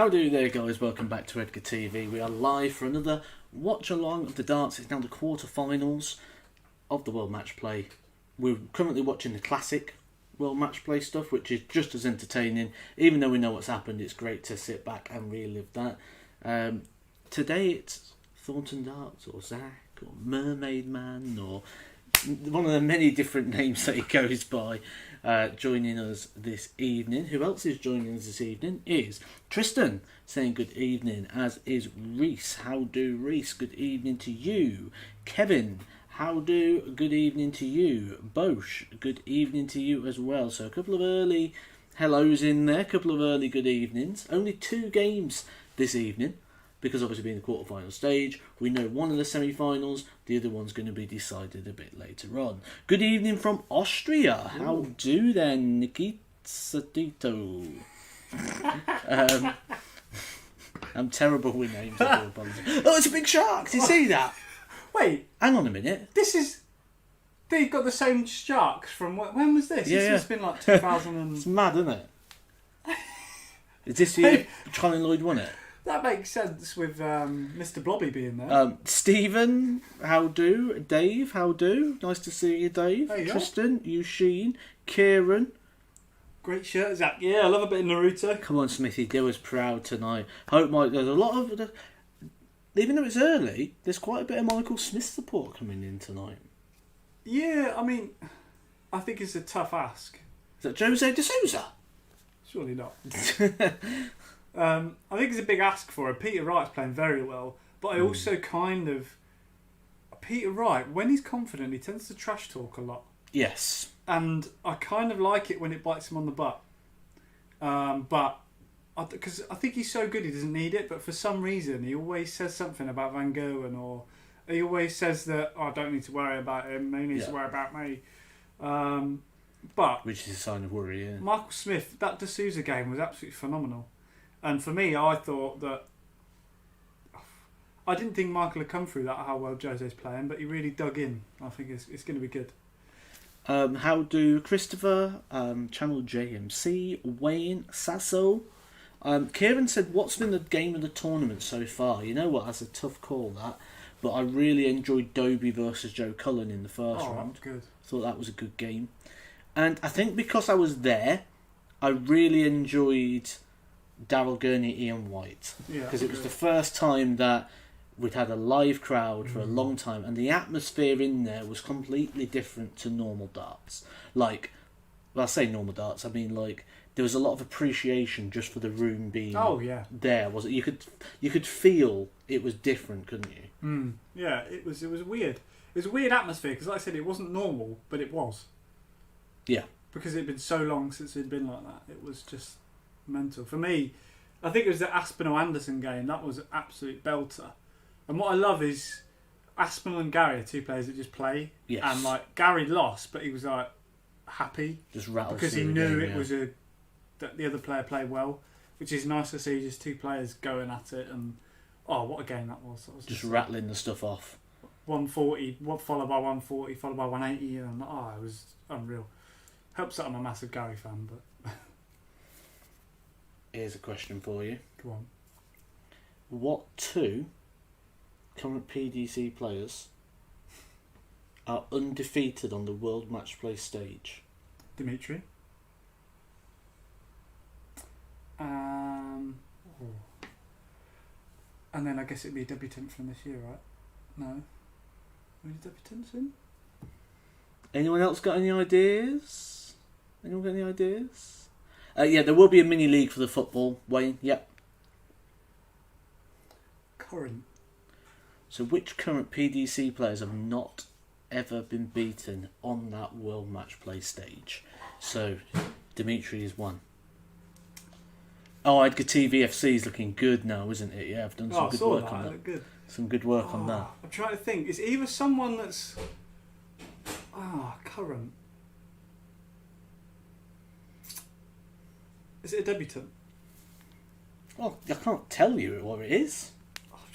How do there, guys? Welcome back to Edgar TV. We are live for another watch along of the darts. It's now the quarterfinals of the World Matchplay. We're currently watching the classic World Matchplay stuff, which is just as entertaining. Even though we know what's happened, it's great to sit back and relive that. Today it's Thornton Darts or Zach or Mermaid Man or one of the many different names that he goes by, joining us this evening. Who else is joining us this evening is Tristan, saying good evening, as is Reese. How do, Reese? Good evening to you. Kevin, how do? Good evening to you. Bosch, good evening to you as well. So a couple of early hellos in there, a couple of early good evenings. Only 2 games this evening, because obviously being the quarterfinal stage, we know one of the semi-finals, the other one's going to be decided a bit later on. Good evening from Austria. Ooh. How do then, Nikitsatito? I'm terrible with names. I do apologize. Oh, it's a big shark. Did you see that? Wait. Hang on a minute. This is... They've got the same sharks from... When was this? Yeah, This has been like 2000 and... It's mad, isn't it? Is this year Charlie Lloyd won it? That makes sense with Mr. Blobby being there. Stephen, how do? Dave, how do? Nice to see you, Dave. There you Tristan, Eugene, Kieran. Great shirt, Zach. Yeah, I love a bit of Naruto. Come on, Smithy, do us proud tonight. Hope there's a lot of... Even though it's early, there's quite a bit of Michael Smith support coming in tonight. Yeah, I mean, I think it's a tough ask. Is that Jose de Souza? Surely not. I think it's a big ask for him. Peter Wright's playing very well, but I also kind of... Peter Wright, when he's confident, he tends to trash talk a lot. Yes. And I kind of like it when it bites him on the butt. Because I think he's so good he doesn't need it, but for some reason he always says something about Van Gogh, or he always says that, I don't need to worry about him, he needs to worry about me. But which is a sign of worry, yeah. Michael Smith, that De Souza game was absolutely phenomenal. And for me, I thought that... I didn't think Michael had come through that, how well Jose's playing, but he really dug in. I think it's going to be good. How do Christopher, Channel JMC, Wayne, Sasso? Kieran said, what's been the game of the tournament so far? You know what, that's a tough call, that. But I really enjoyed Dobie versus Joe Cullen in the first round. Good. Thought that was a good game. And I think because I was there, I really enjoyed Daryl Gurney, Ian White. Because it was the first time that we'd had a live crowd for a long time, and the atmosphere in there was completely different to normal darts. Like, well, I say normal darts, I mean like there was a lot of appreciation just for the room being there. Was it? You could feel it was different, couldn't you? Yeah, it was weird. It was a weird atmosphere because, like I said, it wasn't normal, but it was. Yeah. Because it'd been so long since it'd been like that, it was just mental. For me, I think it was the Aspinall-Anderson game. That was an absolute belter. And what I love is Aspinall and Gary are 2 players that just play. Yes. And like Gary lost, but he was like happy just rattled because he knew it was that the other player played well, which is nice to see. Just 2 players going at it, and what a game that was! That was just rattling the stuff off. 140, followed by 140, followed by 180, and it was unreal. Helps that I'm a massive Gary fan, but. Here's a question for you. Go on. What 2 current PDC players are undefeated on the World Matchplay stage? Dimitri. And then I guess it'd be a debutant from this year, right? No. Any debutants in? Anyone else got any ideas? Anyone got any ideas? Yeah, there will be a mini league for the football, Wayne. Yep. Current. So which current PDC players have not ever been beaten on that World Matchplay stage? So Dimitri is one. Edgar TVFC is looking good now, isn't it? Yeah, I've done some good work on that. Looked good. Some good work on that. I'm trying to think. It's either someone that's current. Is it a debutant? Well, I can't tell you what it is.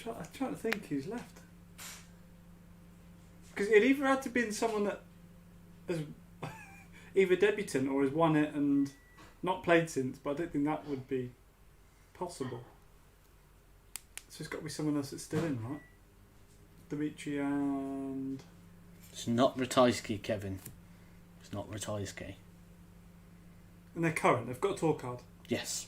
I'm trying to think who's left. Because it either had to be someone that has either debutant or has won it and not played since, but I don't think that would be possible. So it's got to be someone else that's still in, right? Dimitri and... It's not Ratajski, Kevin. It's not Ratajski. And they're current. They've got a tour card. Yes.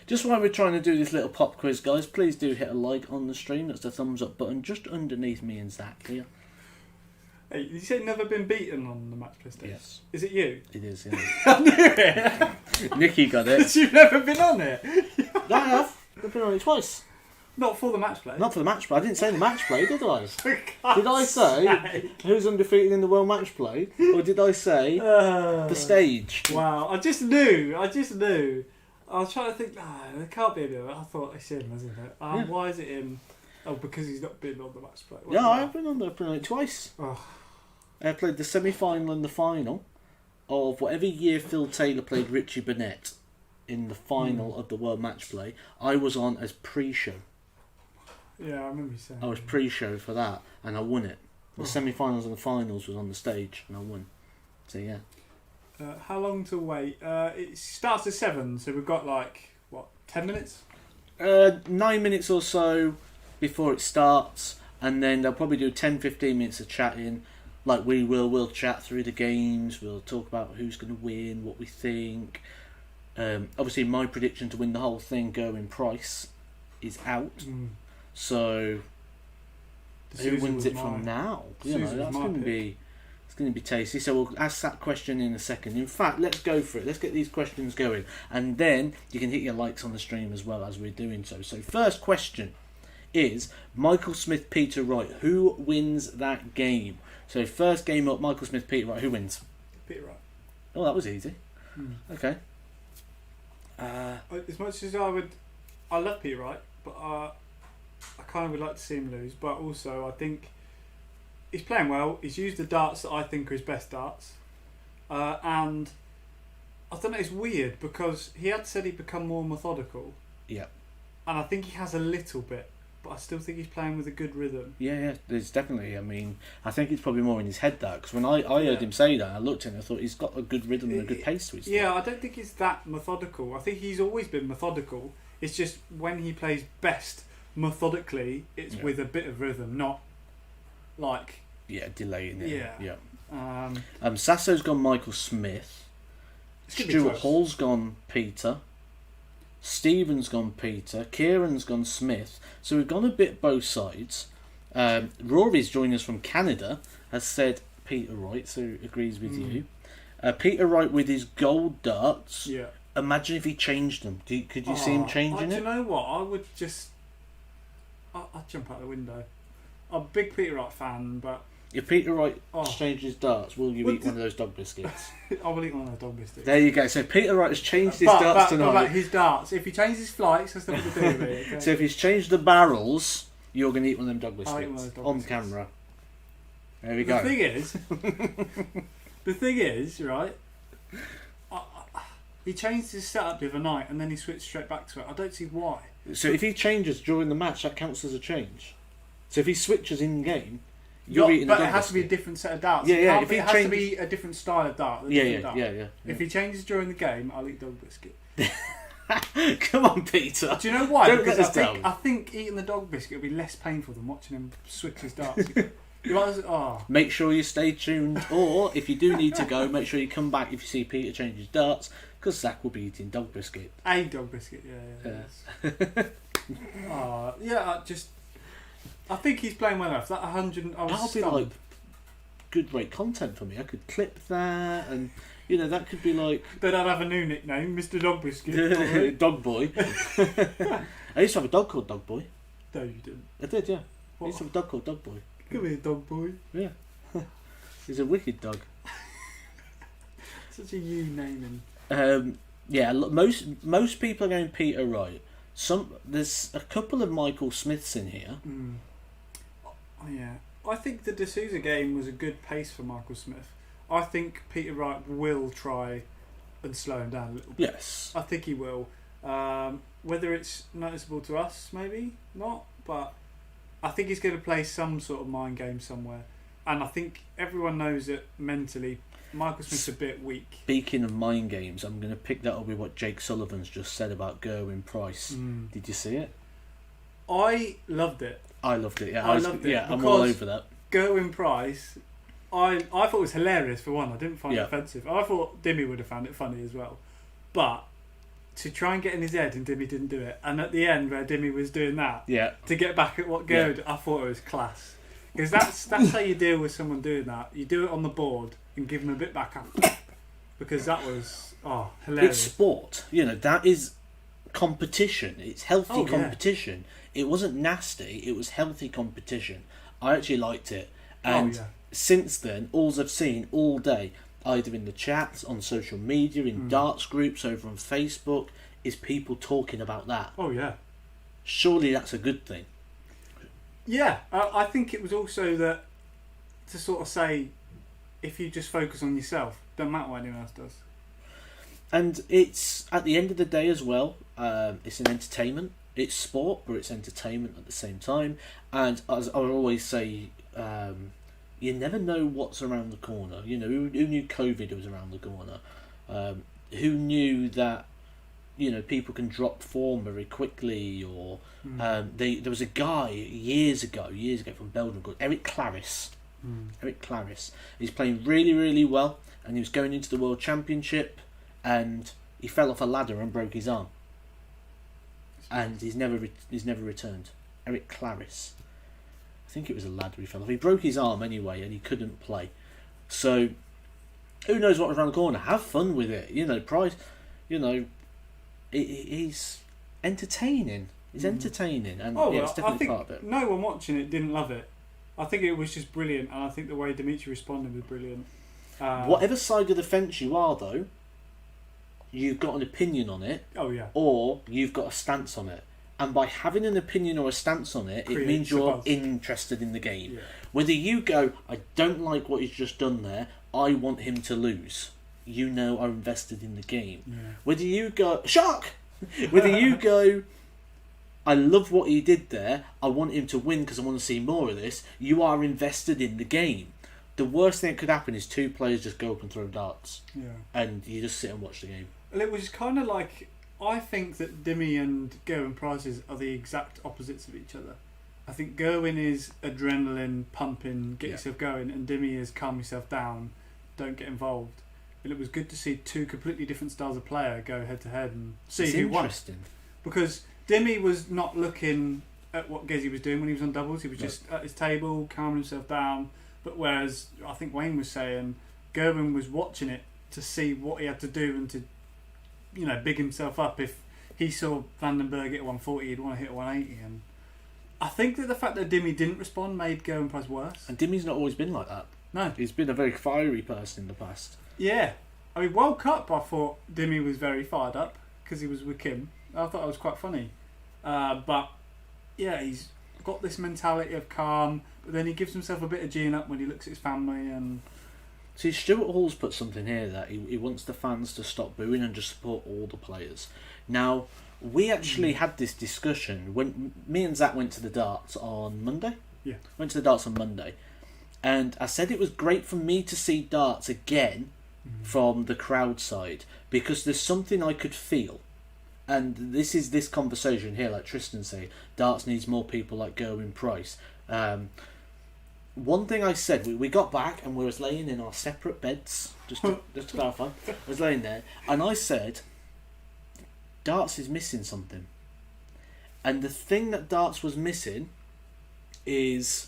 Just while we're trying to do this little pop quiz, guys, please do hit a like on the stream. That's the thumbs up button just underneath me and Zach here. Hey, did you say never been beaten on the Matchplay stage? Yes. Is it you? It is, yeah. I knew it! Nicky got it. You've never been on it? I have. I've been on it twice. Not for the Matchplay? Not for the match play. I didn't say the match play, did I? For Did I say sake. who's undefeated in the world match play? Or did I say the stage? Wow, I just knew. I was trying to think, no, it can't be him. I thought it's him, isn't it? Yeah. Why is it him? Oh, because he's not been on the Matchplay. Yeah, I've been on it twice. Oh. I played the semi-final and the final of whatever year Phil Taylor played Richie Burnett in the final of the World Match Play. I was on as pre-show. Yeah, I remember you saying. I was pre-show for that, and I won it. The semi-finals and the finals was on the stage, and I won. So yeah. How long to wait? It starts at 7, so we've got 10 minutes? 9 minutes or so before it starts, and then they'll probably do 10-15 minutes of chatting. Like we'll chat through the games. We'll talk about who's going to win, what we think. Obviously, my prediction to win the whole thing, Gerwin Price, is out. So who wins it from now? You know, that's going to be tasty. So we'll ask that question in a second. In fact, let's go for it. Let's get these questions going, and then you can hit your likes on the stream as well as we're doing so. So first question is Michael Smith, Peter Wright. Who wins that game? So first game up, Michael Smith, Peter Wright. Who wins? Peter Wright. Oh, that was easy. Okay. As much as I love Peter Wright, but I kind of would like to see him lose. But also, I think he's playing well. He's used the darts that I think are his best darts, and I don't know. It's weird because he had said he'd become more methodical. Yeah. And I think he has a little bit. But I still think he's playing with a good rhythm. Yeah, there's definitely. I mean, I think it's probably more in his head that because when I heard him say that, I looked at him, I thought he's got a good rhythm and a good pace to his. Yeah, I don't think he's that methodical. I think he's always been methodical. It's just when he plays best methodically, it's with a bit of rhythm, not like delaying it. Yeah. Sasso's gone Michael Smith. Stuart Hall's gone Peter. Stephen's gone Peter, Kieran's gone Smith, so we've gone a bit both sides. Rory's joined us from Canada, has said Peter Wright, so agrees with you. Peter Wright with his gold darts. Yeah. Imagine if he changed them. Could you see him changing it? Do you know what? I would just... I'd jump out the window. I'm a big Peter Wright fan, but... If Peter Wright changed his darts, will you eat one of those dog biscuits? I will eat one of those dog biscuits. There you go. So Peter Wright has changed his darts tonight. But his darts. If he changes his flights, that's nothing to do with it. Okay? So if he's changed the barrels, you're going to eat one of them dog I'll eat one of biscuits those dog on biscuits. camera. There we go. The thing is, right? He changed his setup the other night and then he switched straight back to it. I don't see why. So if he changes during the match, that counts as a change. So if he switches in game, you're eating a dog But it has biscuit. to be a different set of darts. Yeah. If it has to be a different style of dart. Yeah. If he changes during the game, I'll eat dog biscuit. Come on, Peter. Do you know why? Don't Because let us down. I think eating the dog biscuit will be less painful than watching him switch his darts. You might as well, Make sure you stay tuned, or if you do need to go, make sure you come back if you see Peter change his darts, because Zach will be eating dog biscuit. a dog biscuit, yeah. I think he's playing well enough. That 100, I was That'll be stunned. like good rate content for me. I could clip that, and that could be like Then I'd have a new nickname, Mr. Dog Biscuit. Dog Boy. I used to have a dog called Dog Boy. No, you didn't. I did, yeah. What? I used to have a dog called Dog Boy. Come here, dog boy. Yeah. He's a wicked dog. Such a you naming. Most people are going Peter Wright. There's a couple of Michael Smiths in here. Oh, yeah. I think the D'Souza game was a good pace for Michael Smith. I think Peter Wright will try and slow him down a little bit. Yes. I think he will. Whether it's noticeable to us, maybe not, but I think he's going to play some sort of mind game somewhere. And I think everyone knows that mentally Michael Smith's a bit weak. Speaking of mind games, I'm going to pick that up with what Jake Sullivan's just said about Gerwin Price. Did you see it? I loved it. I loved it. Yeah, I loved it. Yeah, I'm all over that. Gerwin Price, I thought it was hilarious for one. I didn't find it offensive. I thought Dimmy would have found it funny as well. But to try and get in his head, and Dimmy didn't do it. And at the end, where Dimmy was doing that, to get back at what Gerwin, I thought it was class. Because that's how you deal with someone doing that. You do it on the board and give them a bit back after. Because that was hilarious. It's sport. That is competition. It's healthy competition. It wasn't nasty. It was healthy competition. I actually liked it. And since then, all I've seen all day, either in the chats, on social media, in darts groups, over on Facebook, is people talking about that. Oh, yeah. Surely that's a good thing. Yeah, I think it was also that to sort of say, if you just focus on yourself, don't matter what anyone else does. And it's, at the end of the day as well, it's an entertainment. It's sport, but it's entertainment at the same time. And as I always say, you never know what's around the corner. Who knew COVID was around the corner? Who knew that people can drop form very quickly, or there was a guy years ago from Belgium called Eric Claris. Eric Claris. He's playing really, really well, and he was going into the World Championship, and he fell off a ladder and broke his arm, and he's never returned. Eric Claris. I think it was a ladder he fell off. He broke his arm anyway, and he couldn't play. So who knows what was around the corner? Have fun with it. Price. He's entertaining. He's entertaining, and it's definitely part of it. No one watching it didn't love it. I think it was just brilliant, and I think the way Dimitri responded was brilliant. Whatever side of the fence you are, though, you've got an opinion on it. Oh yeah. Or you've got a stance on it, and by having an opinion or a stance on it, it means you're interested in the game. Yeah. Whether you go, I don't like what he's just done there, I want him to lose. Are invested in the game. Yeah. Whether you go, shark! Whether you go, I love what he did there, I want him to win because I want to see more of this, you are invested in the game. The worst thing that could happen is two players just go up and throw darts. Yeah. And you just sit and watch the game. Well, it was kind of like, I think that Dimmy and Gerwin Prices are the exact opposites of each other. I think Gerwin is adrenaline pumping, get yourself going, and Dimmy is calm yourself down, don't get involved. And it was good to see two completely different styles of player go head to head and see who won. Because Dimmy was not looking at what Gezi was doing when he was on doubles. He was just at his table, calming himself down. But whereas I think Wayne was saying, Gerwin was watching it to see what he had to do and to, big himself up. If he saw Vandenberg hit 140, he'd want to hit 180. And I think that the fact that Dimmy didn't respond made Gerwin Price worse. And Dimmy's not always been like that. No. He's been a very fiery person in the past. Yeah. I mean, World Cup, I thought Dimmy was very fired up because he was with Kim. I thought it was quite funny. But, yeah, he's got this mentality of calm, but then he gives himself a bit of geeing up when he looks at his family. And see, Stuart Hall's put something here that he wants the fans to stop booing and just support all the players. Now, we actually had this discussion when me and Zach went to the darts on Monday. Yeah. Went to the darts on Monday. And I said it was great for me to see darts again from the crowd side, because there's something I could feel. And this is this conversation here, like Tristan said, darts needs more people like Gerwin Price. One thing I said, we got back and we was laying in our separate beds, just to clarify, I was laying there, and I said, darts is missing something. And the thing that darts was missing is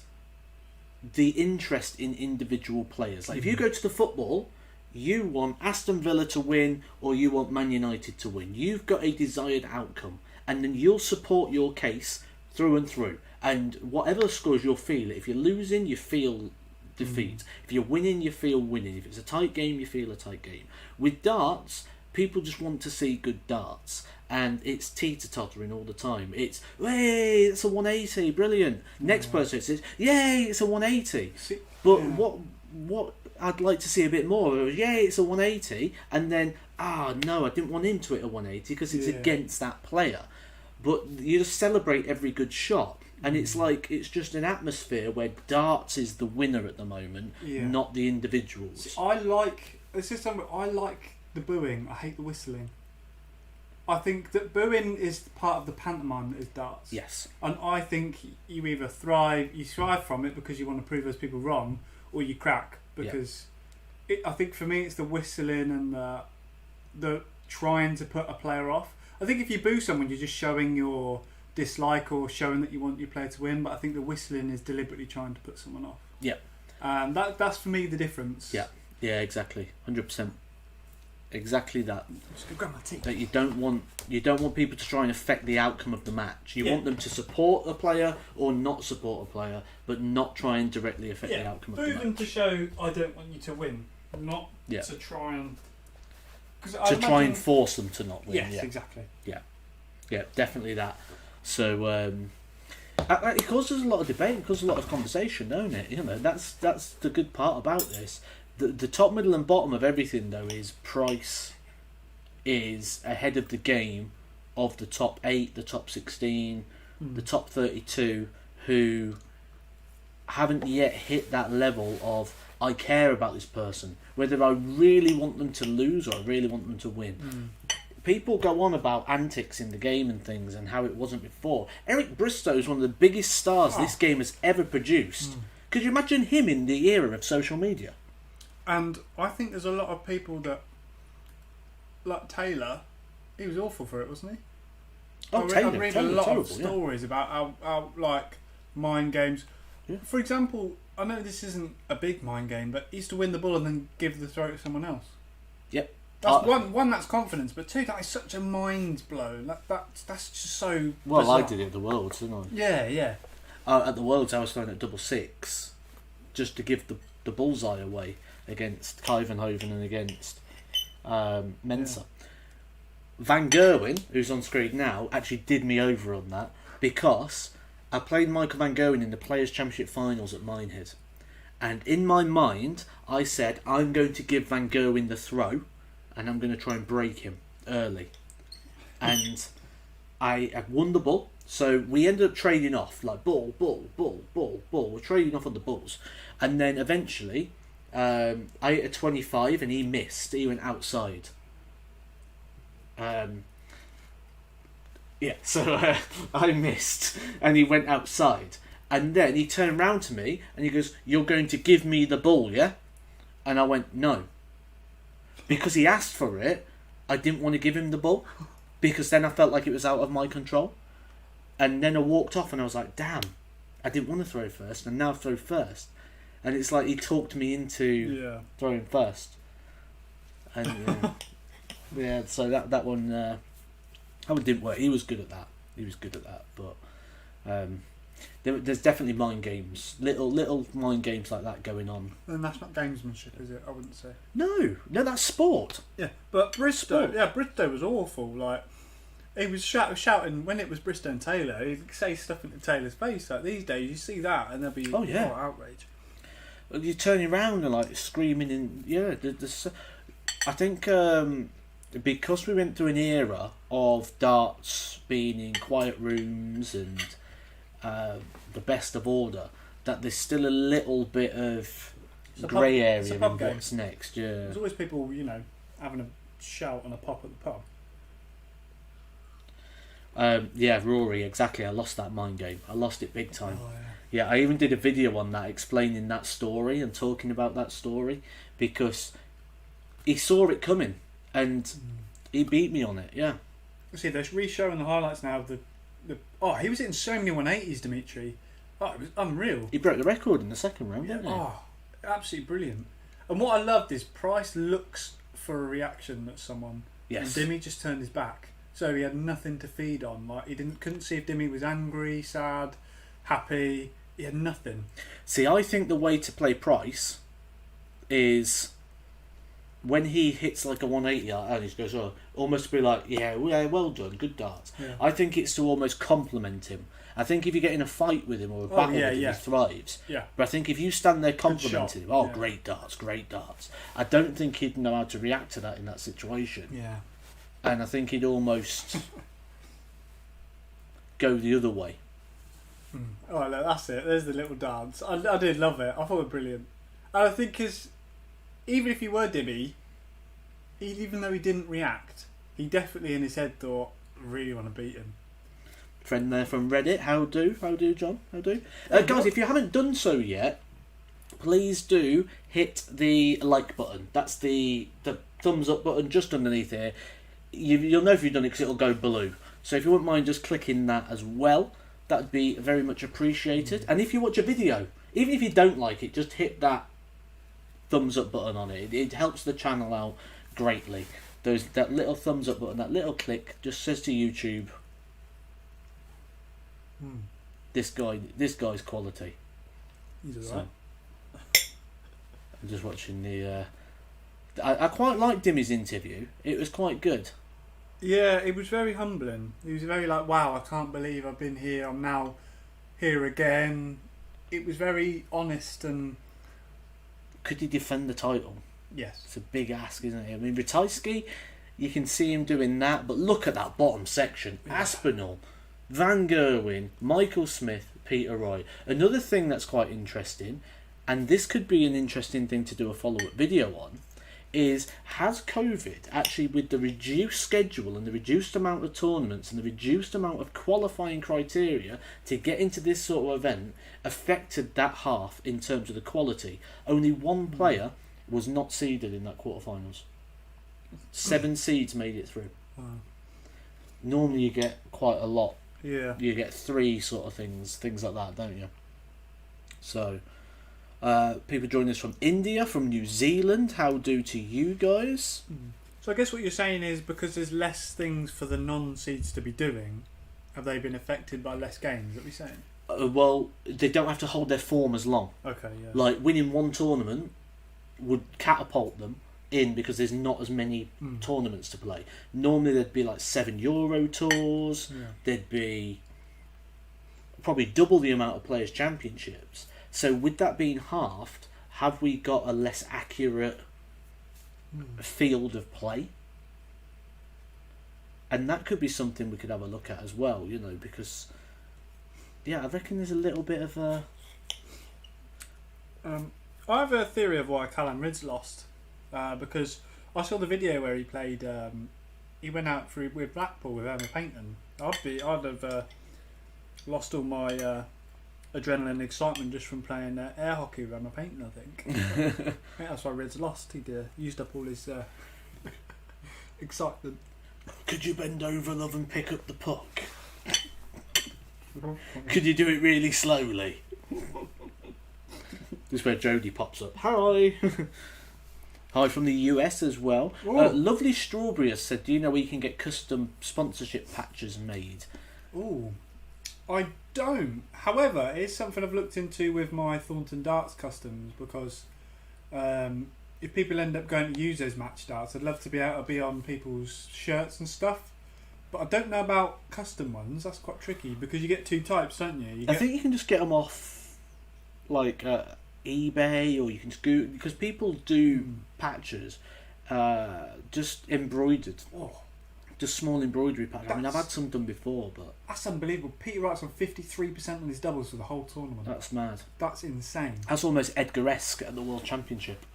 the interest in individual players. Like if you go to the football, you want Aston Villa to win or you want Man United to win. You've got a desired outcome, and then you'll support your case through and through. And whatever scores, you'll feel it. If you're losing, you feel defeat. If you're winning, you feel winning. If it's a tight game, you feel a tight game. With darts, people just want to see good darts, and it's teeter-tottering all the time. It's, hey, it's a 180, brilliant. Next person says, yay, it's a 180. But what I'd like to see a bit more of, yay, it's a 180, and then, no, I didn't want him to hit a 180 because it's against that player. But you just celebrate every good shot. And it's like, it's just an atmosphere where darts is the winner at the moment, not the individuals. See, I like the booing. I hate the whistling. I think that booing is part of the pantomime that is darts. Yes. And I think you either thrive from it because you want to prove those people wrong, or you crack because I think for me it's the whistling and the trying to put a player off. I think if you boo someone, you're just showing your dislike or showing that you want your player to win. But I think the whistling is deliberately trying to put someone off. Yeah. And that's for me the difference. Yeah. Yeah. Exactly. 100%. Exactly that. Just grab my teeth. That you don't want people to try and affect the outcome of the match. You want them to support a player or not support a player, but not try and directly affect the outcome of the match. Boo them to show I don't want you to win, not to try and try and force them to not win. Yes, exactly. Yeah, definitely that. So it causes a lot of debate, it causes a lot of conversation, don't it? You know, that's the good part about this. The top, middle and bottom of everything, though, is price is ahead of the game of the top 8, the top 16, the top 32, who haven't yet hit that level of, I care about this person, whether I really want them to lose or I really want them to win. People go on about antics in the game and things and how it wasn't before. Eric Bristow is one of the biggest stars this game has ever produced. Could you imagine him in the era of social media? And I think there's a lot of people that, like Taylor, he was awful for it, wasn't he? Taylor, I read a lot of stories about how like mind games. Yeah. For example, I know this isn't a big mind game, but he used to win the ball and then give the throw to someone else. Yep. That's one. That's confidence, but two, that is such a mind blow. That's just so. Well, bizarre. I did it at the Worlds, didn't I? Yeah. At the Worlds, I was throwing at 6-6 just to give the bullseye away against Kyvenhoven and against Mensa. Van Gerwen, who's on screen now, actually did me over on that because I played Michael Van Gerwen in the Players' Championship Finals at Minehead. And in my mind, I said, I'm going to give Van Gerwen the throw and I'm going to try and break him early. And I had won the ball. So we ended up trading off, like ball. We're trading off on the balls. And then eventually, I hit a 25 and he missed. He went outside. So I missed and he went outside. And then he turned round to me and he goes, "You're going to give me the ball, yeah?" And I went, "No." Because he asked for it, I didn't want to give him the ball. Because then I felt like it was out of my control. And then I walked off and I was like, damn, I didn't want to throw first and now I throw first. And it's like he talked me into throwing first. And so that one didn't work. He was good at that. But there's definitely mind games, little mind games like that going on. And that's not gamesmanship, is it? I wouldn't say. No, that's sport. Yeah, but Bristow was awful. Like he was shouting when it was Bristow and Taylor. He'd say stuff into Taylor's face. Like these days, you see that and there'll be outrage. You're turning around and like screaming and I think because we went through an era of darts being in quiet rooms and the best of order, that there's still a little bit of grey area in what's next. Yeah, there's always people, having a shout and a pop at the pub. Rory, exactly. I lost that mind game. I lost it big time. Oh, yeah, I even did a video on that explaining that story and talking about that story because he saw it coming and he beat me on it. Yeah. See, they're re-showing the highlights now of the. He was hitting so many 180s, Dimitri. Oh, it was unreal. He broke the record in the second round, didn't he? Oh, absolutely brilliant. And what I loved is Price looks for a reaction at someone. Yes. And Dimmy just turned his back. So he had nothing to feed on. Like he couldn't see if Dimmy was angry, sad, happy. He had nothing. See, I think the way to play Price is when he hits like a 180 and he goes, almost to be like, yeah, well done, good darts. Yeah. I think it's to almost compliment him. I think if you get in a fight with him or a battle with him, he thrives. Yeah. But I think if you stand there complimenting him, great darts. I don't think he'd know how to react to that in that situation. Yeah. And I think he'd almost go the other way. Oh, look, that's it. There's the little dance. I did love it. I thought it was brilliant. And I think because even if he were Dimmy, even though he didn't react, he definitely in his head thought, I really want to beat him. Friend there from Reddit, how do, John, how do? Guys, if you haven't done so yet, please do hit the like button. That's the thumbs up button just underneath here. You'll know if you've done it because it'll go blue. So if you wouldn't mind just clicking that as well, that would be very much appreciated. And if you watch a video, even if you don't like it, just hit that thumbs up button on it. It helps the channel out greatly. That little thumbs up button, that little click, just says to YouTube, this guy's quality. He's alright. I'm just watching the. I quite liked Dimmy's interview. It was quite good. Yeah, it was very humbling. He was very like, wow, I can't believe I've been here. I'm now here again. It was very honest and. Could he defend the title? Yes. It's a big ask, isn't it? I mean, Ratajski, you can see him doing that, but look at that bottom section. Yeah. Aspinall, Van Gerwen, Michael Smith, Peter Wright. Another thing that's quite interesting, and this could be an interesting thing to do a follow-up video on, is has COVID actually, with the reduced schedule and the reduced amount of tournaments and the reduced amount of qualifying criteria to get into this sort of event, affected that half in terms of the quality? Only one player was not seeded in that quarterfinals. 7 seeds made it through. Wow. Normally you get quite a lot. Yeah. You get 3 sort of things like that, don't you? So, people joining us from India, from New Zealand. How do to you guys? So I guess what you're saying is because there's less things for the non-seeds to be doing, have they been affected by less games? Is that what you're saying? Well, they don't have to hold their form as long. Okay, yeah. Like winning one tournament would catapult them in because there's not as many tournaments to play. Normally there'd be like 7 Euro tours. Yeah. There'd be probably double the amount of players' championships. So with that being halved, have we got a less accurate field of play? And that could be something we could have a look at as well, you know, because I reckon there's a little bit of a... I have a theory of why Callum Ridge lost, because I saw the video where he played. He went out with Blackpool with Emma Paynton. I'd have lost all my adrenaline and excitement just from playing air hockey with Emma Paynton. I think. I think that's why Ridge lost. He'd used up all his excitement. Could you bend over, love, and pick up the puck? Could you do it really slowly? This is where Jodie pops up. Hi! Hi from the US as well. Lovely Strawberry has said, do you know where you can get custom sponsorship patches made? Ooh, I don't. However, it's something I've looked into with my Thornton Darts customs because if people end up going to use those match darts, I'd love to be able to be on people's shirts and stuff. But I don't know about custom ones. That's quite tricky because you get 2 types, don't you? I think you can just get them off like eBay, or you can just go, because people do patches just embroidered. Just small embroidery patches. I mean, I've had some done before, but that's unbelievable. Peter Wright's on 53% on his doubles for the whole tournament. That's mad. That's insane. That's almost Edgar-esque at the World Championship.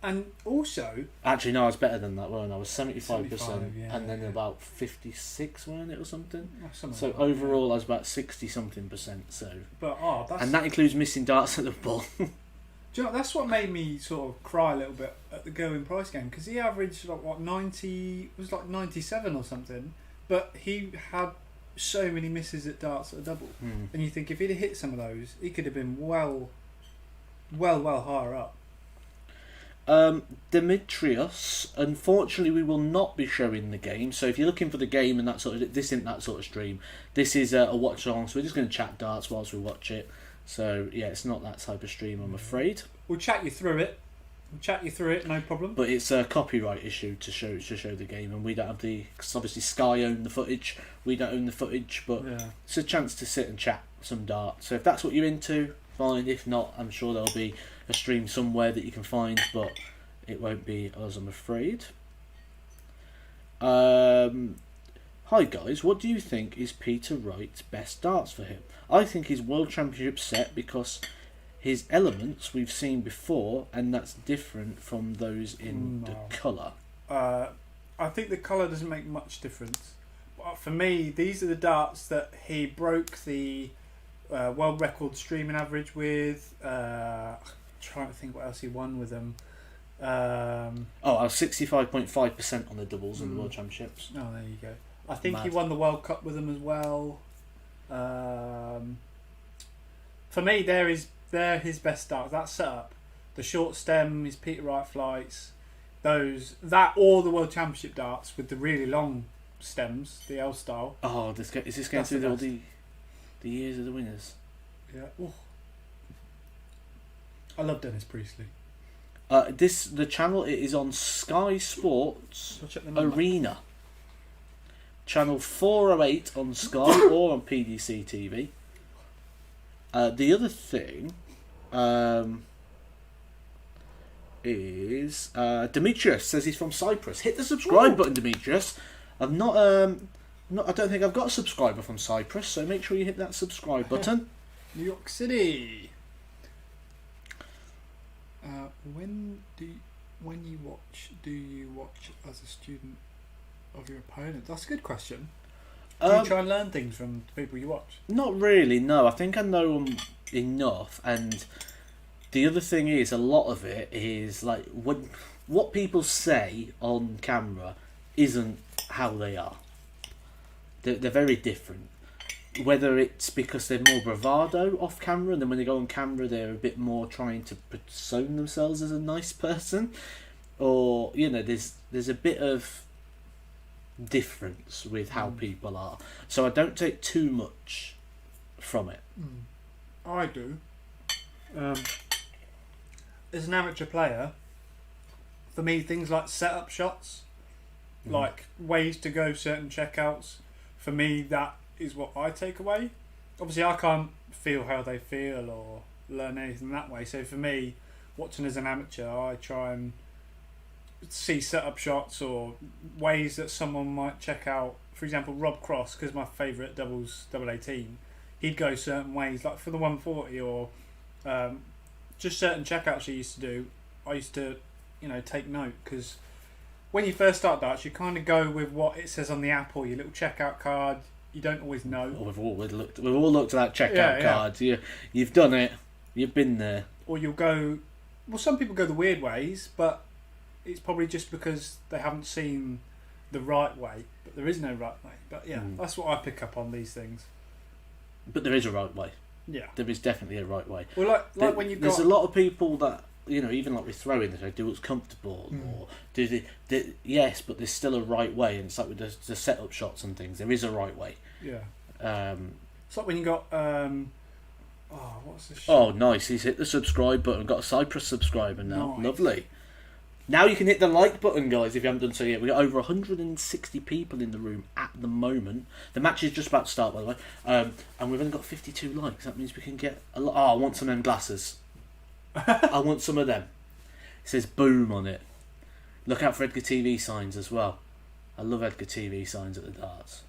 And also... Actually, no, I was better than that, weren't I? I was 75%, yeah, and then about 56, weren't it, or something? So like overall, I was about 60-something%. So, but that's... And that includes missing darts at the ball. Do you know, that's what made me sort of cry a little bit at the going price game, because he averaged like what 90, it was like 97 or something, but he had so many misses at darts at a double, and you think if he'd have hit some of those, he could have been well higher up. Demetrius, unfortunately we will not be showing the game, so if you're looking for the game and that sort of, this isn't that sort of stream. This is a watch along, so we're just going to chat darts whilst we watch it. So yeah, it's not that type of stream, I'm afraid. We'll chat you through it. No problem. But it's a copyright issue to show the game, and we don't have because obviously Sky own the footage. We don't own the footage, but it's a chance to sit and chat some darts. So if that's what you're into, fine. If not, I'm sure there'll be a stream somewhere that you can find, but it won't be us, I'm afraid. Hi guys, what do you think is Peter Wright's best darts for him? I think he's World Championship set because his elements we've seen before, and that's different from those in the colour. I think the colour doesn't make much difference. But for me, these are the darts that he broke the world record streaming average with. Trying to think what else he won with them. I was 65.5% on the doubles in the World Championships. Oh, there you go. I think Mad. he won the World Cup with them as well. For me, they're his best darts. That setup, the short stem, his Peter Wright flights, or the World Championship darts with the really long stems, the L style. Oh, is this going through all the years of the winners? Yeah. Ooh. I love Dennis Priestley. The channel, it is on Sky Sports Arena. Channel 408 on Sky or on PDC TV. The other thing is Demetrius says he's from Cyprus. Hit the subscribe button, Demetrius. I don't think I've got a subscriber from Cyprus, so make sure you hit that subscribe button. New York City. When you watch, do you watch as a student of your opponent? That's a good question. Do you try and learn things from the people you watch? Not really, no. I think I know them enough, and the other thing is, a lot of it is like what people say on camera isn't how they are. They're very different. Whether it's because they're more bravado off camera, and then when they go on camera they're a bit more trying to persona themselves as a nice person, or there's a bit of difference with how people are. So I don't take too much from it. I do. As an amateur player, for me, things like setup shots, like ways to go certain checkouts, for me that is what I take away. Obviously I can't feel how they feel or learn anything that way, so for me, watching as an amateur, I try and see setup shots or ways that someone might check out. For example, Rob Cross, because my favourite doubles double 18, he'd go certain ways, like for the 140 or just certain checkouts he used to do. I used to take note, because when you first start darts you kind of go with what it says on the app or your little checkout card. You don't always know. Oh, we've all looked at that checkout card. You've done it. You've been there. Or you'll go. Well, some people go the weird ways, but it's probably just because they haven't seen the right way. But there is no right way. But that's what I pick up on these things. But there is a right way. Yeah, there is definitely a right way. Well, when you've got, there's a lot of people that even like with throwing, they do what's comfortable or do the yes, but there's still a right way, and it's like with the setup shots and things. There is a right way. Yeah. It's like when you got what's this? Oh, nice! He's hit the subscribe button. Got a Cyprus subscriber now. Nice. Lovely. Now you can hit the like button, guys, if you haven't done so yet. We've got over 160 people in the room at the moment. The match is just about to start, by the way. And we've only got 52 likes. That means we can get a lot. Oh, I want some of them glasses. I want some of them. It says boom on it. Look out for Edgar TV signs as well. I love Edgar TV signs at the darts.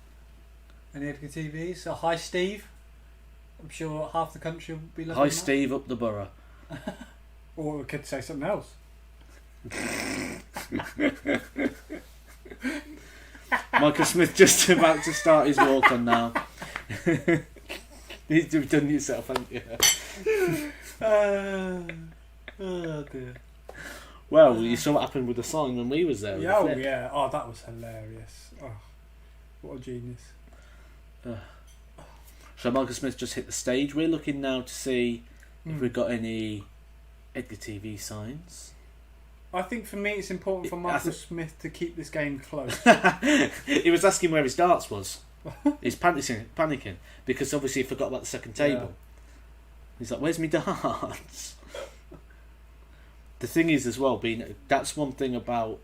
And Edgar TV, so hi Steve. I'm sure half the country will be looking Hi at Steve, up the borough. Or we could say something else. Michael Smith just about to start his walk on now. You've done yourself, haven't you? Oh dear. Well, you saw what happened with the sign when we was there. Yeah, oh that was hilarious. Oh, what a genius. So Michael Smith just hit the stage. We're looking now to see if we've got any Edgar TV signs. I think for me it's important for Michael Smith to keep this game close. He was asking where his darts was. He's panicking because obviously he forgot about the second table. Yeah. He's like, where's my darts? The thing is as well, that's one thing about,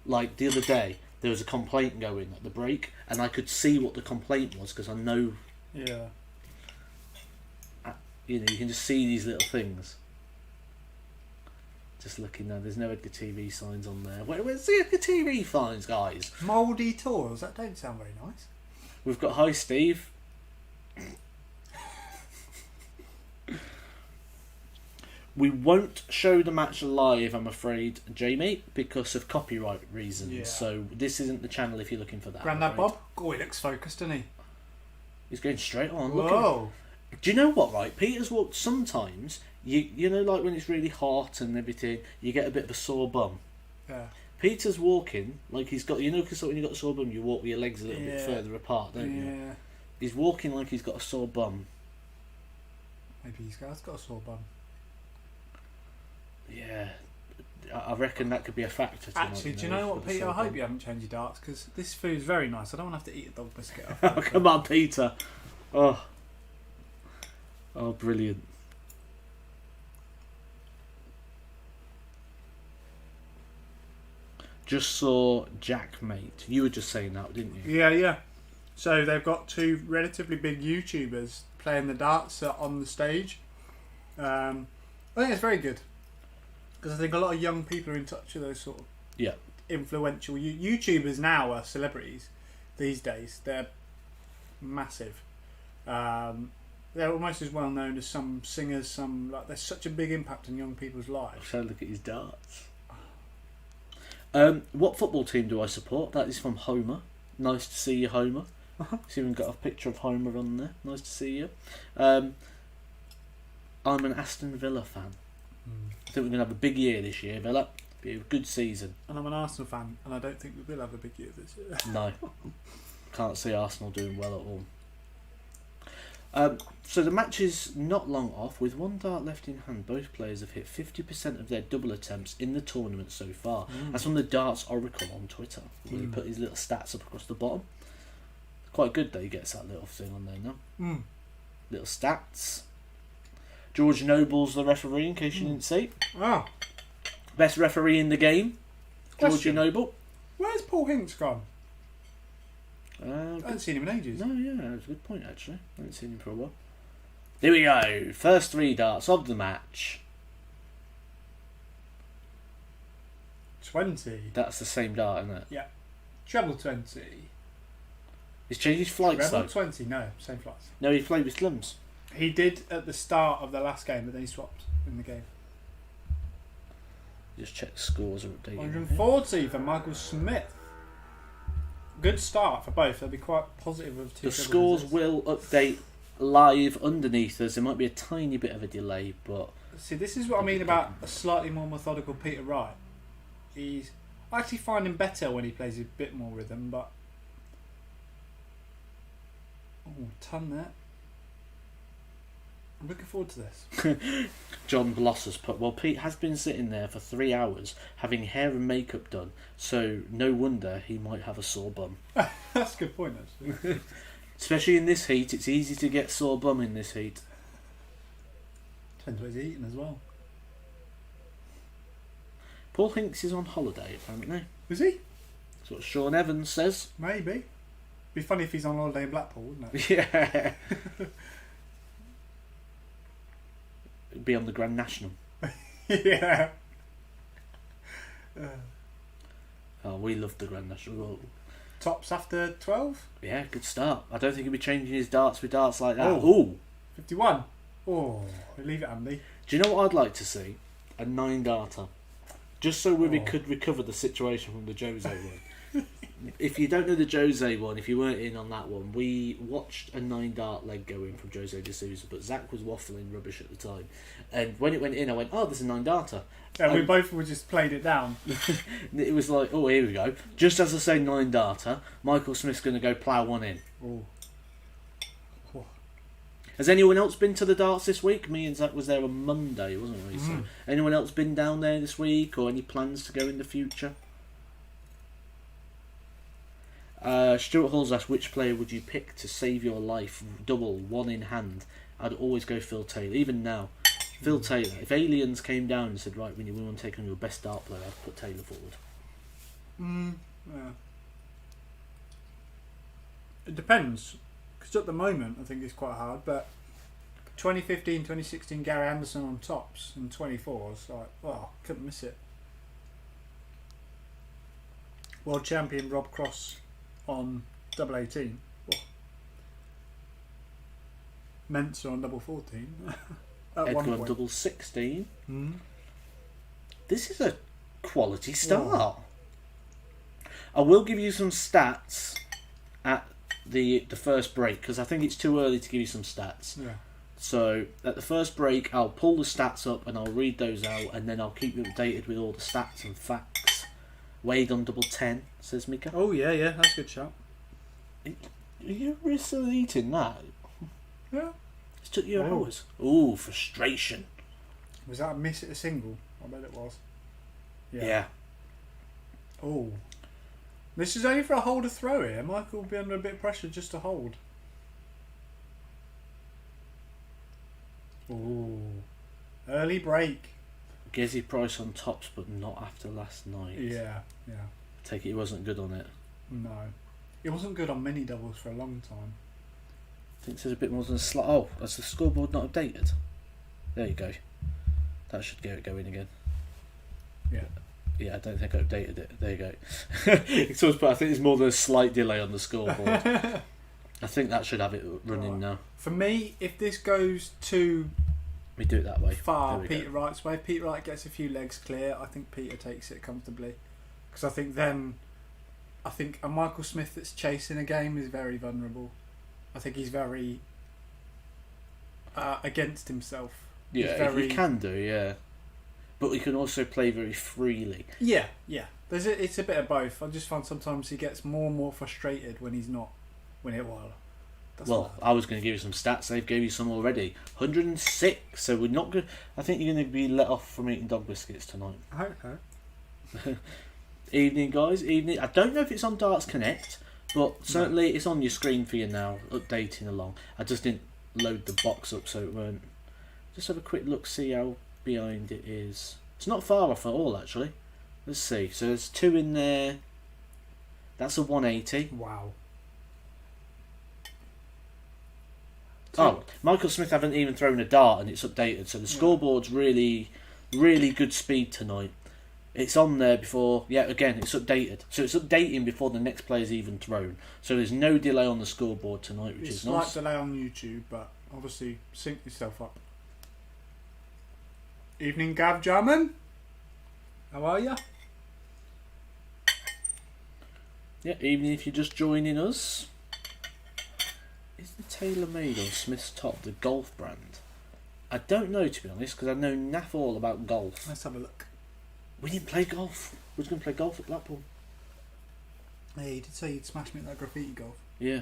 like the other day, there was a complaint going at the break, and I could see what the complaint was because I know. Yeah. You can just see these little things. Just looking now, there's no Edgar TV signs on there. Where's the Edgar TV signs, guys? Mouldy tours, that don't sound very nice. We've got hi Steve. We won't show the match live, I'm afraid, Jamie, because of copyright reasons. Yeah. So this isn't the channel if you're looking for that. Grandad Bob? Oh, he looks focused, doesn't he? He's going straight on. Whoa. Do you know what, right? Peter's walked sometimes, you know, like when it's really hot and everything, you get a bit of a sore bum. Yeah. Peter's walking like he's got, you know, because when you've got a sore bum, you walk with your legs a little bit further apart, don't you? Yeah. He's walking like he's got a sore bum. Maybe he's got a sore bum. Yeah. I reckon that could be a factor tonight. Actually, do you know what, Peter? I hope you haven't changed your darts, because this food's very nice. I don't want to have to eat a dog biscuit. Oh, come on, Peter. Oh, brilliant. Just saw Jack, mate. You were just saying that, didn't you? Yeah. So they've got two relatively big YouTubers playing the darts on the stage. I think it's very good, because I think a lot of young people are in touch with those sort of influential YouTubers now are celebrities these days. They're massive. They're almost as well known as some singers. There's such a big impact on young people's lives. So look at his darts. What football team do I support? That is from Homer. Nice to see you, Homer. He's even got a picture of Homer on there. Nice to see you. I'm an Aston Villa fan. I think we're going to have a big year this year, Villa. Be a good season. And I'm an Arsenal fan, and I don't think we will have a big year this year. No. Can't see Arsenal doing well at all. So the match is not long off. With one dart left in hand, both players have hit 50% of their double attempts in the tournament so far. That's from the Darts Oracle on Twitter, where he put his little stats up across the bottom. Quite good that he gets that little thing on there now. Little stats. George Noble's the referee, in case you didn't see. Oh. Best referee in the game, George Question. Noble. Where's Paul Hinks gone? I Good. haven't seen him in ages. No, yeah, that's a good point actually. I haven't seen him for a while. Here we go. First three darts of the match. 20. That's the same dart, isn't it? Yeah. Treble 20. He's changed his flights Treble though. 20. No, same flights. No, he played with slums. He did at the start of the last game, but then he swapped in the game. Just check the scores are updated. 140 for Michael Smith. Good start for both. They'll be quite positive of two. The scores will update live underneath us. There might be a tiny bit of a delay, but See, this is what I mean about a slightly more methodical Peter Wright. I actually find him better when he plays a bit more rhythm, but ton there. I'm looking forward to this. John Bloss has put, well, Pete has been sitting there for 3 hours having hair and makeup done, so no wonder he might have a sore bum. That's a good point, actually. Especially in this heat, it's easy to get sore bum in this heat. Depends what he's eating as well. Paul Hinks is on holiday, apparently. Is he? That's what Sean Evans says. Maybe. Be funny if he's on holiday in Blackpool, wouldn't it? Yeah. It'd be on the Grand National. Yeah. Oh, we love the Grand National. Tops after 12? Yeah, good start. I don't think he'll be changing his darts with darts like that. Oh. Ooh. 51. Oh, leave it, Andy. Do you know what I'd like to see? A 9-darter. Just so we could recover the situation from the Jose one. If you don't know the Jose one, if you weren't in on that one, we watched a 9-dart leg go in from Jose de Sousa, but Zach was waffling rubbish at the time. And when it went in, I went, oh, there's a 9-darter. Yeah, we both were just played it down. It was like, oh, here we go. Just as I say 9-darter, Michael Smith's going to go plough one in. Oh. Has anyone else been to the darts this week? Me and Zach was there on Monday, wasn't we? So, anyone else been down there this week, or any plans to go in the future? Stuart Hall's asked, which player would you pick to save your life? Double, one in hand. I'd always go Phil Taylor. Even now, Phil Taylor. If aliens came down and said, right, we want to take on your best dart player, I'd put Taylor forward. Yeah. It depends. Because at the moment, I think it's quite hard, but 2015, 2016, Gary Anderson on tops and 24s, like, oh, couldn't miss it. World champion Rob Cross on double 18. Oh. Mensa on double 14. At Edgar one on point. double 16. Mm. This is a quality start. I will give you some stats at the first break, because I think it's too early to give you some stats. Yeah. So at the first break, I'll pull the stats up and I'll read those out, and then I'll keep you updated with all the stats and facts. Wade on double 10, says Mika. Oh yeah, that's a good shot. Are you really eating that? Yeah. It took you hours. Ooh, frustration. Was that a miss at a single? I bet it was. Yeah. Oh. This is only for a hold to throw here. Michael will be under a bit of pressure just to hold. Ooh. Early break. Gezi Price on tops, but not after last night. Yeah. Take it he wasn't good on it. No. It wasn't good on mini doubles for a long time. I think there's a bit more than a slight. Oh, has the scoreboard not updated? There you go. That should get it going again. Yeah. Yeah, I don't think I updated it. There you go. It's always, but I think there's more than a slight delay on the scoreboard. I think that should have it running now. For me, if this goes too We do it that way. far There we Peter go. Wright's way, Peter Wright gets a few legs clear, I think Peter takes it comfortably. Because I think a Michael Smith that's chasing a game is very vulnerable. I think he's very against himself. He's Yeah, very... he can do, yeah. But he can also play very freely. Yeah. It's a bit of both. I just find sometimes he gets more and more frustrated when he's not winning it well. I was going to give you some stats. They've gave you some already. 106. So we're not good. I think you're going to be let off from eating dog biscuits tonight. I hope so. Evening, guys. Evening. I don't know if it's on Darts Connect, but certainly it's on your screen for you now, updating along. I just didn't load the box up, so it won't. Just have a quick look, see how behind it is. It's not far off at all, actually. Let's see. So there's 2 in there. That's a 180. Wow. Oh, Michael Smith haven't even thrown a dart and it's updated. So the scoreboard's really, really good speed tonight. It's on there before, again, it's updated. So it's updating before the next player's even thrown. So there's no delay on the scoreboard tonight, which is nice. It's slight delay on YouTube, but obviously sync yourself up. Evening, Gav Jarman. How are you? Yeah, even if you're just joining us. Is the TaylorMade on Smith's top the golf brand? I don't know, to be honest, because I know naff all about golf. Let's have a look. We didn't play golf. We was going to play golf at Blackpool. Hey, you did say you'd smash me at that graffiti golf. Yeah.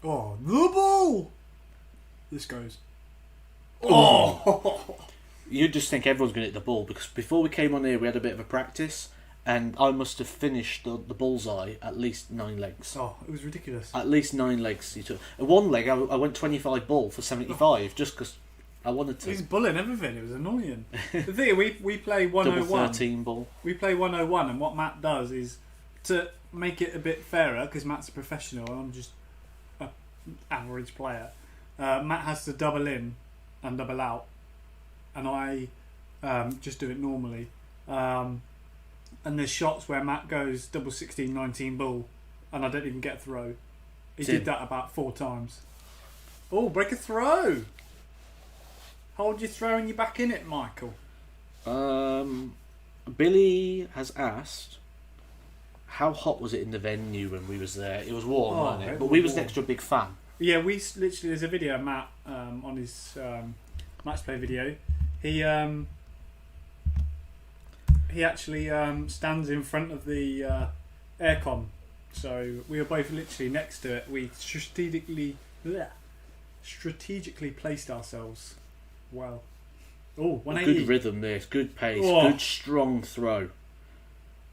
Oh, the ball! This goes. Oh! You just think everyone's going to hit the ball, because before we came on here we had a bit of a practice, and I must have finished the bullseye at least 9 legs. Oh, it was ridiculous. At least 9 legs. You took. At one leg I went 25 ball for 75 just because I wanted to. He was bullying everything. It was annoying. The thing, we play 101. Double 13 ball. We play 101, and what Matt does is to make it a bit fairer, because Matt's a professional and I'm just an average player. Matt has to double in and double out, and I just do it normally. And there's shots where Matt goes double 16, 19 ball, and I don't even get a throw. He did that about 4 times. Oh, break a throw! Hold your throw and you're back in it, Michael. Billy has asked, how hot was it in the venue when we was there? It was warm, wasn't it? But we was next to a big fan. Yeah, we literally, there's a video of Matt on his Matchplay video. He actually stands in front of the aircon, so we were both literally next to it. We strategically placed ourselves well. Oh, 180. Good rhythm there, good pace, Oh. good strong throw.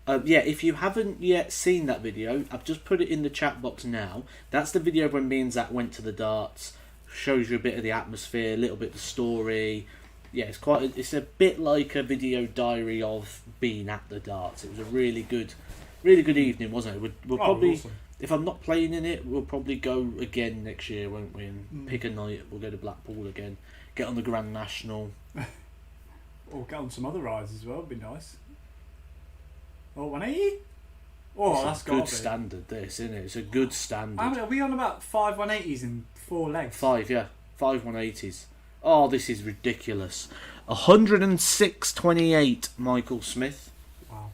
If you haven't yet seen that video, I've just put it in the chat box now. That's the video when me and Zach went to the darts. Shows you a bit of the atmosphere, a little bit of the story. Yeah, it's a bit like a video diary of being at the darts. It was a really good evening, wasn't it? We'll probably, awesome. if I'm not playing in it, we'll probably go again next year, won't we? And pick a night. We'll go to Blackpool again. Get on the Grand National. Or get on some other rides as well. It'd be nice. Oh, 180. Oh, It's that's a got good standard. This, isn't it? It's a good standard. Are we on about 5 180s in 4 legs? 5, yeah. 5 180s. Oh, this is ridiculous. 106.28, Michael Smith. Wow.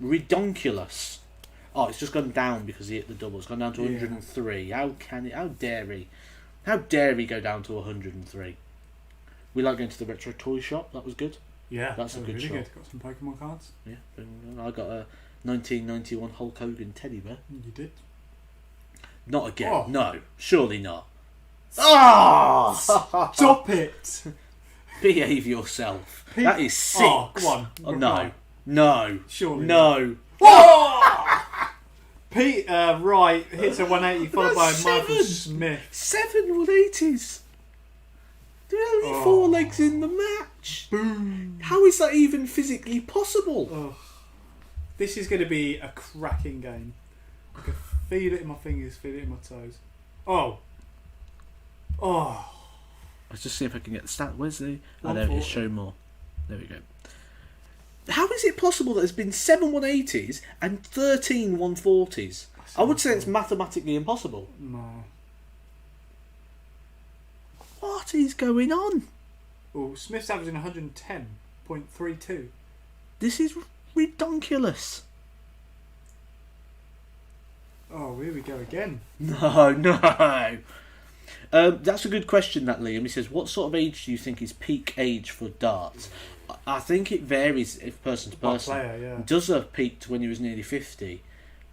Redonkulous. Oh, it's just gone down because he hit the double. It's gone down to 103. Yeah. How dare he? How dare he go down to 103? We like going to the retro toy shop. That was good. Yeah, that's a good really shot. Good. Got some Pokemon cards. Yeah, I got a 1991 Hulk Hogan teddy bear. You did. Not again. Oh. No, surely not. Oh! Stop it! Behave yourself. That is 6. Oh, come on. Oh, no. Surely no. Oh! Peter Wright hits a 180 followed by Michael Smith. 7 180s. There are only 4 legs in the match. Boom. How is that even physically possible? Oh. This is going to be a cracking game. I can feel it in my fingers, feel it in my toes. Oh. Let's just see if I can get the stat. Where's the... Oh, 140. there it is. Show more. There we go. How is it possible that there's been 7 180s and 13 140s? I would say it's mathematically impossible. No. What is going on? Oh, Smith's averaging 110.32. This is redonkulous. Oh, here we go again. No. That's a good question, that Liam. He says, what sort of age do you think is peak age for darts? I think it varies if person to person. Player, yeah. Duzza peaked when he was nearly 50.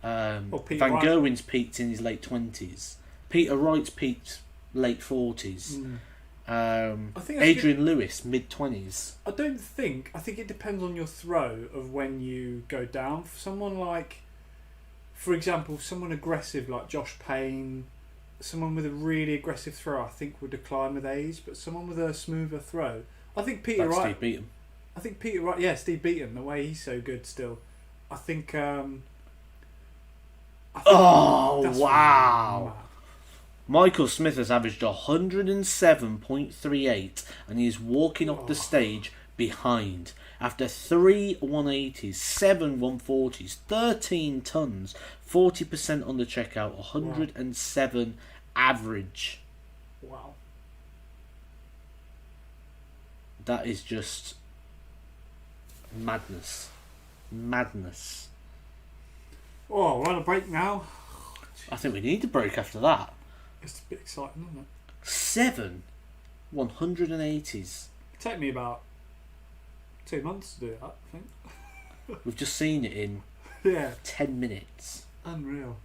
Van Wright. Gerwen's peaked in his late 20s. Peter Wright's peaked late 40s. I think Adrian Lewis, mid-20s. I think it depends on your throw of when you go down. For someone like, for example, someone aggressive like Josh Payne, someone with a really aggressive throw, I think will decline with age. But someone with a smoother throw, I think Peter Wright. Steve Beaton. I think Peter Wright. Yeah, Steve Beaton. The way he's so good still. I think. Oh, that's wow. really mad. Michael Smith has averaged 107.38 and he is walking off the stage behind. After 3 180s, 7 140s, 13 tons, 40% on the checkout, 107 average. Wow. That is just madness. Madness. Oh, we're on a break now. I think we need a break after that. It's a bit exciting, isn't it? 7 180s. It took me about 2 months to do that, I think. We've just seen it in 10 minutes. Unreal.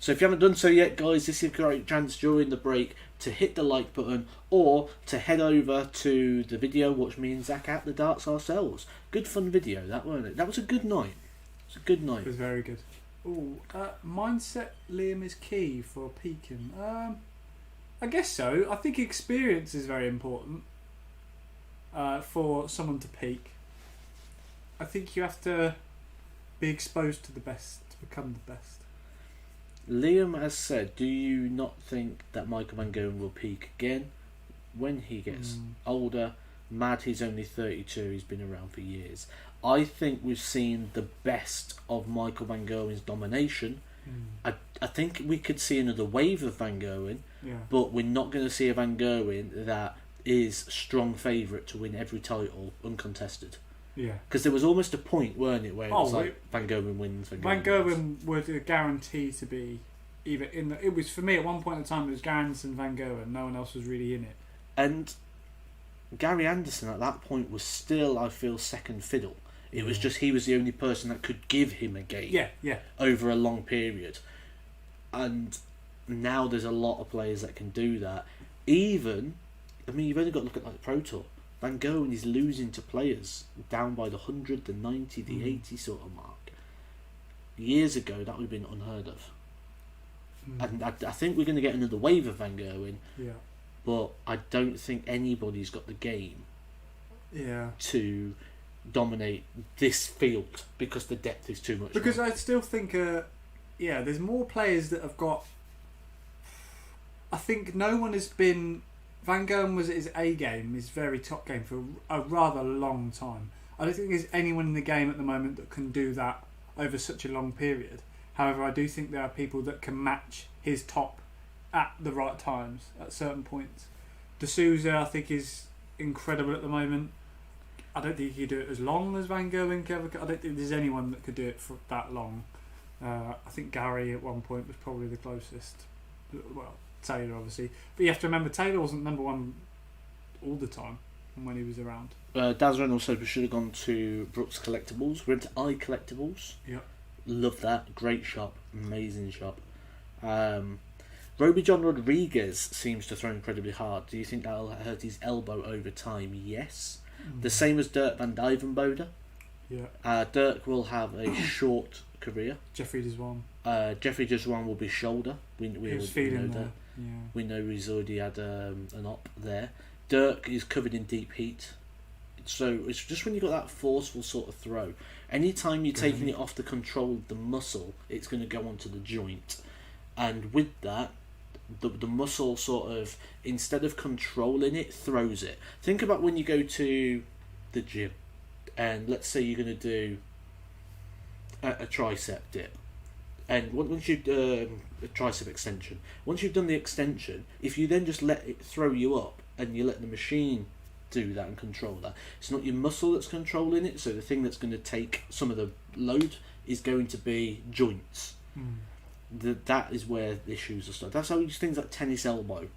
So if you haven't done so yet, guys, this is a great chance during the break to hit the like button or to head over to the video, watch me and Zach at the darts ourselves. Good fun video, that wasn't it? That was a good night. It was a good night. It was very good. Ooh, mindset, Liam, is key for peaking. I guess so. I think experience is very important for someone to peak. I think you have to be exposed to the best to become the best. Liam has said, do you not think that Michael Van Gerwen will peak again when he gets older? Mad, he's only 32, he's been around for years. I think we've seen the best of Michael Van Gerwen's domination. I think we could see another wave of Van Gerwen, but we're not going to see a Van Gerwen that is strong favourite to win every title uncontested. Yeah. Because there was almost a point, weren't it, where it was like Van Gerwen wins. Van Gerwen was a guarantee to be either in the. It was, for me, at one point in time, it was Garance and Van Gerwen. No one else was really in it. And Gary Anderson at that point was still, I feel, second fiddle. It was just he was the only person that could give him a game over a long period. And now there's a lot of players that can do that. Even, I mean, you've only got to look at like the Pro Tour. Van Gerwen is losing to players down by the 100, the 90, the 80 sort of mark. Years ago, that would have been unheard of. And I think we're going to get another wave of Van Gerwen. Yeah. But I don't think anybody's got the game to dominate this field because the depth is too much. Because I still think, there's more players that have got. I think no one has been. Van Gerwen was at his A game, his very top game, for a rather long time. I don't think there's anyone in the game at the moment that can do that over such a long period. However, I do think there are people that can match his top at the right times at certain points. D'Souza, I think, is incredible at the moment. I don't think he could do it as long as Van Gogh and Kevin. I don't think there's anyone that could do it for that long. I think Gary at one point was probably the closest. Well, Taylor obviously, but you have to remember Taylor wasn't number one all the time when he was around. Daz Reynolds said we should have gone to Brooks Collectibles. We went to iCollectibles. Yep. Love that. Great shop. Amazing shop. Roby John Rodriguez seems to throw incredibly hard. Do you think that'll hurt his elbow over time? Yes. The same as Dirk van Dijvenbode. Yeah. Dirk will have a short career. Jeffrey Deswan. Jeffrey Deswan will be shoulder. We was feeling know that. Yeah. We know he's already had an op there. Dirk is covered in deep heat. So it's just when you've got that forceful sort of throw. Anytime you're taking it off the control of the muscle, it's going to go onto the joint. And with that, the muscle sort of, instead of controlling it, throws it. Think about when you go to the gym and let's say you're going to do a tricep dip. And once you a tricep extension, once you've done the extension, if you then just let it throw you up and you let the machine do that and control that, it's not your muscle that's controlling it. So the thing that's going to take some of the load is going to be joints. That is where the issues are started. That's how these things like tennis elbow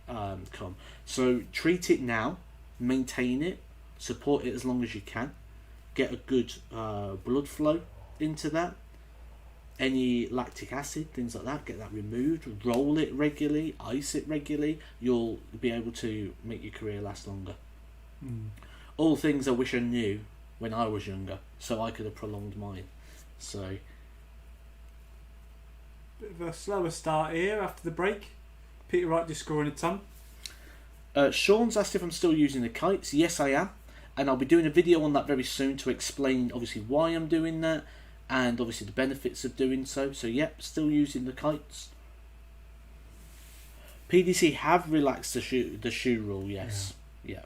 come. So treat it now, maintain it, support it as long as you can, get a good blood flow into that. Any lactic acid, things like that, get that removed, roll it regularly, ice it regularly. You'll be able to make your career last longer. All things I wish I knew when I was younger, so I could have prolonged mine. So bit of a slower start here after the break. Peter Wright just scoring a ton. Sean's asked if I'm still using the kites. Yes, I am, and I'll be doing a video on that very soon to explain obviously why I'm doing that and obviously the benefits of doing so. So yep, still using the kites. PDC have relaxed the shoe rule. Yes, yeah.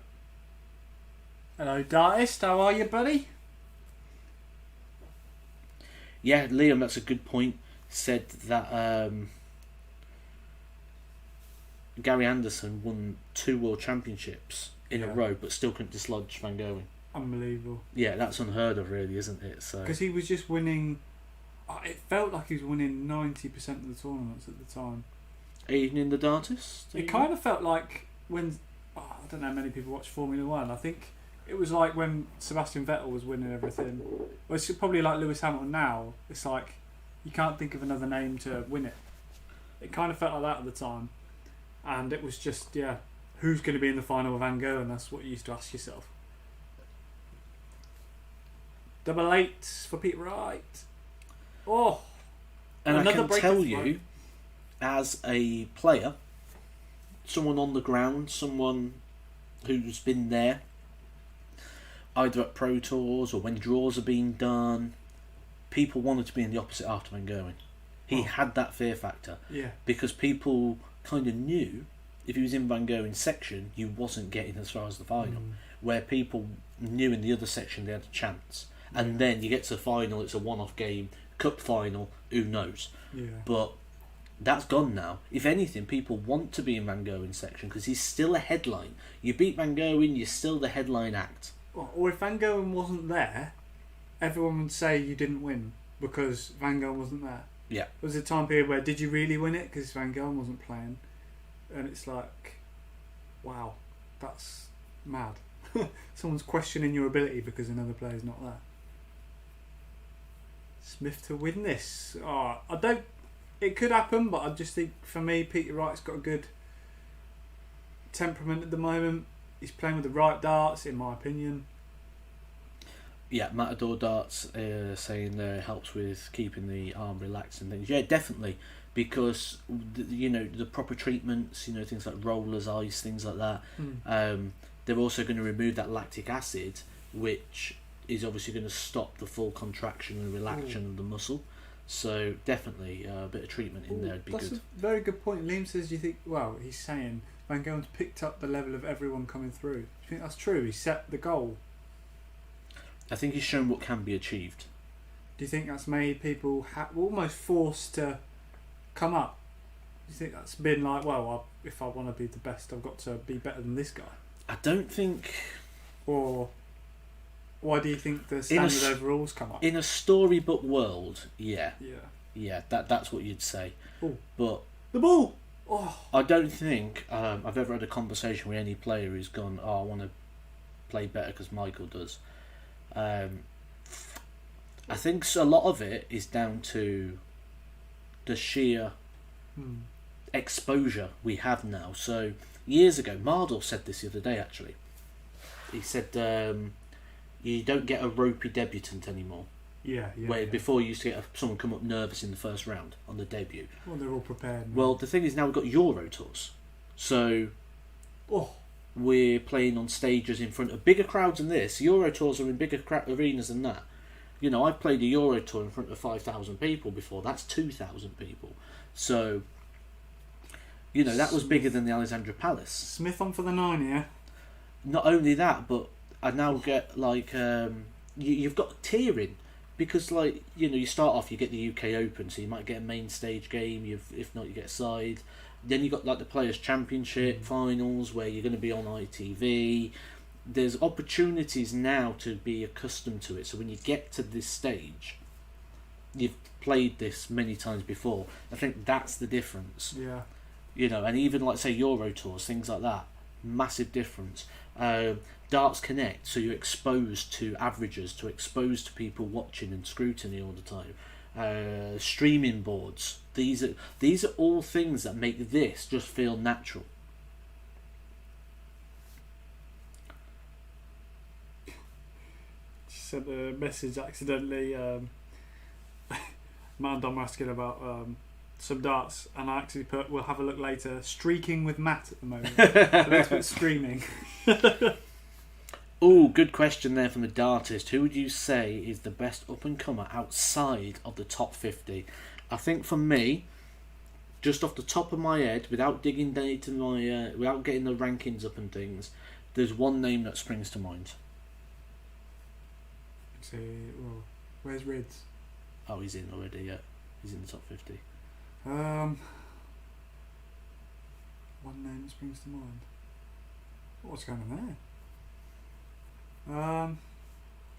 Hello, Dartist. How are you, buddy? Yeah, Liam, that's a good point. Said that Gary Anderson won 2 World Championships in a row, but still couldn't dislodge Van Gogh. Unbelievable. Yeah, that's unheard of, really, isn't it? So because he was just winning. It felt like he was winning 90% of the tournaments at the time. Even in the Dartist? It kind of felt like when I don't know how many people watch Formula One. I think it was like when Sebastian Vettel was winning everything. Well, it's probably like Lewis Hamilton now. It's like you can't think of another name to win it. It kind of felt like that at the time. And it was just, who's going to be in the final with Van Gogh? And that's what you used to ask yourself. 8 for Peter Wright. Oh! And I can tell you, as a player, someone on the ground, someone who's been there, either at Pro Tours or when draws are being done, people wanted to be in the opposite half to Van Gogh. He had that fear factor. Yeah. Because people kind of knew if he was in Van Gogh's section, you wasn't getting as far as the final. Where people knew in the other section they had a chance. And then you get to the final, it's a one-off game, cup final, who knows. Yeah. But that's gone now. If anything, people want to be in Van Gogh's section because he's still a headline. You beat Van Gogh, you're still the headline act. Or if Van Gogh wasn't there, everyone would say you didn't win because Van Gogh wasn't there. Yeah. There was a time period where did you really win it because Van Gogh wasn't playing, and it's like, wow, that's mad. Someone's questioning your ability because another player's not there. Smith to win this. Oh, I don't. It could happen, but I just think for me, Peter Wright's got a good temperament at the moment. He's playing with the right darts, in my opinion. Yeah, Matador Darts saying it helps with keeping the arm relaxed and things. Yeah, definitely, because the proper treatments, things like rollers, ice, things like that. They're also going to remove that lactic acid, which is obviously going to stop the full contraction and relaxation of the muscle. So definitely a bit of treatment in there would be good. That's a very good point. Liam says, do you think? Well, he's saying Van Gogh's picked up the level of everyone coming through. Do you think that's true? He set the goal. I think he's shown what can be achieved. Do you think that's made people almost forced to come up? You think that's been like, well, if I want to be the best, I've got to be better than this guy? I don't think. Or why do you think the standard overalls come up? In a storybook world, yeah. Yeah. Yeah, that's what you'd say. Ooh. But the ball! Oh. I don't think I've ever had a conversation with any player who's gone, I want to play better because Michael does. I think a lot of it is down to the sheer exposure we have now. So years ago, Mardor said this the other day actually. He said you don't get a ropey debutant anymore. Yeah. Where before you used to get someone come up nervous in the first round on the debut. Well, they're all prepared now. Well, the thing is now we've got Euro tours. So we're playing on stages in front of bigger crowds than this. Euro tours are in bigger arenas than that. You know, I've played a Euro tour in front of 5,000 people before. That's 2,000 people. So, you know, that was bigger than the Alexandra Palace. Smith on for the 9, yeah? Not only that, but I now get, like, you've got tiering. Because, like, you know, you start off, you get the UK Open, so you might get a main stage game. If not, you get a side. Then you got, like, the Players' Championship finals, where you're going to be on ITV. There's opportunities now to be accustomed to it. So when you get to this stage, you've played this many times before. I think that's the difference. Yeah. You know, and even like say Euro tours, things like that, massive difference. Darts Connect, so you're exposed to averages, to exposed to people watching and scrutiny all the time. Streaming boards. These are all things that make this just feel natural. Sent a message accidentally. Matt and Dom were asking about some darts, and I actually put, we'll have a look later, streaking with Matt at the moment. So let's put streaming. Oh, good question there from the dartist. Who would you say is the best up-and-comer outside of the top 50? I think for me, just off the top of my head, without digging into my, without getting the rankings up and things, there's one name that springs to mind. Where's Rids? Oh, he's in already, yeah. He's in the top 50. One name that springs to mind. What's going on there?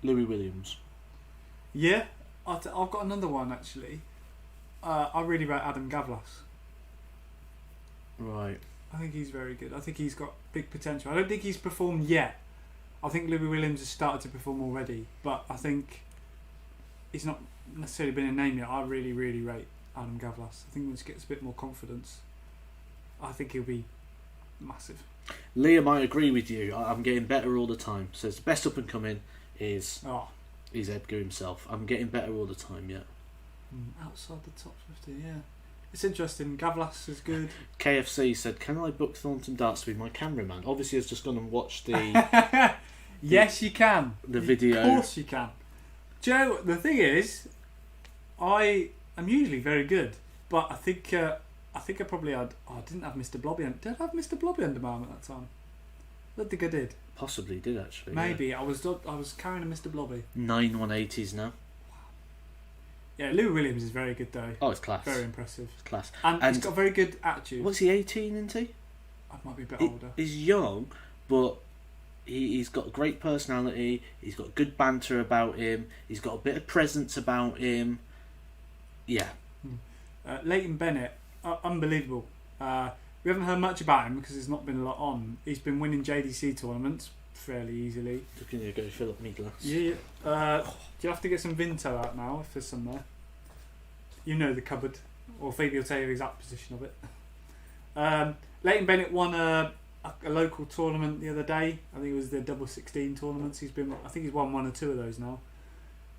Louis Williams. Yeah, I've got another one actually. I really rate Adam Gavlas. Right. I think he's very good. I think he's got big potential. I don't think he's performed yet. I think Louis Williams has started to perform already, but I think he's not necessarily been a name yet. I really, really rate Adam Gavlas. I think once he gets a bit more confidence, I think he'll be massive. Liam, I agree with you. I'm getting better all the time. So the best up and coming is Edgar himself. I'm getting better all the time, yeah. Outside the top 50, yeah. It's interesting. Gavlas is good. KFC said, "Can I book Thornton Darts to be my cameraman?" Obviously, has just gone and watched the. Yes, you can. The video. Of course, you can. Joe, the thing is, I am usually very good, but I think I probably had. Oh, I didn't have Mr. Blobby. Did I have Mr. Blobby under my arm at that time? I don't think I did. Possibly did actually. Maybe yeah. I was carrying a Mr. Blobby. 9 180s now. Yeah, Lou Williams is very good though. Oh, it's class. Very impressive. It's class. And he's got a very good attitude. What's he, 18, isn't he? I might be a bit older. He's young, but he's got a great personality. He's got good banter about him. He's got a bit of presence about him. Yeah. Leighton Bennett, unbelievable. We haven't heard much about him because there's not been a lot on. He's been winning JDC tournaments fairly easily. Looking to go fill up my glass. Yeah. Do you have to get some Vinto out now if there's some there? You know the cupboard, or Phoebe will tell you the exact position of it. Leighton Bennett won a local tournament the other day. I think it was the double 16 tournaments. I think he's won 1 or 2 of those now.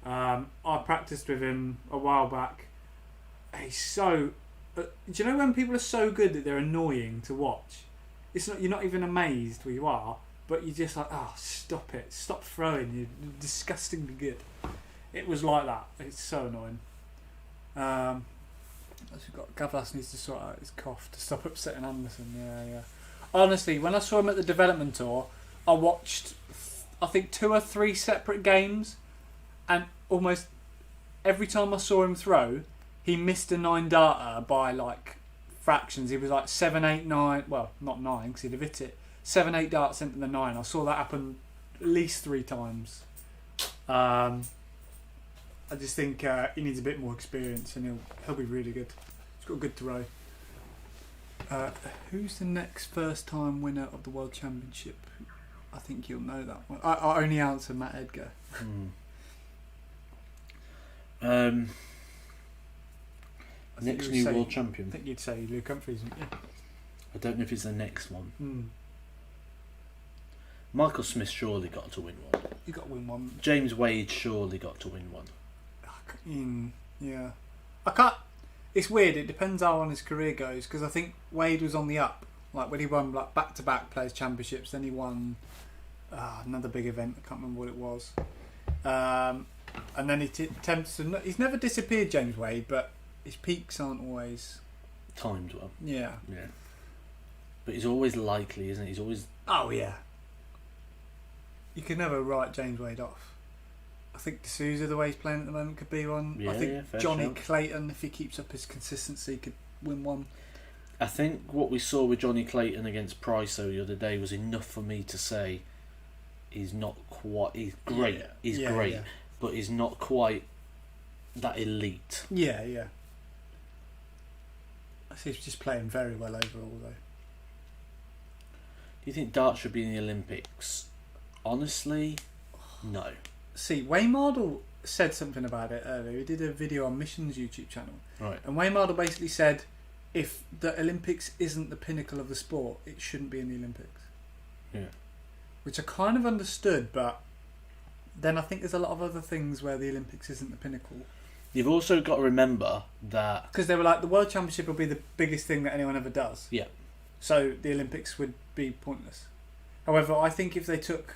I practiced with him a while back. He's so. Do you know when people are so good that they're annoying to watch? It's not. You're not even amazed where you are, but you're just like, oh, stop it, stop throwing. You're disgustingly good. It was like that. It's so annoying. We've got Gavlas needs to sort out his cough to stop upsetting Anderson. Yeah. Honestly, when I saw him at the development tour, I watched, I think 2 or 3 separate games, and almost every time I saw him throw, he missed a 9 darter by like fractions. He was like 7, 8, 9. Well, not 9 because he'd have hit it. 7, 8 darts into the 9. I saw that happen at least 3 times. I just think he needs a bit more experience, and he'll be really good. He's got a good throw. Who's the next first-time winner of the World Championship? I think you'll know that one. I only answer Matt Edgar. Next new world champion. I think you'd say Luke Humphries, wouldn't you? I don't know if it's the next one. Mm. Michael Smith surely got to win one. You got to win one. James Wade surely got to win one. Yeah. I can't. It's weird. It depends how on his career goes, because I think Wade was on the up. Like when he won like back-to-back Players Championships, then he won another big event. I can't remember what it was. And then he attempts to. He's never disappeared, James Wade, but his peaks aren't always timed well. Yeah. But he's always likely, isn't he? He's always. Oh yeah. You could never write James Wade off. I think D'Souza, the way he's playing at the moment, could be one. Yeah, I think Johnny shout. Clayton, if he keeps up his consistency, could win one. I think what we saw with Johnny Clayton against Priso the other day was enough for me to say he's not quite. He's great. Yeah. He's great, but he's not quite that elite. Yeah. I see he's just playing very well overall, though. Do you think darts should be in the Olympics? Honestly, no. See, Wayne Mardle said something about it earlier. He did a video on Mission's YouTube channel. Right. And Wayne Mardle basically said, if the Olympics isn't the pinnacle of the sport, it shouldn't be in the Olympics. Yeah. Which I kind of understood, but then I think there's a lot of other things where the Olympics isn't the pinnacle. You've also got to remember that... Because they were like, the World Championship will be the biggest thing that anyone ever does. Yeah. So the Olympics would be pointless. However, I think if they took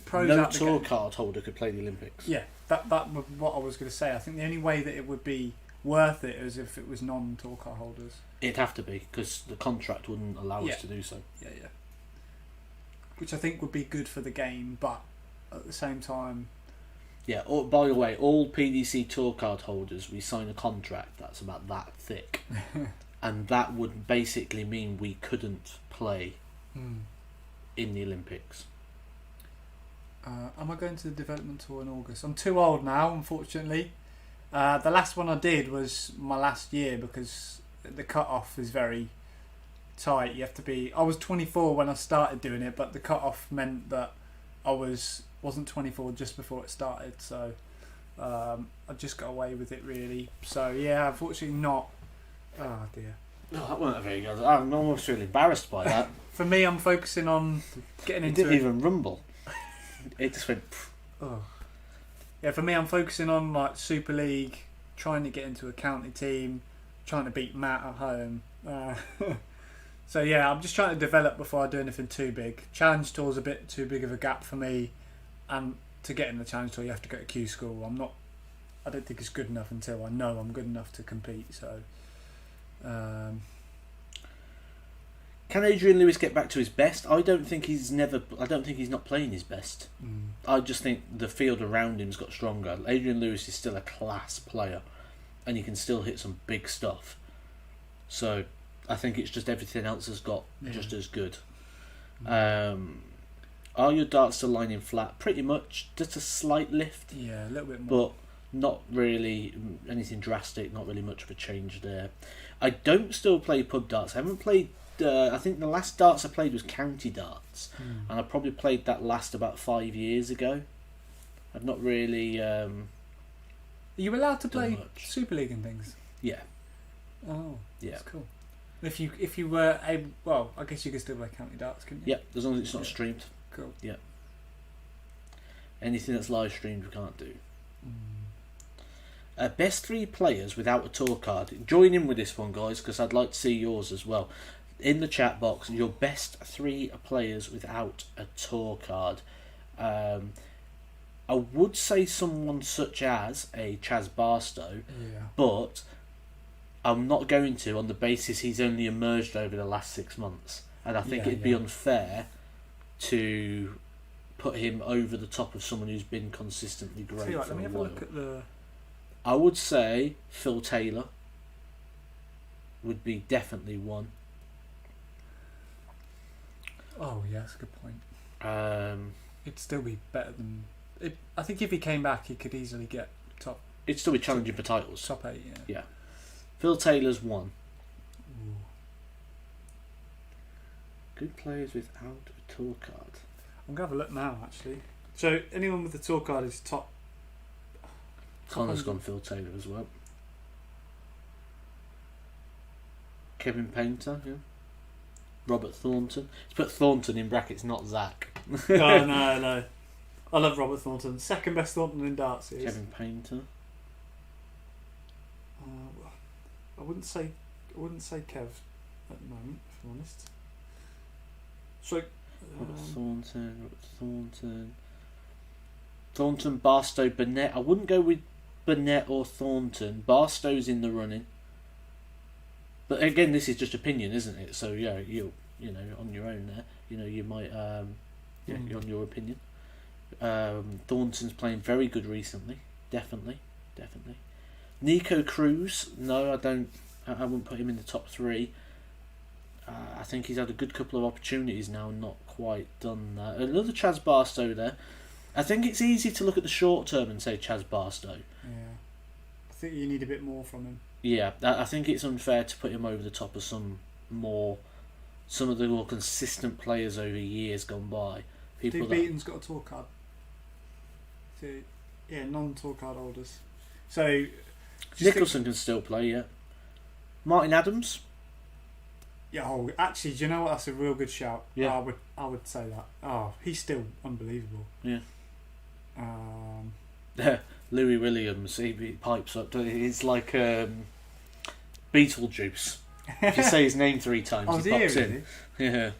pros no out the tour game, card holder could play the Olympics. Yeah, that was what I was going to say. I think the only way that it would be worth it is if it was non-tour card holders. It'd have to be, because the contract wouldn't allow us to do so. Yeah. Which I think would be good for the game, but at the same time... Yeah, by the way, all PDC tour card holders, we sign a contract that's about that thick. And that would basically mean we couldn't play in the Olympics. Am I going to the development tour in August? I'm too old now, unfortunately. The last one I did was my last year because the cut-off is very tight. You have to be... I was 24 when I started doing it, but the cut-off meant that I wasn't 24 just before it started, so I just got away with it, really. So, yeah, unfortunately not... Oh, dear. No, that wasn't very good. I'm almost really embarrassed by that. For me, I'm focusing on getting into... It didn't even rumble. It just went... Oh. Yeah, for me, I'm focusing on like Super League, trying to get into a county team, trying to beat Matt at home. So yeah, I'm just trying to develop before I do anything too big. Challenge Tour's a bit too big of a gap for me, and to get in the Challenge Tour, you have to go to Q School. I don't think it's good enough until I know I'm good enough to compete. So. Can Adrian Lewis get back to his best? I don't think he's not playing his best. I just think the field around him's got stronger. Adrian Lewis is still a class player, and he can still hit some big stuff. So I think it's just everything else has got just as good. Are your darts still lining flat? Pretty much, just a slight lift. Yeah, a little bit more. But not really anything drastic, not really much of a change there. I don't still play pub darts. I haven't played... I think the last darts I played was county darts, and I probably played that last about 5 years ago. I've not really. Are you allowed to play much. Super League and things? Yeah. Oh, yeah. That's cool. If you were able, well, I guess you could still play county darts, couldn't you? Yeah, as long as it's not streamed. Cool. Yeah. Anything that's live streamed, we can't do. Best 3 players without a tour card. Join in with this one, guys, because I'd like to see yours as well. In the chat box, your best 3 players without a tour card. I would say someone such as a Chaz Barstow, but I'm not going to, on the basis he's only emerged over the last 6 months, and I think it'd be unfair to put him over the top of someone who's been consistently great for let me a have a while. look at the... I would say Phil Taylor. would be definitely one. Oh, yeah, that's a good point. Um, It'd still be better than... I think if he came back, he could easily get it'd still be challenging for titles. top 8, Yeah. Phil Taylor's one. Ooh. Good players without a tour card. I'm going to have a look now, actually. So, anyone with the tour card is top... Connor's gone Phil Taylor as well. Kevin Painter, yeah. Robert Thornton. Let's put Thornton in brackets, not Zach. No. I love Robert Thornton. Second best Thornton in darts is. Kevin Painter. I wouldn't say Kev at the moment, if I'm honest. So Robert Thornton, Barstow, Burnett. I wouldn't go with Burnett or Thornton. Barstow's in the running. But again, this is just opinion, isn't it? So yeah, you know, on your own there, you know, you might you're on your opinion. Thornton's playing very good recently, definitely. Nico Cruz, no, I wouldn't put him in the top 3. I think he's had a good couple of opportunities now and not quite done that. Another Chaz Barstow there. I think it's easy to look at the short term and say Chaz Barstow. Yeah, I think you need a bit more from him. Yeah, I think it's unfair to put him over the top of some of the more consistent players over years gone by. Steve Beaton's got a tour card. So, yeah, non-tour card holders. So Nicholson can still play, yeah. Martin Adams. Yeah, actually, do you know what? That's a real good shout. Yeah. I would say that. Oh, he's still unbelievable. Yeah. Louis Williams, he pipes up. It's like Beetlejuice. If you say his name 3 times, he pops in. Yeah.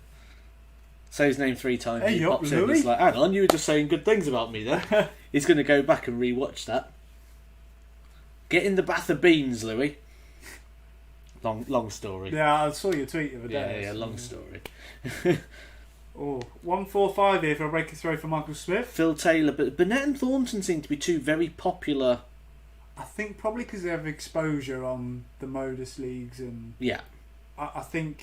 Say his name 3 times, he pops in. It's like, hang on, you were just saying good things about me then. He's going to go back and re-watch that. Get in the bath of beans, Louis. Long story. Yeah, I saw your tweet the other day. Yeah, long story. 145 here for a break throw for Michael Smith. Phil Taylor, but Burnett and Thornton seem to be 2 very popular. I think probably because they have exposure on the Modus leagues, and yeah, I think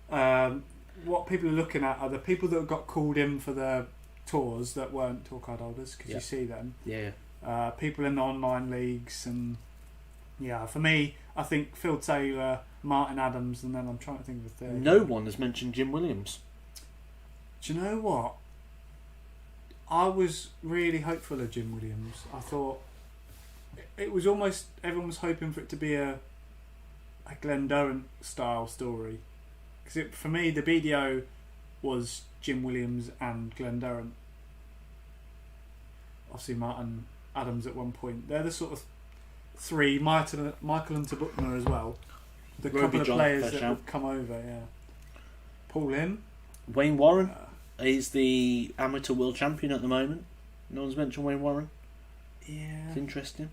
what people are looking at are the people that got called in for the tours that weren't tour card holders, because you see them. Yeah. People in the online leagues, and yeah, for me, I think Phil Taylor, Martin Adams, and then I'm trying to think of a third. No one has mentioned Jim Williams. Do you know what? I was really hopeful of Jim Williams. I thought it was almost, everyone was hoping for it to be a Glenn Durrant style story. Because for me, the BDO was Jim Williams and Glenn Durrant. Obviously, Martin Adams at one point. They're the sort of 3, Michael and Tabukna as well. The Roby couple of John, players that would come over, yeah. Paul Lim. Wayne Warren is the amateur world champion at the moment. No one's mentioned Wayne Warren. Yeah. It's interesting.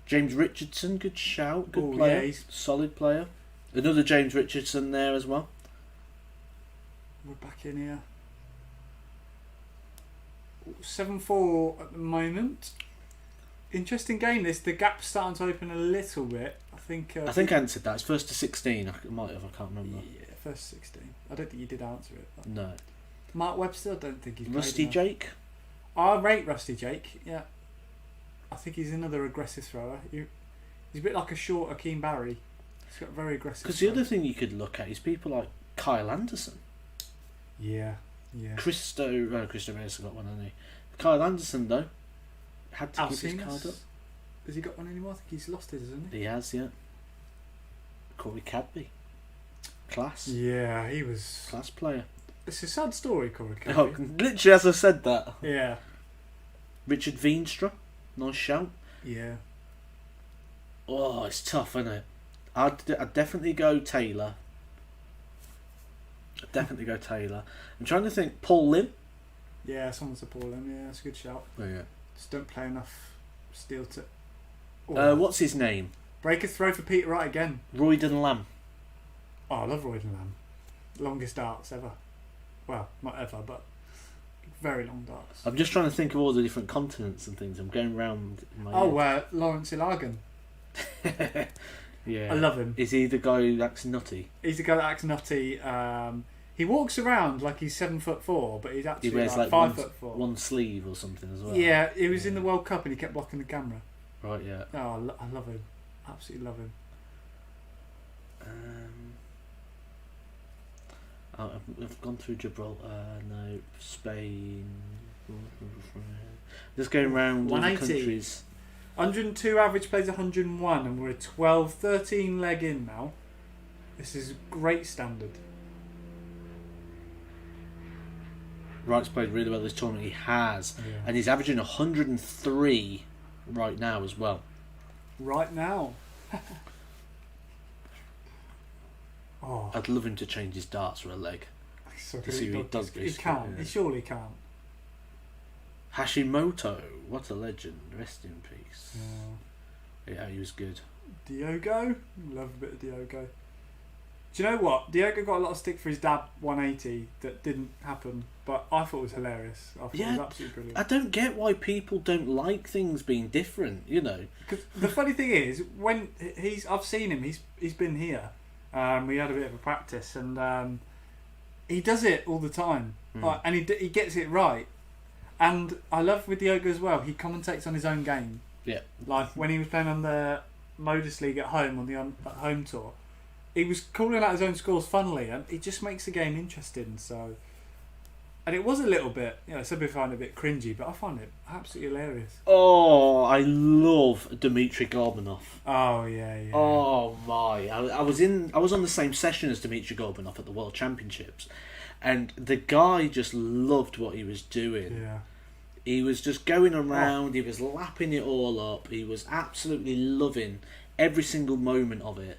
James Richardson, good shout. Good player. Yeah, solid player. Another James Richardson there as well. We're back in here. 7-4 at the moment. Interesting game this. The gap's starting to open a little bit. I think I answered that. It's first to 16. I might have. I can't remember. Yeah, first 16. I don't think you did answer it. No. Mark Webster, I don't think he's Rusty Jake. I rate Rusty Jake. Yeah. I think he's another aggressive thrower. He's a bit like a short Akeem Barry. He's got very aggressive. Because the other thing you could look at is people like Kyle Anderson. Yeah. Christo Reyes got one, hasn't he? Kyle Anderson though had to keep his card up. Has he got one anymore? I think he's lost his, hasn't he? He has, yeah. Corey Cadby. Class. Yeah, he was class player. It's a sad story, Corey Cadby. Oh, literally as I said that. Yeah. Richard Veenstra. Nice shout. Yeah. Oh, it's tough, isn't it? I'd definitely go Taylor. I'm trying to think. Paul Lim. Yeah, someone said Paul Lim. Yeah, that's a good shout. Oh, yeah. Just don't play enough steel to... What's his name? Break a throw for Peter Wright again. Royden Lamb. Oh, I love Royden Lamb. Longest darts ever. Well, not ever, but very long darts. I'm just trying to think of all the different continents and things. I'm going round in my head. Lawrence Ilagan. Yeah. I love him. Is he the guy who acts nutty? He's the guy that acts nutty. He walks around like he's 7'4", but he's actually He wears like like 5'4". one sleeve or something as well. Yeah, he was in the World Cup and he kept blocking the camera. Right, yeah. Oh, I love him. Absolutely love him. I've gone through Gibraltar, no, Spain. Just going around all the 180. countries. 102 average plays 101, and we're a 13 leg in now. This is great standard. Wright's played really well this tournament. He has, and he's averaging 103 right now as well. Right now. Oh, I'd love him to change his darts for a leg. To see what he does. He can't. He surely can't. Hashimoto, what a legend. Rest in peace. Yeah. Yeah, he was good. Diogo, love a bit of Diogo. Do you know what? Diogo got a lot of stick for his dab 180 that didn't happen, but I thought it was hilarious. I thought it was absolutely brilliant. I don't get why people don't like things being different, you know. Because the funny thing is, when I've seen him. He's been here. We had a bit of a practice, and he does it all the time, and he gets it right. And I love with Diogo as well. He commentates on his own game. Yeah. Like when he was playing on the Modus League at home on the home tour, he was calling out his own scores funnily, and it just makes the game interesting. So, and it was a little bit, some people find it a bit cringy, but I find it absolutely hilarious. Oh, I love Dmitry Gorbanov. Oh yeah. Oh my! I was on the same session as Dmitry Gorbanov at the World Championships, and the guy just loved what he was doing. Yeah. He was just going around. He was lapping it all up. He was absolutely loving every single moment of it.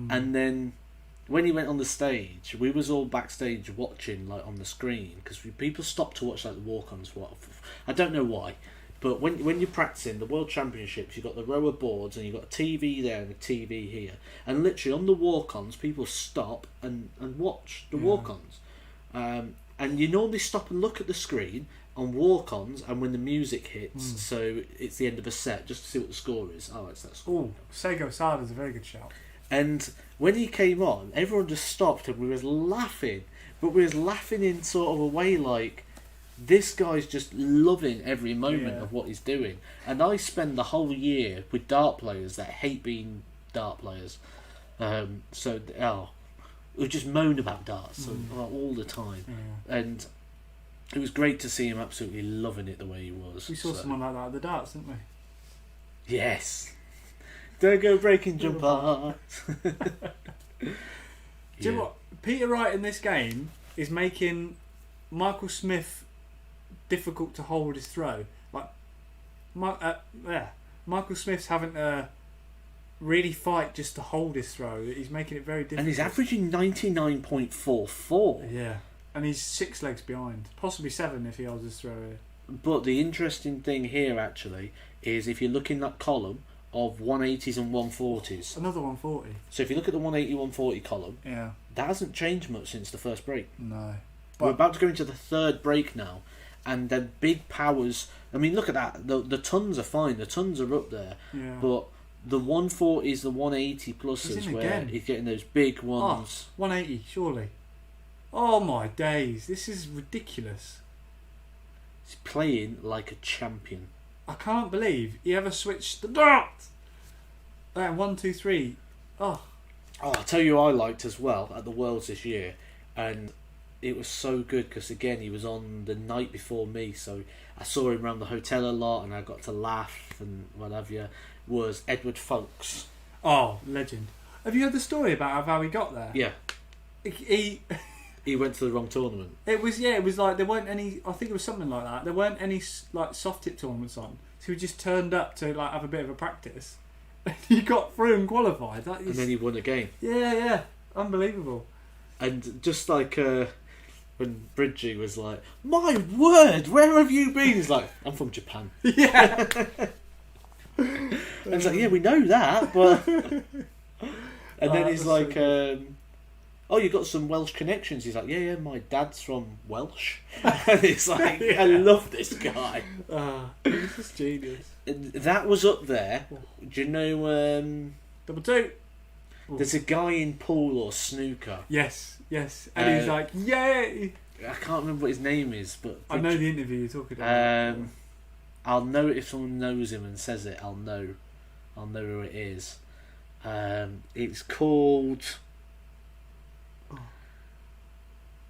And then when he went on the stage, we was all backstage watching, like on the screen, because people stopped to watch like the walk-ons. I don't know why, but when you're practicing the World Championships, you've got the rower boards and you've got a TV there and a TV here, and literally on the walk-ons, people stop and watch the walk-ons, and you normally stop and look at the screen on walk-ons and when the music hits, so it's the end of a set, just to see what the score is. Oh, it's that score. Oh, Sego Sada's a very good shout. And when he came on, everyone just stopped and we was laughing. But we was laughing in sort of a way like, this guy's just loving every moment of what he's doing. And I spend the whole year with dart players that hate being dart players. Who just moan about darts all the time. Yeah. And it was great to see him absolutely loving it the way he was. We saw someone like that at the darts, didn't we? Yes. Don't go breaking jump hearts. Do you know what? Peter Wright in this game is making Michael Smith difficult to hold his throw. Like, Michael Smith's having to really fight just to hold his throw. He's making it very difficult. And he's averaging 99.44. Yeah. And he's 6 legs behind. Possibly 7 if he holds his throw here. But the interesting thing here, actually, is if you look in that column of 180s and 140s. Another 140. So if you look at the 180-140 column, that hasn't changed much since the first break. No. We're about to go into the third break now, and the big powers. I mean, look at that. The tons are fine. The tons are up there. Yeah. But the 140s, the 180 pluses, where he's getting those big ones. 180, surely. Oh my days! This is ridiculous. He's playing like a champion. I can't believe he ever switched the dart. 1, 2, 3. Oh, I'll tell you, I liked as well at the Worlds this year, and it was so good because again he was on the night before me, so I saw him around the hotel a lot, and I got to laugh and what have you. Was Edward Folks? Oh, legend! Have you heard the story about how he got there? Yeah, he went to the wrong tournament. It was like there weren't any. I think it was something like that. There weren't any like soft tip tournaments on, so he just turned up to like have a bit of a practice. He got through and qualified. And then he won a game. Yeah, unbelievable. And just like when Bridgie was like, "My word, where have you been?" He's like, "I'm from Japan." Yeah. And it's like, yeah, we know that, but. And then he's like, "Oh, you got some Welsh connections?" He's like, "Yeah, my dad's from Welsh." And it's like, I love this guy. He's just genius. That was up there. Do you know? Double 2. Ooh. There's a guy in pool or snooker. Yes, and he's like, "Yay!" I can't remember what his name is, but I know the interview you're talking about. I'll know it if someone knows him and says it. I'll know who it is. It's called.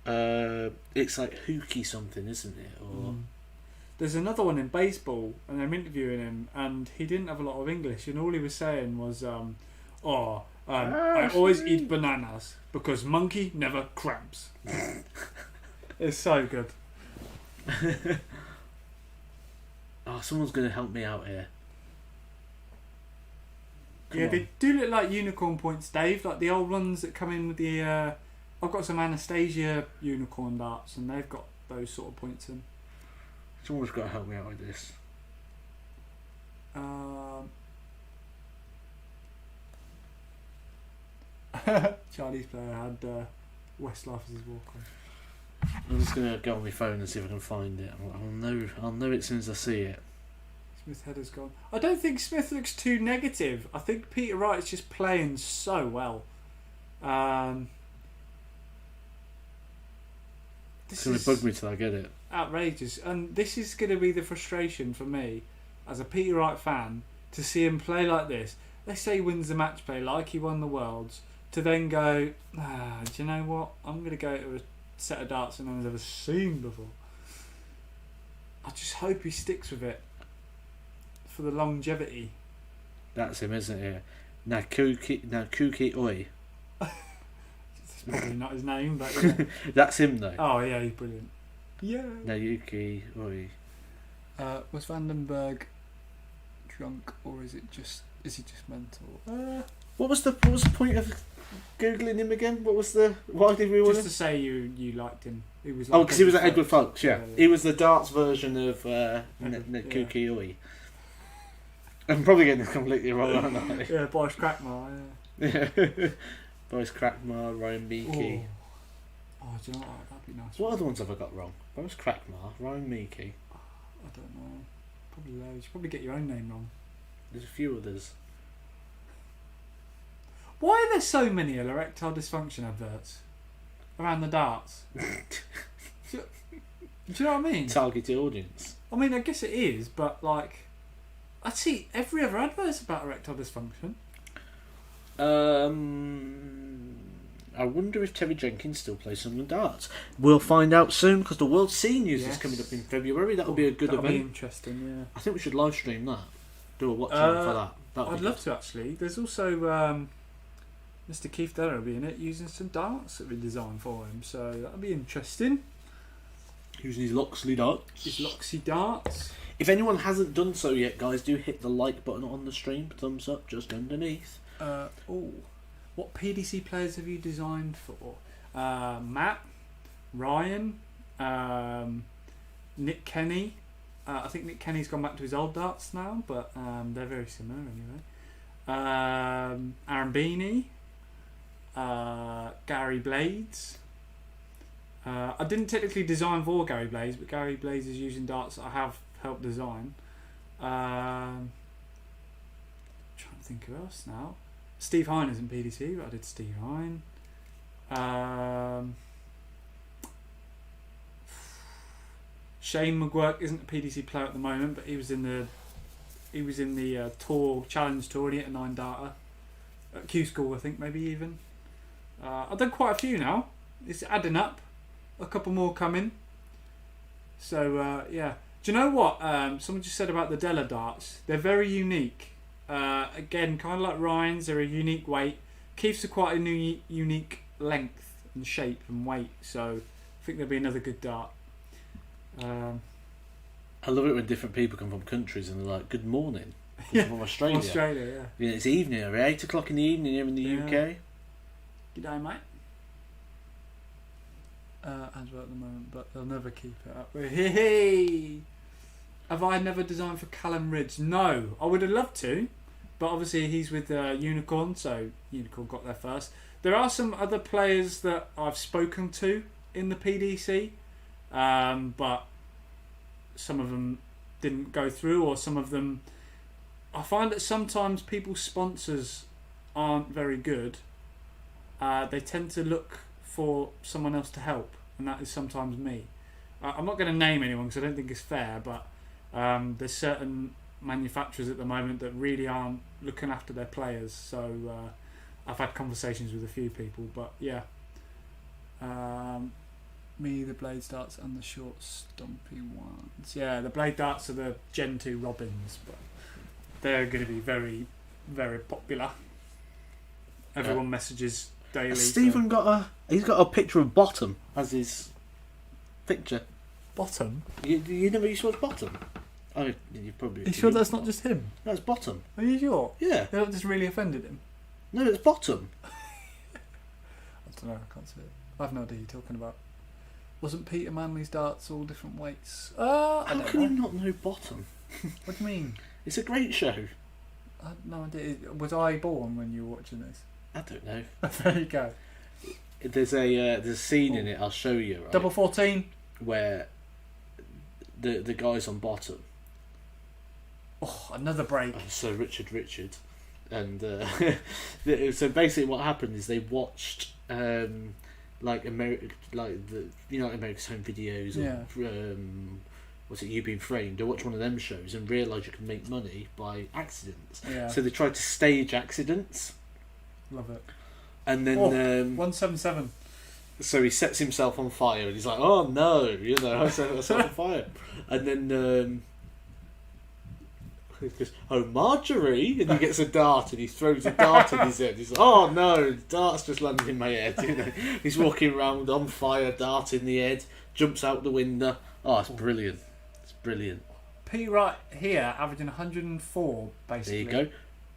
It's like Hooky something, isn't it? Or There's another one in baseball, and I'm interviewing him, and he didn't have a lot of English, and all he was saying was, I always eat bananas because monkey never cramps. It's so good. Oh, someone's going to help me out here. Come on. They do look like unicorn points, Dave, like the old ones that come in with the... I've got some Anastasia unicorn darts, and they've got those sort of points in. Someone's got to help me out with this. Charlie's player had Westlife as his walk-on. I'm just going to go on my phone and see if I can find it. I'll know it as soon as I see it. Smith header's gone. I don't think Smith looks too negative. I think Peter Wright's just playing so well. It's going to bug me till I get it. Outrageous. And this is going to be the frustration for me as a Peter Wright fan to see him play like this. Let's say he wins the match play like he won the Worlds, to then go, do you know what? I'm going to go to a set of darts that no one's ever seen before. I just hope he sticks with it for the longevity. That's him, isn't it? Nakuki Oi. It's probably not his name, but yeah. That's him though. Oh yeah, he's brilliant. Yeah. Nakuki Oi. Was Vandenberg drunk, or is he just mental? What was the point of googling him again? Why did we want just to say you liked him? He was like because he was at Edgar Fox. Fox, yeah. He was the darts version of Nakuki Oi. I'm probably getting this completely wrong, aren't I? Yeah, Boris Crackmar. Yeah. Boris Crackmar, Ryan Meekey. Oh, do you know what? That'd be nice. What other ones have I got wrong? Boris Crackmar, Ryan Meekey. I don't know. Probably loads. You should probably get your own name wrong. There's a few others. Why are there so many erectile dysfunction adverts around the darts? Do you know what I mean? Targeted audience. I mean, I guess it is, but like, I see every other advert's about erectile dysfunction. I wonder if Terry Jenkins still plays some of the darts. We'll find out soon because the World Seniors is coming up in February. That'll be a good event. That'll be interesting, yeah. I think we should live stream that. Do a watch along for that. I'd love to actually. There's also Mr. Keith Deller will be in it using some darts that we designed for him, so that'll be interesting. Using his Loxley darts. His Loxy darts. If anyone hasn't done so yet, guys, do hit the like button on the stream. Thumbs up just underneath. What PDC players have you designed for? Matt, Ryan, Nick Kenny. I think Nick Kenny's gone back to his old darts now, but they're very similar anyway. Aaron Beanie, Gary Blades. I didn't technically design for Gary Blades, but Gary Blades is using darts that I have helped design. Trying to think who else now. Steve Hine isn't PDC, but I did Steve Hine. Shane McGuirk isn't a PDC player at the moment, but he was in the tour challenge tour. And he hit a 9 darter at Q School, I think, maybe even. I've done quite a few now. It's adding up. A couple more coming. So yeah. Do you know what? Someone just said about the Della darts. They're very unique. Again, kind of like Ryan's, they're a unique weight. Keith's are quite a unique length and shape and weight. So I think there'll be another good dart. I love it when different people come from countries and they're like, "Good morning." Yeah, from Australia. Yeah. It's evening, 8 o'clock in the evening here in the UK. G'day, mate. Advert at the moment, but they'll never keep it up. Hey! Have I never designed for Callum Ridge? No, I would have loved to, but obviously he's with Unicorn, so Unicorn got there first. There are some other players that I've spoken to in the PDC, but some of them didn't go through, or some of them. I find that sometimes people's sponsors aren't very good, they tend to look for someone else to help, and that is sometimes me. I'm not going to name anyone because I don't think it's fair, but there's certain manufacturers at the moment that really aren't looking after their players. So I've had conversations with a few people, but yeah. Me, the blade darts, and the short stumpy ones. Yeah, the blade darts are the Gen 2 Robins, but they're going to be very, very popular. Everyone messages daily. Has Stephen he's got a picture of Bottom as his picture. Bottom? You never used to watch Bottom? Oh, you probably. Are you sure that's not just him? No, it's Bottom. Are you sure? Yeah. That just really offended him? No, it's Bottom. I don't know, I can't see it. I have no idea what you're talking about. Wasn't Peter Manley's darts all different weights? I How don't can know. you not know Bottom? What do you mean? It's a great show. I had no idea. Was I born when you were watching this? I don't know. There you go. There's a scene in it. I'll show you. Right, Double 14. where the guys on Bottom. Oh, another break. So Richard, and so basically what happened is they watched like America's Home Videos, or what's it, You've Been Framed. They watched one of them shows and realised you can make money by accidents. Yeah. So they tried to stage accidents. Love it. And then 177. so he sets himself on fire and he's like, oh no, I set myself on fire. And then he goes, oh Marjorie, and he gets a dart and he throws a dart in his head. He's like, oh no, the dart's just landed in my head. He's walking around on fire, dart in the head, jumps out the window. Oh, it's brilliant. It's brilliant. P right here, averaging 104 basically. There you go.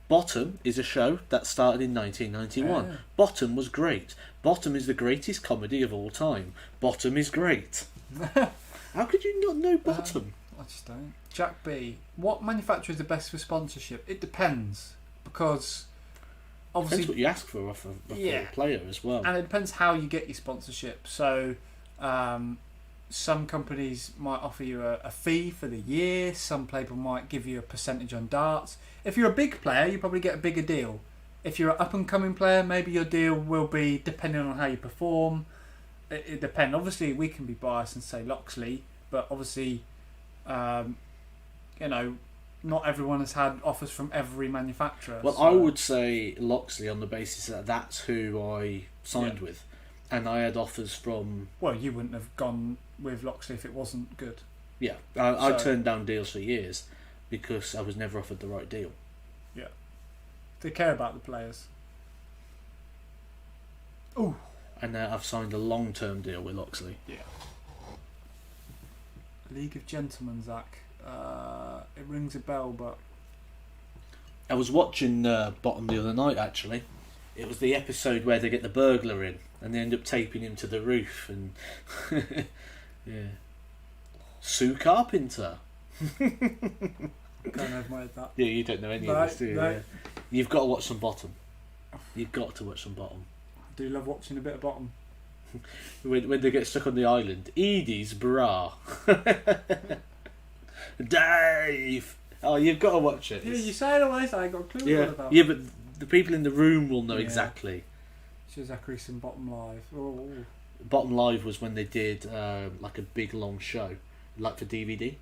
Bottom is a show that started in 1991. Yeah. Bottom was great. Bottom is the greatest comedy of all time. Bottom is great. How could you not know Bottom? I just don't. Jack B. What manufacturer is the best for sponsorship? It depends. Because obviously. Depends what you ask for off a player as well. And it depends how you get your sponsorship. So some companies might offer you a fee for the year. Some people might give you a percentage on darts. If you're a big player, you probably get a bigger deal. If you're an up-and-coming player, maybe your deal will be depending on how you perform. It depends. Obviously, we can be biased and say Loxley, but obviously, not everyone has had offers from every manufacturer. Well, so. I would say Loxley on the basis that that's who I signed with. And I had offers from... Well, you wouldn't have gone with Loxley if it wasn't good. Yeah, I turned down deals for years because I was never offered the right deal. Yeah. They care about the players. Ooh. And I've signed a long-term deal with Loxley. Yeah. League of Gentlemen, Zach. It rings a bell, but... I was watching Bottom the other night, actually. It was the episode where they get the burglar in and they end up taping him to the roof and... yeah. Sue Carpenter. Don't know if I heard that. Yeah, you don't know any of this, do you? No. Yeah. You've got to watch some Bottom. You've got to watch some Bottom. I do love watching a bit of Bottom. When they get stuck on the island, Edie's bra. Dave. Oh, you've got to watch it. Yeah, you say it always. I ain't got a clue what it's about. Yeah, but the people in the room will know exactly. Shows Zachary some Bottom Live. Oh. Bottom Live was when they did like a big long show, like for DVD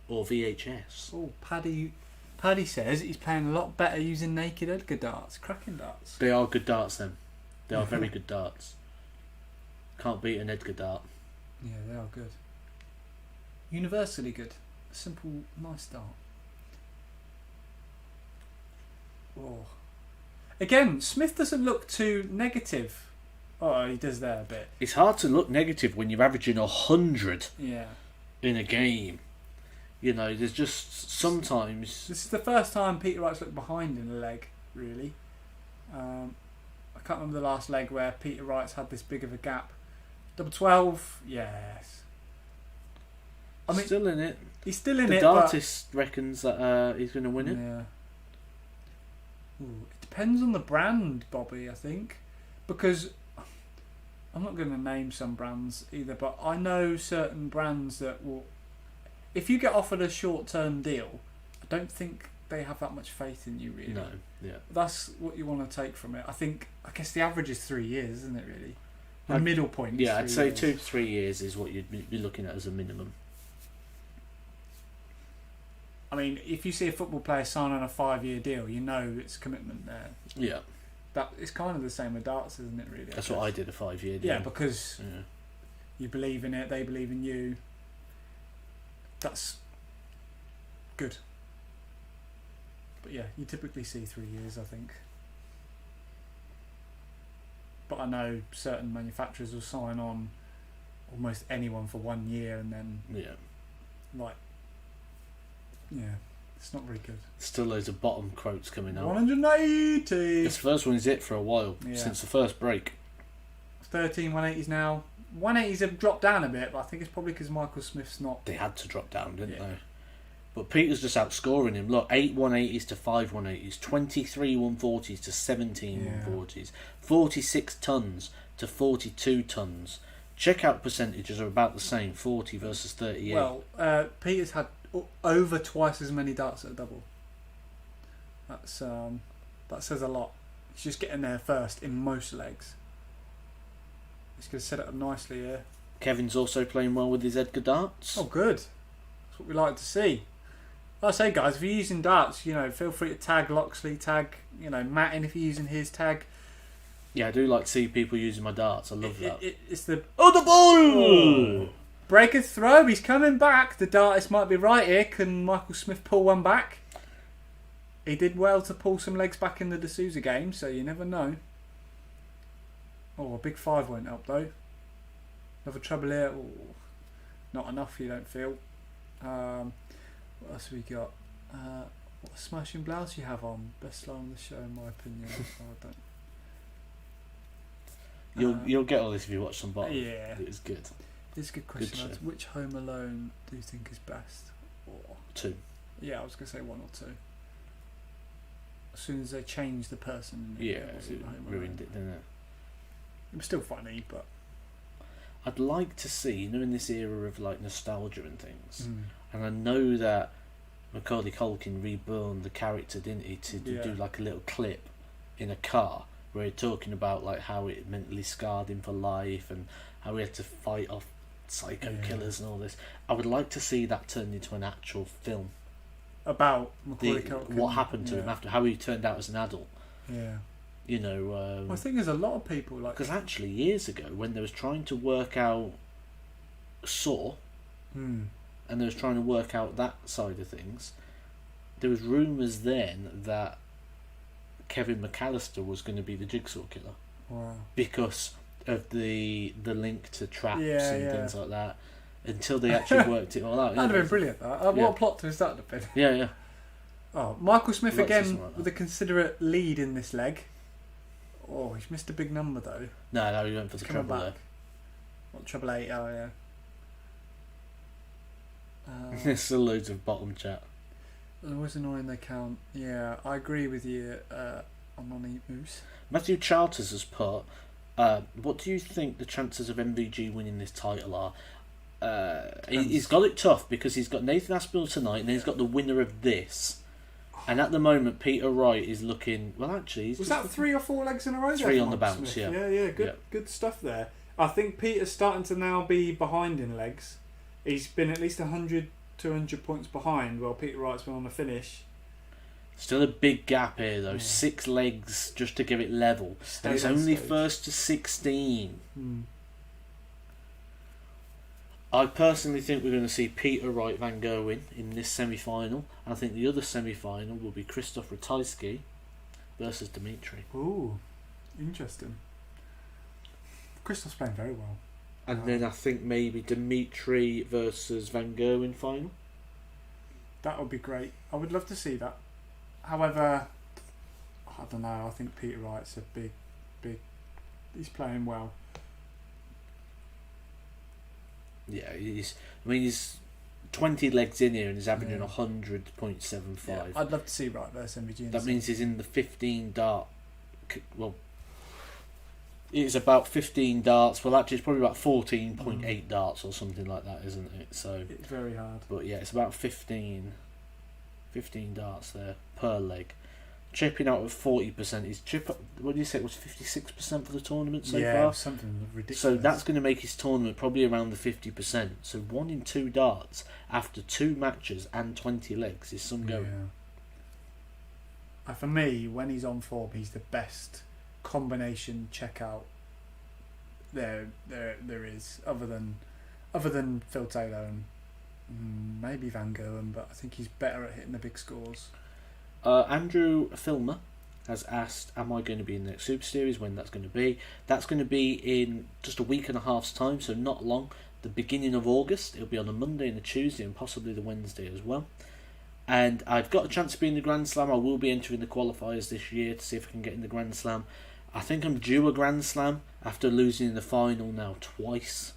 or VHS. Oh, Paddy says he's playing a lot better using naked Edgar darts. Cracking darts. They are good darts, then. They are very good darts. Can't beat an Edgar dart. Yeah, they are good. Universally good. A simple, nice dart. Oh. Again, Smith doesn't look too negative. Oh, he does there a bit. It's hard to look negative when you're averaging 100 in a game. There's just sometimes... This is the first time Peter Wright's looked behind in a leg, really. I can't remember the last leg where Peter Wright's had this big of a gap. Double 12, yes. I mean, still in it. He's still in the it. The Dartist reckons that he's going to win it. Yeah. Ooh, it depends on the brand, Bobby, I think. Because I'm not going to name some brands either, but I know certain brands that will... If you get offered a short-term deal, I don't think they have that much faith in you, really. No, yeah. That's what you want to take from it. I guess the average is 3 years, isn't it, really? The I'd- middle point is Yeah, I'd 3 say years. 2 to 3 years is what you'd be looking at as a minimum. I mean, if you see a football player sign on a 5-year deal, you know it's commitment there. Yeah, That it's kind of the same with darts, isn't it, really? that's what I did, a 5-year deal. Yeah, because Yeah. you believe in it, they believe in you. That's good. But yeah, you typically see 3 years, I think. But I know certain manufacturers will sign on almost anyone for 1 year and then, Yeah. like, yeah, it's not very good. Still loads of bottom quotes coming out. 180! This first one's it for a while, Yeah. since the first break. 13 180s now. 180s have dropped down a bit, but I think it's probably because Michael Smith's not. They had to drop down, didn't Yeah. they? But Peter's just outscoring him. Look, 8 180s to 5 180s, 23 140s to 17 Yeah. 140s, 46 tons to 42 tons. Checkout percentages are about the same, 40 versus 38. Well, Peter's had over twice as many darts at a double. That says a lot. He's just getting there first in most legs. He's going to set it up nicely here. Kevin's also playing well with his Edgar darts. Oh, good. That's what we like to see. Like I say, guys, if you're using darts, feel free to tag Loxley, tag, Matt in if you're using his tag. Yeah, I do like to see people using my darts. I love that. It's the Oh, the ball! breaker throw. He's coming back. The dartist might be right here. Can Michael Smith pull one back? He did well to pull some legs back in the D'Souza game, so you never know. Oh, a big 5 went up though. Another trouble here. Ooh, not enough, you don't feel. What else have we got? What smashing blouse you have on? Best line on the show, in my opinion. I don't. You'll get all this if you watch some bottom. Yeah. It was good. This is a good question. show. lads. Which Home Alone do you think is best? Or, 2. yeah, I was going to say 1 or 2. As soon as they changed the person. Yeah, it wasn't it Home ruined Alone. it, didn't it? It was still funny, but. I'd like to see, in this era of like nostalgia and things, and I know that Macaulay Culkin reborn the character, didn't he, to Yeah. do like a little clip in a car where he's talking about like how it mentally scarred him for life and how he had to fight off psycho Yeah. killers and all this. I would like to see that turned into an actual film. About Macaulay Culkin. What happened to him Yeah. after, how he turned out as an adult. Yeah. Well, I think there's a lot of people like. because actually years ago when they was trying to work out Saw Hmm. and they was trying to work out that side of things, there was rumours then that Kevin McAllister was going to be the Jigsaw Killer Wow. because of the link to traps Yeah, and yeah. things like that, until they actually worked it all out. That'd have been brilliant. That. Yeah. What a plot twist that would have been. Yeah, yeah. Oh, Michael Smith Lots of again something like with that. a considerate lead in this leg. Oh, he's missed a big number though. No, he went for He's the coming treble back. What, treble 8? Oh yeah. there. There's still loads of bottom chat. It was annoying they count. Yeah, I agree with you on Money Moose. Matthew Charters has put, what do you think the chances of MVG winning this title are? He's got it tough because he's got Nathan Aspinall tonight and then he's got the winner of this. And at the moment, Peter Wright is looking... Well, actually... He's Was just that 3 or 4 legs in a row? there 3 for on the Michael bounce, Smith? yeah. Yeah, good, Yeah. good stuff there. I think Peter's starting to now be behind in legs. He's been at least 100, 200 points behind, while Peter Wright's been on the finish. Still a big gap here, though. Yeah. 6 legs just to give it level. Stayed And it's on only stage. first to 16. Hmm. I personally think we're going to see Peter Wright Van Gerwen in this semi-final. I think the other semi-final will be Krzysztof Ratajski versus Dimitri. Ooh, interesting. Crystal's playing very well. And then I think maybe Dimitri versus Van Gerwen final. That would be great. I would love to see that. However, I don't know. I think Peter Wright's a big. He's playing well. Yeah, he's 20 legs in here and he's averaging Yeah. 100.75. Yeah, I'd love to see Wright versus MVG. That means he's in the 15 dart. Well, it's about 15 darts. Well, actually, it's probably about 14.8 darts or something like that, isn't it? So, it's very hard. but yeah, it's about 15. 15 darts there per leg. Chipping out at 40%. His chip, what did you say, it was 56% for the tournament so yeah, far? something ridiculous. So that's going to make his tournament probably around the 50%. So 1 in 2 darts after 2 matches and 20 legs is some going. For me, when he's on form, he's the best combination checkout there is, other than Phil Taylor and maybe Van Gogh, but I think he's better at hitting the big scores. Andrew Filmer has asked, am I going to be in the next Super Series, when that's going to be? That's going to be in just a week and a half's time, so not long. The beginning of August. It'll be on a Monday and a Tuesday and possibly the Wednesday as well. And I've got a chance to be in the Grand Slam. I will be entering the qualifiers this year to see if I can get in the Grand Slam. I think I'm due a Grand Slam after losing in the final now twice.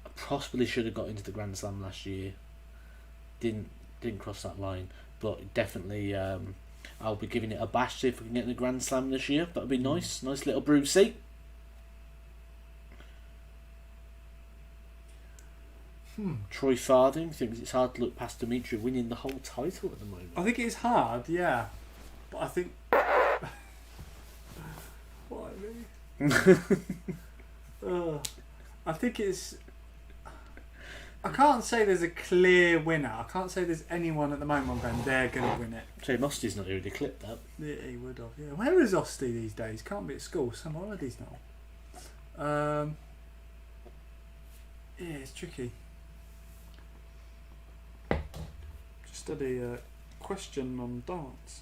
I possibly should have got into the Grand Slam last year. Didn't cross that line. But definitely I'll be giving it a bash, see if we can get in the Grand Slam this year. That'll be nice. Nice little broom seat. Troy Farding thinks it's hard to look past Dimitri winning the whole title at the moment. I think it is hard, yeah. But I think... what I mean? I think it's... I can't say there's a clear winner. I can't say there's anyone at the moment I'm going, they're going to win it. So Musty's not really clipped that. Yeah, he would have, yeah. Where is Osty these days? Can't be at school. Some holidays now. Yeah, it's tricky. Just had a question on darts.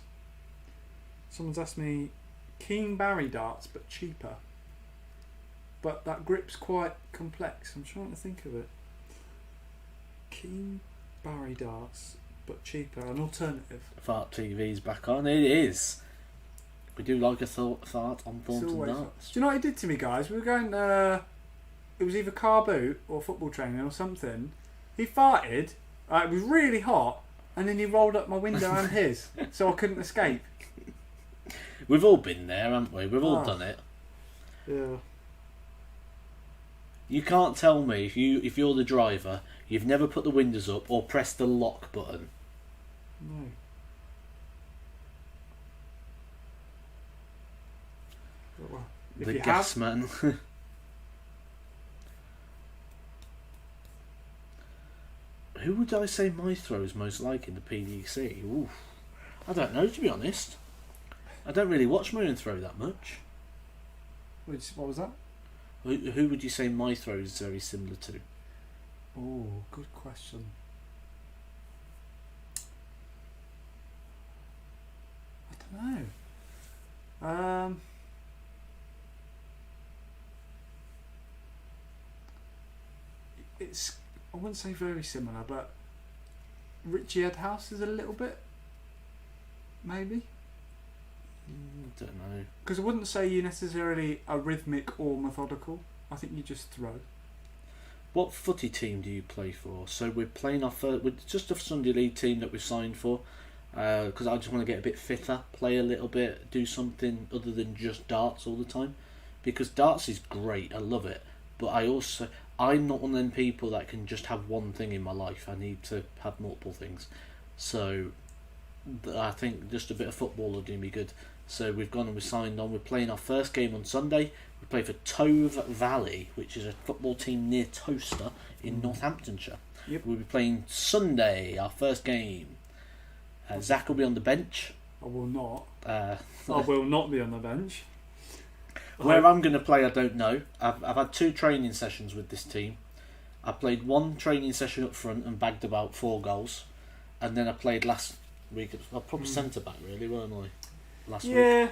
Someone's asked me, Keen Barry darts but cheaper. But that grip's quite complex. I'm trying to think of it. Keen Barry darts but cheaper, an alternative. Fart TV's back on. It is. We do like a fart on Thornton darts. Do you know what he did to me, guys? We were going, it was either car boot or football training or something. He farted, it was really hot, and then he rolled up my window and his, so I couldn't escape. We've all been there, haven't we? We've all done it. Yeah. You can't tell me if you're the driver, you've never put the windows up or pressed the lock button. No. Well, the gas man. Who would I say my throw is most like in the PDC? Ooh, I don't know, to be honest. I don't really watch my own throw that much. What was that? Who would you say my throw is very similar to? Oh, good question. I don't know. It's, I wouldn't say very similar, but Richie Edhouse is a little bit, maybe. I don't know. Because I wouldn't say you're necessarily a rhythmic or methodical. I think you just throw. What footy team do you play for? So we're playing our first, we're just a Sunday League team that we've signed for, because I just want to get a bit fitter, play a little bit, do something other than just darts all the time. Because darts is great, I love it, but I'm not one of them people that can just have one thing in my life. I need to have multiple things. So I think just a bit of football will do me good. So we've gone and we've signed on. We're playing our first game on Sunday. We play for Tove Valley, which is a football team near Towcester in Northamptonshire. Yep. We'll be playing Sunday, our first game. Zach will be on the bench. I will not. I will not be on the bench. Where I'm going to play, I don't know. I've had 2 training sessions with this team. I played 1 training session up front and bagged about 4 goals. And then I played last week. Well, probably centre back, really, weren't I? Last week. Yeah.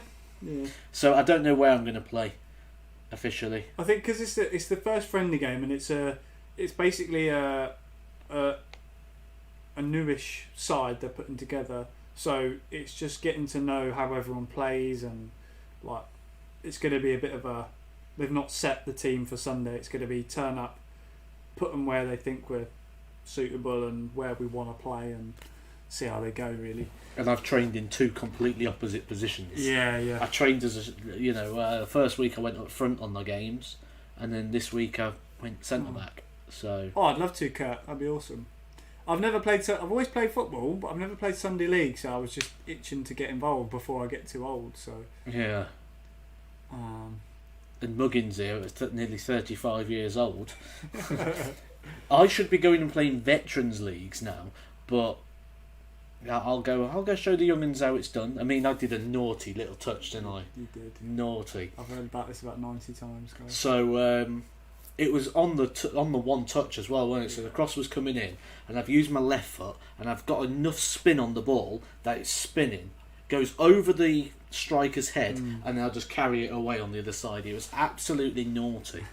So I don't know where I'm going to play officially. I think because it's the first friendly game, and it's basically a newish side they're putting together. So it's just getting to know how everyone plays, and like it's going to be a bit of a. They've not set the team for Sunday. It's going to be turn up, put them where they think we're suitable and where we want to play, and see how they go, really. And I've trained in 2 completely opposite positions. Yeah. I trained as first week I went up front on the games, and then this week I went centre back. So I'd love to, Kurt. That'd be awesome. I've never played. I've always played football, but I've never played Sunday league. So I was just itching to get involved before I get too old. So Yeah. And Muggins here is nearly 35 years old. I should be going and playing veterans leagues now, but I'll go show the young'uns how it's done. I mean, I did a naughty little touch, didn't I? You did. Naughty. I've heard about this about 90 times, guys. So it was on the one touch as well, wasn't it? So the cross was coming in, and I've used my left foot, and I've got enough spin on the ball that it's spinning, goes over the striker's head, and then I'll just carry it away on the other side. It was absolutely naughty.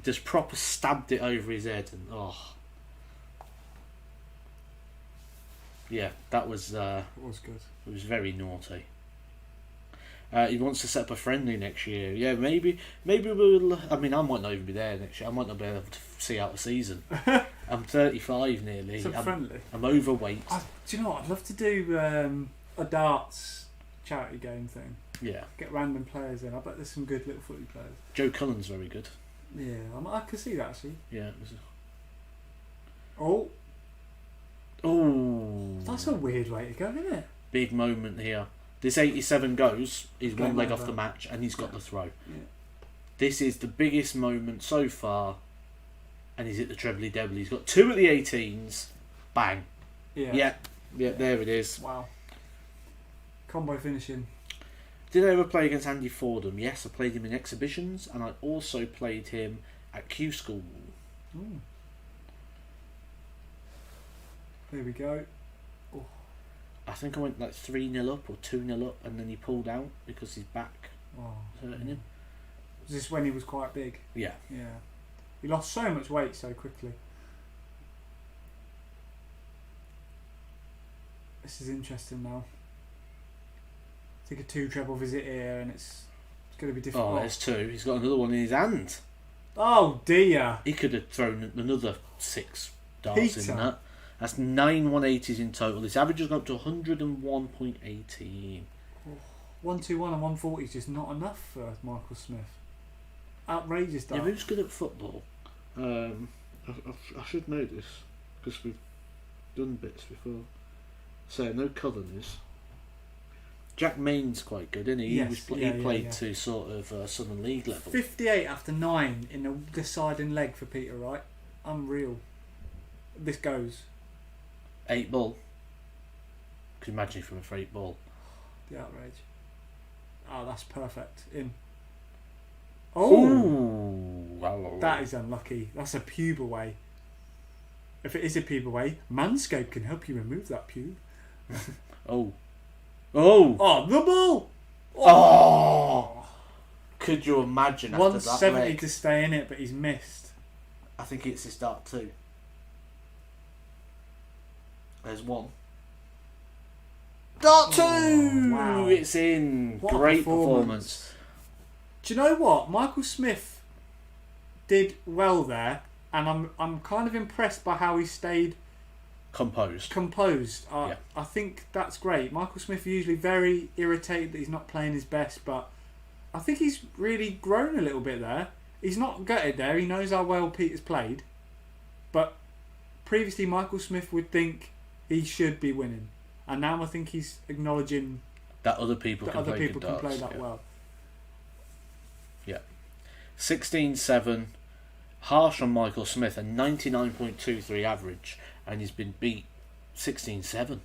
Just proper stabbed it over his head, and yeah, that was it was good. It was very naughty. He wants to set up a friendly next year. Yeah, maybe we'll. I mean, I might not even be there next year. I might not be able to see out the season. I'm 35 nearly. Some friendly. I'm overweight. Do you know what? I'd love to do a darts charity game thing. Yeah. Get random players in. I bet there's some good little footy players. Joe Cullen's very good. Yeah, I could see that actually. Yeah. Oh, Oh. that's a weird way to go, isn't it? Big moment here. This 87 goes, he's Game one leg over. off the match, and he's got the throw. Yeah. This is the biggest moment so far, and he's hit the trebly debbly. He's got 2 at the 18s. Bang. Yeah. Yeah, there it is. Wow. Combo finishing. Did I ever play against Andy Fordham? Yes, I played him in exhibitions, and I also played him at Q School. Ooh. There we go. Oh. I think I went like 3-0 up or 2-0 up, and then he pulled out because his back Oh. hurting him. Was this when he was quite big? Yeah. Yeah. He lost so much weight so quickly. This is interesting now. Take a 2 treble visit here, and it's going to be difficult. Oh, there's 2. He's got another one in his hand. Oh dear. He could have thrown another 6 darts Peter. in that. That's 9 180s in total. This average has gone up to 101.18. 121 and 140 is just not enough for Michael Smith. Outrageous Yeah, dart. but who's good at football? I should know this because we've done bits before. So no Cullen is. Jack Main's quite good, isn't he? Yes, He played to sort of Southern League level. 58 after 9 in the deciding leg for Peter Wright. Unreal. This goes. 8 ball. Could you imagine if he went for 8 ball? The outrage. Oh, that's perfect. In. Oh! That is unlucky. That's a pube away. If it is a pube away, Manscaped can help you remove that pube. Oh, the ball! Oh! Could you imagine after that 170 leg? to stay in it, but he's missed. I think it's his dart 2. There's 1. Dart 2! Wow. It's in. What a Great performance. Do you know what? Michael Smith did well there, and I'm kind of impressed by how he stayed Composed. I think that's great. Michael Smith usually very irritated that he's not playing his best, but I think he's really grown a little bit there. He's not gutted there. He knows how well Peter's played, but previously Michael Smith would think he should be winning, and now I think he's acknowledging That other people that can other play people good can darts. play that well. 16-7. Harsh on Michael Smith, a 99.23 average, and he's been beat 16-7.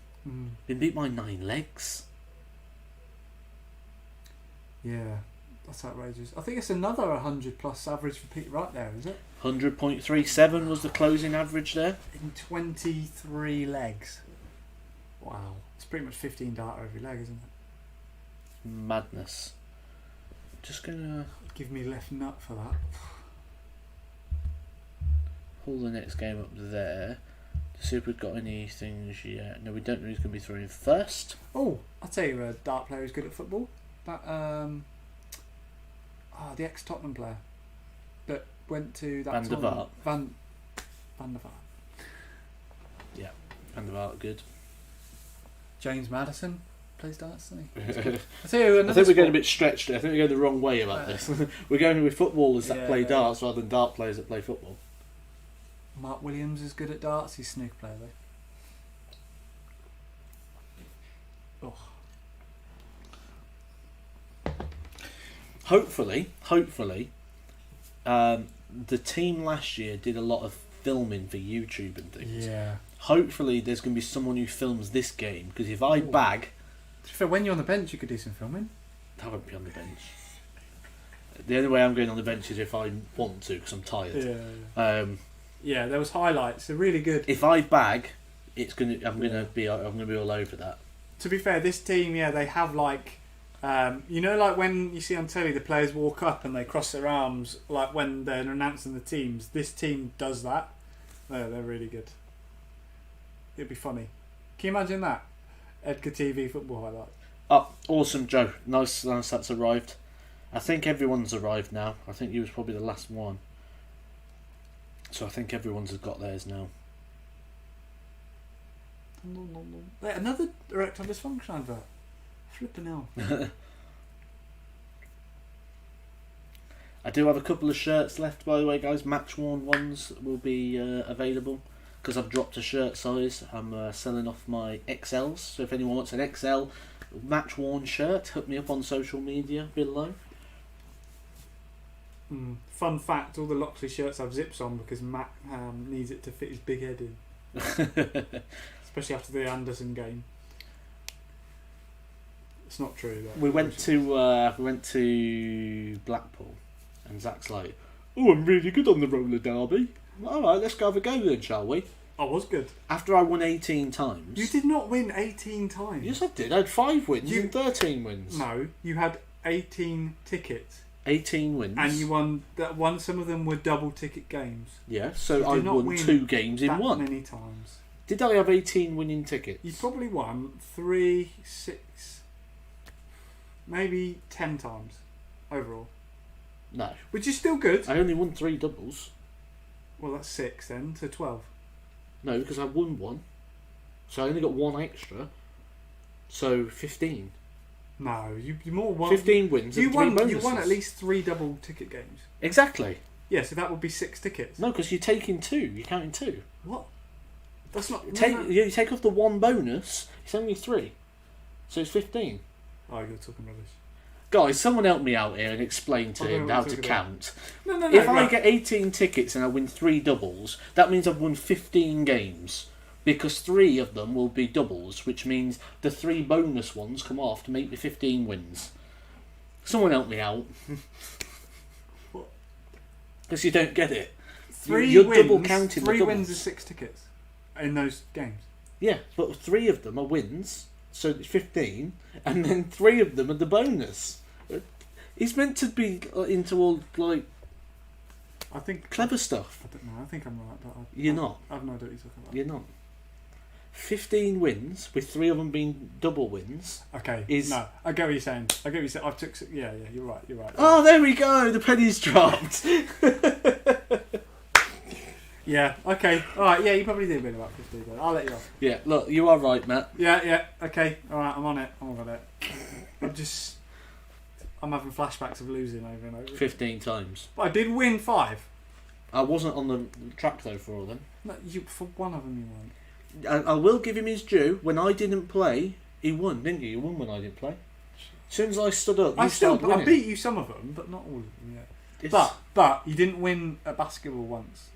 Been beat by 9 legs. Yeah, that's outrageous. I think it's another 100 plus average for Pete right there, is it? 100.37 was the closing average there. In 23 legs. Wow. It's pretty much 15 dart every leg, isn't it? Madness. Just gonna Give me left nut for that. pull the next game up there to see if we've got any things yet. No, we don't know who's going to be throwing first. Oh, I'll tell you a dart player who's good at football. That the ex-Tottenham player that went to that Van der tournament. Vaart. Van der Vaart. Van der Vaart, good. James Maddison plays darts, doesn't he? I'll tell you I another think we're going a sport- bit stretched. I think we're going the wrong way about this. We're going with footballers that Yeah, play yeah. darts rather than dart players that play football. Mark Williams is good at darts. He's a snooker player though. Oh. Hopefully, the team last year did a lot of filming for YouTube and things. Yeah. Hopefully, there's going to be someone who films this game, because if I bag, So when you're on the bench, you could do some filming. I won't be on the bench. The only way I'm going on the bench is if I want to, because I'm tired. Yeah. Yeah, there was highlights. They're really good. If I bag, I'm gonna be all over that. To be fair, this team, they have like, like when you see on telly the players walk up and they cross their arms, like when they're announcing the teams. This team does that. They're really good. It'd be funny. Can you imagine that? Edgar TV football highlight. Oh, awesome, Joe. Nice that's arrived. I think everyone's arrived now. I think you was probably the last one. So I think everyone's got theirs now. Wait, another erectile dysfunction advert. Flipping hell. I do have a couple of shirts left, by the way, guys. Match worn ones will be available, because I've dropped a shirt size. I'm selling off my XLs. So if anyone wants an XL match worn shirt, hook me up on social media below. Fun fact: all the Loxley shirts have zips on because Matt needs it to fit his big head in. Especially after the Anderson game. It's not true though. We went to Blackpool, and Zach's like, "Oh, I'm really good on the roller derby. All right, let's go have a go then, shall we?" I was good. After I won 18 times. You did not win 18 times. Yes, I did. I had 5 wins and 13 wins. No, you had 18 tickets. 18 wins. And you won that one. Some of them were double ticket games. Yeah, so I won 2 games in one. Many times. Did I have 18 winning tickets? You probably won 3, 6, maybe 10 times overall. No. Which is still good. I only won 3 doubles. Well, that's 6 then, so 12. No, because I won 1. So I only got 1 extra. So 15. No, you more won. 15 wins and 3 bonuses. You won at least 3 double ticket games. Exactly. Yeah, so that would be 6 tickets. No, because you're taking 2. You're counting 2. What? That's not... You take off the 1 bonus, it's only 3. So it's 15. Oh, you're talking rubbish. Guys, someone help me out here and explain to him how to count. No. If I get 18 tickets and I win 3 doubles, that means I've won 15 games. Because 3 of them will be doubles, which means the 3 bonus ones come off to make me 15 wins. Someone help me out. What? Because you don't get it. 3 You're wins, double counting 3 the wins doubles. is 6 tickets in those games. Yeah, but 3 of them are wins, so it's 15, and then 3 of them are the bonus. He's meant to be into all, like, I think clever stuff. I don't know. I think I'm right, but You're not. I have no idea what you're talking about. You're not. 15 wins, with 3 of them being double wins. Okay. Is... No, I get what you're saying. I've took. Yeah. You're right. Oh, there we go. The penny's dropped. Yeah. Okay. All right. Yeah, you probably did win about 15. But I'll let you off. Yeah. Look, you are right, Matt. Yeah. Okay. All right. I'm on it. I'm having flashbacks of losing over and over. 15 times. But I did win 5. I wasn't on the track though for all of them. No, for one of them you won. I will give him his due. When I didn't play, he won, didn't you? You won when I didn't play. As soon as I stood up, I winning. beat you some of them, but not all of them. Yeah. But you didn't win a basketball once.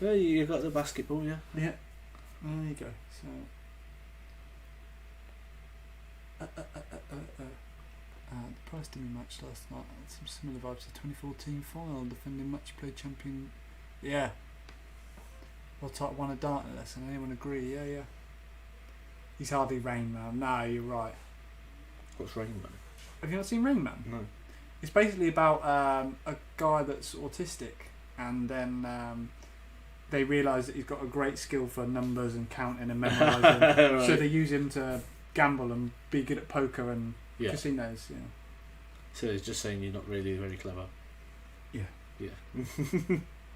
Yeah, you got the basketball, yeah. Yeah. There you go. So. The prize demi match last night had some similar vibes to 2014 final, defending Matchplay champion. Yeah. Well, type won a dart lesson. Anyone agree? Yeah. He's hardly Rain Man. No, you're right. What's Rain Man? Have you not seen Rain Man? No. It's basically about a guy that's autistic, and then they realise that he's got a great skill for numbers and counting and memorising. Right. So they use him to gamble and be good at poker and casinos. Yeah. So it's just saying you're not really very clever. Yeah. Yeah.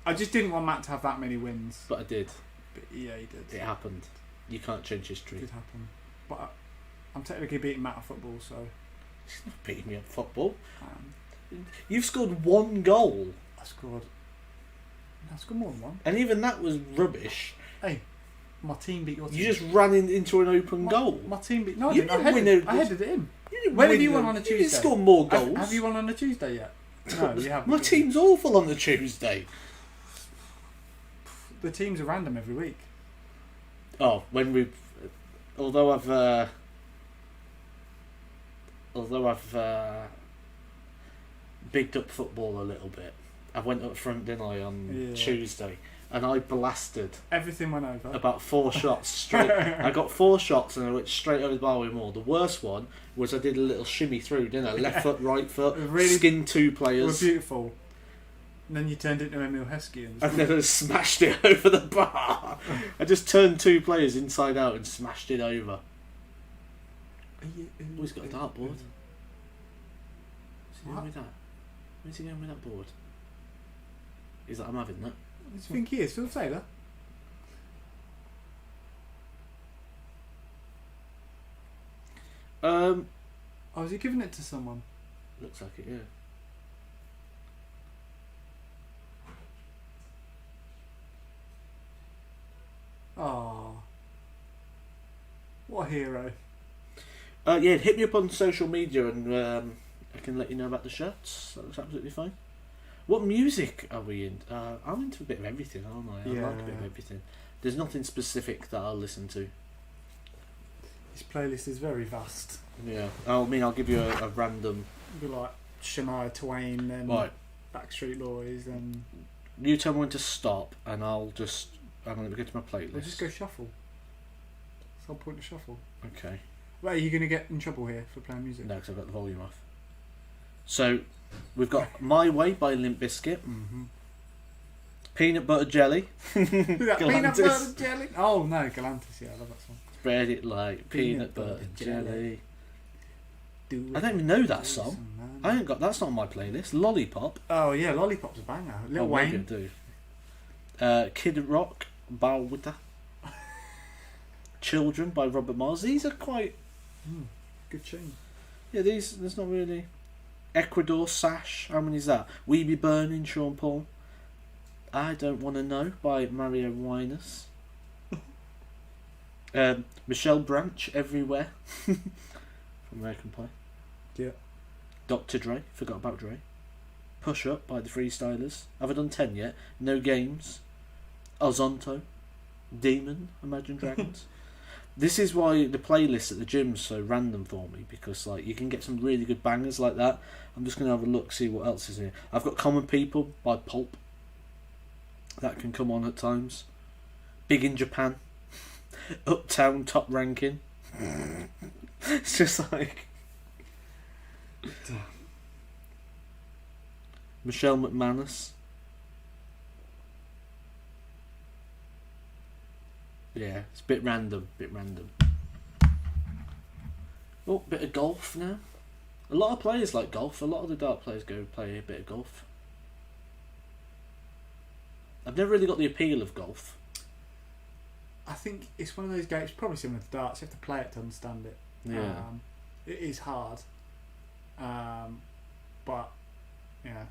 I just didn't want Matt to have that many wins. But I did. But yeah, he did. It happened. You can't change history. It did happen. But I'm technically beating Matt at football, so... He's not beating me at football. You've scored 1 goal. I scored That's got more than one. And even that was rubbish. Hey, my team beat your team. You just ran into an open goal. My team beat... No, I You didn't. didn't I headed it in. You didn't When win have you them. won on a You Tuesday? didn't score more goals. Have you won on a Tuesday yet? No, you haven't. My team's awful on the Tuesday. The teams are random every week. Oh, when we... Although I've bigged up football a little bit, I went up front, didn't I, on Tuesday, and I blasted Everything went over. about 4 shots straight. I got 4 shots and I went straight over the bar with more. The worst one was I did a little shimmy through, didn't I? Left foot, right foot, Really- skinned 2 They were players, beautiful. And then you turned into Emil Heskey. and then I smashed it over the bar. I just turned 2 players inside out and smashed it over. Oh, he's got a dartboard. What's he doing with that? Where's he going with that board? He's like, I'm having that. What do you think he is? Phil Taylor? Oh, is he giving it to someone? Looks like it, yeah. Oh, what a hero. Yeah, hit me up on social media and I can let you know about the shirts. That's absolutely fine. What music are we in? I'm into a bit of everything, aren't I? I like a bit of everything. There's nothing specific that I'll listen to. His playlist is very vast. Yeah. I mean, I'll give you a random... It'll be like Shania Twain and Right. Backstreet Boys and... You tell me when to stop and I'm going to go to my playlist. We'll just go shuffle. It's the whole point of shuffle. Okay. Wait, are you going to get in trouble here for playing music? No, because I've got the volume off. So, we've got My Way by Limp Bizkit. Mm-hmm. Peanut Butter Jelly. Peanut Galantis. butter jelly. Oh no, Galantis. Yeah, I love that song. Spread it like peanut butter jelly. I don't even know that song. I ain't got that's not on my playlist. Lollipop. Oh yeah, Lollipop's a banger. Lil What are you Wayne. gonna do? Kid Rock, Bowwitter. Children by Robert Miles. These are quite Good tune. yeah. There's not really. Ecuador Sash. How many is that? We Be Burning, Sean Paul. I Don't Want to Know by Mario Winans. Michelle Branch, Everywhere. From American Pie. Yeah. Dr. Dre, forgot about Dre. Push Up by the Freestylers. Have I done 10 yet? No Games. Ozonto. Demon, Imagine Dragons. This is why the playlist at the gym's so random for me, because like you can get some really good bangers like that. I'm just going to have a look, see what else is here. I've got Common People by Pulp. That can come on at times. Big in Japan. Uptown Top Ranking. It's just like... Michelle McManus. Yeah, it's a bit random. Oh, bit of golf now. A lot of players like golf. A lot of the dart players go play a bit of golf. I've never really got the appeal of golf. I think it's one of those games, probably similar to darts. You have to play it to understand it. Yeah. It is hard. But yeah,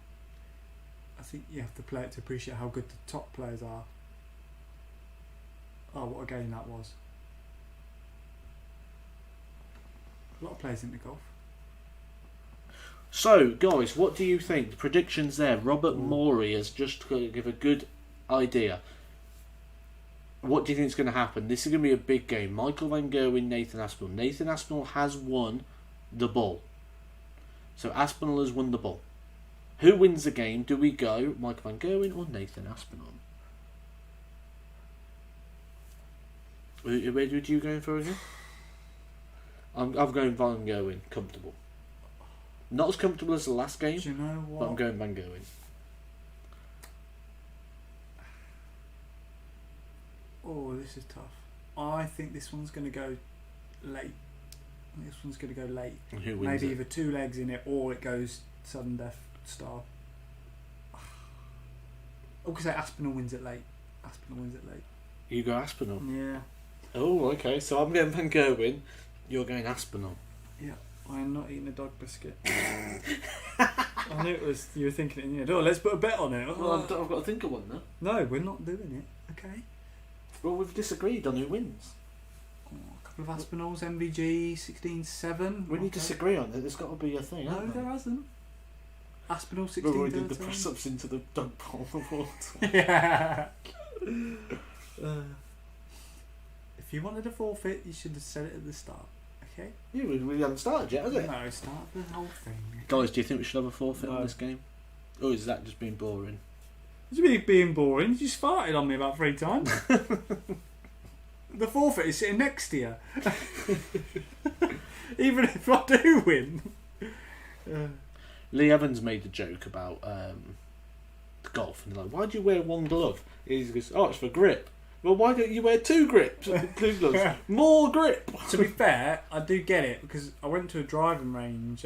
I think you have to play it to appreciate how good the top players are. Oh, what a game that was. A lot of players into golf. So, guys, what do you think? The predictions there. Robert Morey has just got to give a good idea. What do you think is going to happen? This is going to be a big game. Michael Van Gerwen, Nathan Aspinall. Nathan Aspinall has won the ball. So Aspinall has won the ball. Who wins the game? Do we go Michael Van Gerwen or Nathan Aspinall? Where would you go for again? I'm going Van Gerwen. Comfortable. Not as comfortable as the last game, Do you know what? but I'm going Van Gerwen. Oh, this is tough. I think this one's going to go late. This one's going to go late. And who wins Maybe it? either 2 legs in it or it goes sudden death style. I could say Aspinall wins it late. Aspinall wins it late. You go Aspinall. Yeah. Oh, okay. So I'm going Van Gerwen. You're going Aspinall. Yeah. I am not eating a dog biscuit. I knew it was. You were thinking it in your head. Oh, let's put a bet on it. Well, I've got to think of one now. No, we're not doing it. Okay. Well, we've disagreed on who wins. Oh, a couple of Aspinalls, MVG, 16-7. We need to disagree on it. There's got to be a thing. No, there hasn't. Aspinall 16-13. We've already did the press-ups into the dog bowl of water. Yeah. If you wanted a forfeit, you should have said it at the start. Okay? Yeah, we haven't started yet, has it? No, start the whole thing. Guys, do you think we should have a forfeit No. on this game? Or is that just being boring? It's really being boring. You just farted on me about 3 times. The forfeit is sitting next to you. Even if I do win. Lee Evans made a joke about golf, and they're like, why do you wear one glove? He goes, oh, it's for grip. Well, why don't you wear 2 grips? 2 gloves. More grip. To be fair, I do get it because I went to a driving range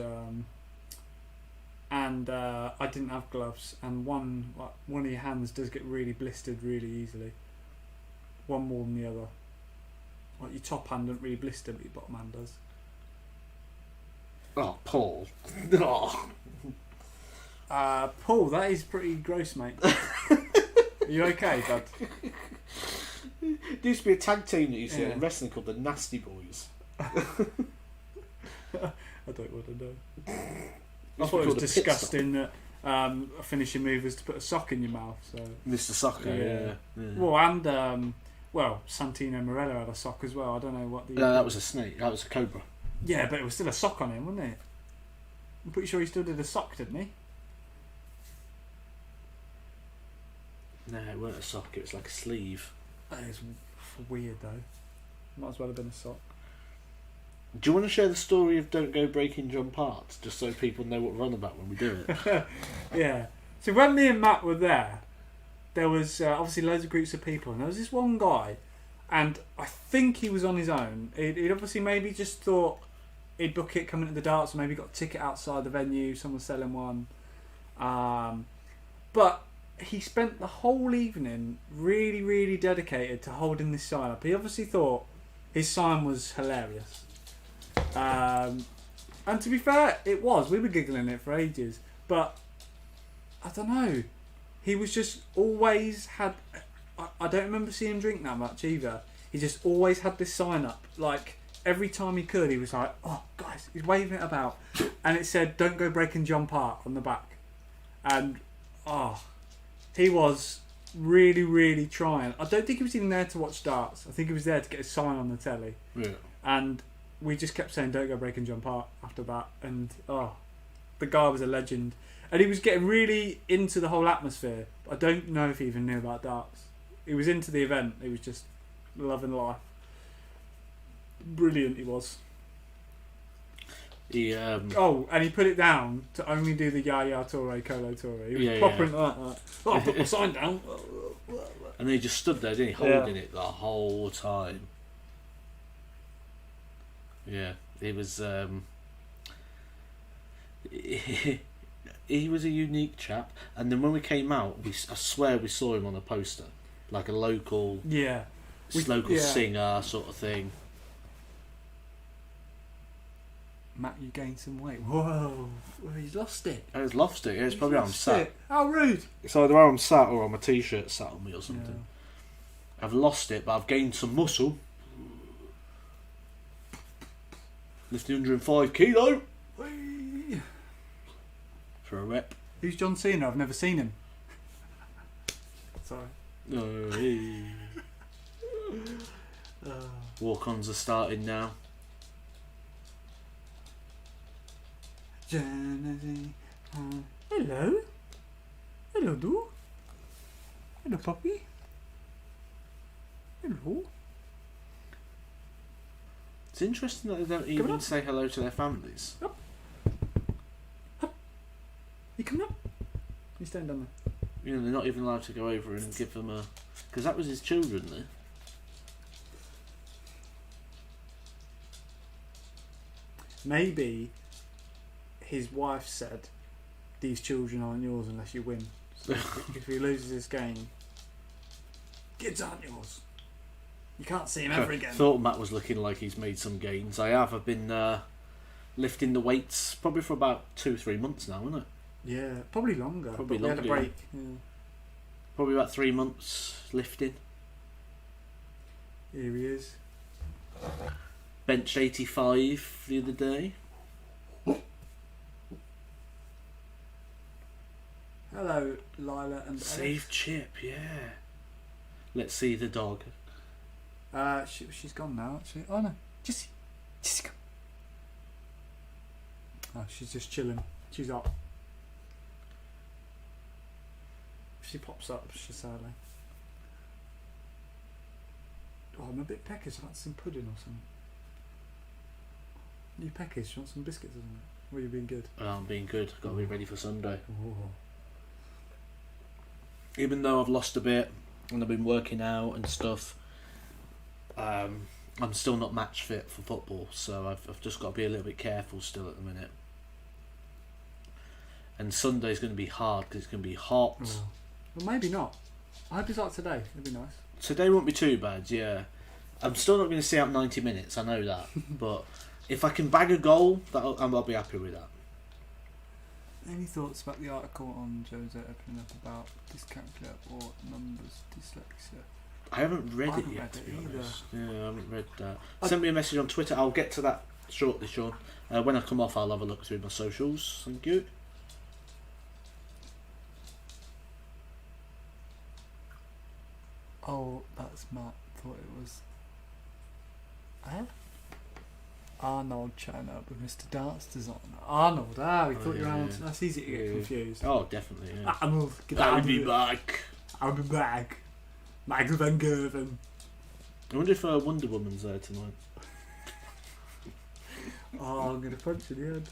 and I didn't have gloves, and one of your hands does get really blistered really easily. One more than the other. Like your top hand doesn't really blister, but your bottom hand does. Oh, Paul. Oh. Paul, that is pretty gross, mate. Are you okay, bud? There used to be a tag team that used to Yeah. in wrestling called the Nasty Boys. I don't want to know. I Used to thought it be was called a pit disgusting that a finishing move was to put a sock in your mouth. So Mr. Soccer, yeah. well, and Santino Morella had a sock as well. I don't know what the. No, that was a snake. That was a cobra. Yeah, but it was still a sock on him, wasn't it? I'm pretty sure he still did a sock, didn't he? No, it wasn't a sock. It was like a sleeve. That is weird though. Might as well have been a sock. Do you want to share the story of Don't Go Breaking John Parts, just so people know what we're on about when we do it? Yeah. So when me and Matt were there was obviously loads of groups of people, and there was this one guy, and I think he was on his own. He'd obviously maybe just thought he'd book it coming to the darts, or maybe got a ticket outside the venue, someone selling one. But he spent the whole evening really, really dedicated to holding this sign up. He obviously thought his sign was hilarious. And to be fair, it was. We were giggling at it for ages. But, I don't know. He was just always had... I don't remember seeing him drink that much either. He just always had this sign up. Like, every time he could, he was like, oh, guys, he's waving it about. And it said, don't go breaking John Park on the back. And, he was really, really trying. I don't think he was even there to watch darts. I think he was there to get his sign on the telly. Yeah. And we just kept saying, don't go breaking John Park after that. And, the guy was a legend. And he was getting really into the whole atmosphere. I don't know if he even knew about darts. He was into the event. He was just loving life. Brilliant he was. He, and he put it down to only do the Ya Torre, Colo Torre. He was proper into that. Oh, I put my sign down. And he just stood there, didn't he, holding it the whole time. Yeah, he was. He was a unique chap. And then when we came out, I swear we saw him on a poster, like a local, singer sort of thing. Matt, you gained some weight. Whoa, he's lost it. He's lost it. Yeah, it's probably how I'm sat. How rude. It's either how I'm sat or on my t-shirt sat on me or something. Yeah. I've lost it, but I've gained some muscle. Lifting 105 kilo Whee! for a rep. Who's John Cena? I've never seen him. Sorry. Oh, hey. Walk-ons are starting now. Hello. Hello, Doo. Hello, puppy. Hello. It's interesting that they don't even say hello to their families. Up. You coming up? You staying down there? You know, they're not even allowed to go over and give them a... Because that was his children there. Maybe his wife said, these children aren't yours unless you win. So if he loses this game, kids aren't yours. You can't see him ever again. Thought Matt was looking like he's made some gains. I have. I've been lifting the weights probably for about 2-3 months now, isn't it? Yeah, probably longer. Probably but we had a longer, break. Yeah. Probably about 3 months lifting. Here he is. Benched 85 the other day. Hello, Lila and Save Chip, yeah. Let's see the dog. She's gone now, actually. Oh no, just go. Oh, she's just chilling. She's up. If she pops up, she's sadly. Oh, I'm a bit peckish. I'd like some pudding or something. You peckish? You want some biscuits or something? Or you being good? I'm being good. Got to be ready for Sunday. Oh. Even though I've lost a bit and I've been working out and stuff, I'm still not match fit for football, so I've just got to be a little bit careful still at the minute. And Sunday's going to be hard because it's going to be hot. Oh. Well, maybe not. I hope it's like today. It'd be nice. Today won't be too bad, yeah. I'm still not going to see out 90 minutes, I know that. But if I can bag a goal, I'll be happy with that. Any thoughts about the article on Jose opening up about dyscalculia or numbers dyslexia? I haven't read it yet, to be honest. Yeah, I haven't read that. Send me a message on Twitter. I'll get to that shortly, Sean. When I come off, I'll have a look through my socials. Thank you. Oh, that's Matt. Thought it was. Arnold chatting up with Mr. Dart's designer. Arnold, we thought you were Arnold. That's easy to get confused. Oh, definitely, yeah. Arnold, I'll be back. I'll be back. Michael Van Gerven. I wonder if Wonder Woman's there tonight. Oh, I'm going to punch in the head.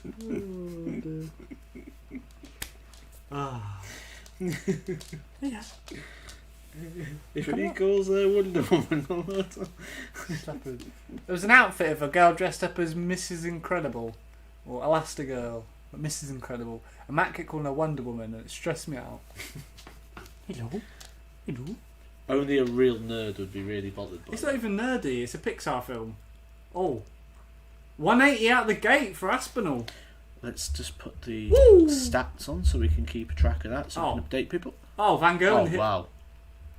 Oh, dear. Yeah. If he calls her Wonder Woman, There was an outfit of a girl dressed up as Mrs. Incredible or Elastigirl, but Mrs. Incredible, and Matt kept calling her Wonder Woman, and it stressed me out. Hello. only a real nerd would be really bothered by It's that. not even nerdy. It's a Pixar film. Oh, 180 out the gate for Aspinall. Let's just put the Woo! stats on so we can keep track of that, so we can update people. Oh, Van Gogh. Oh, wow. Two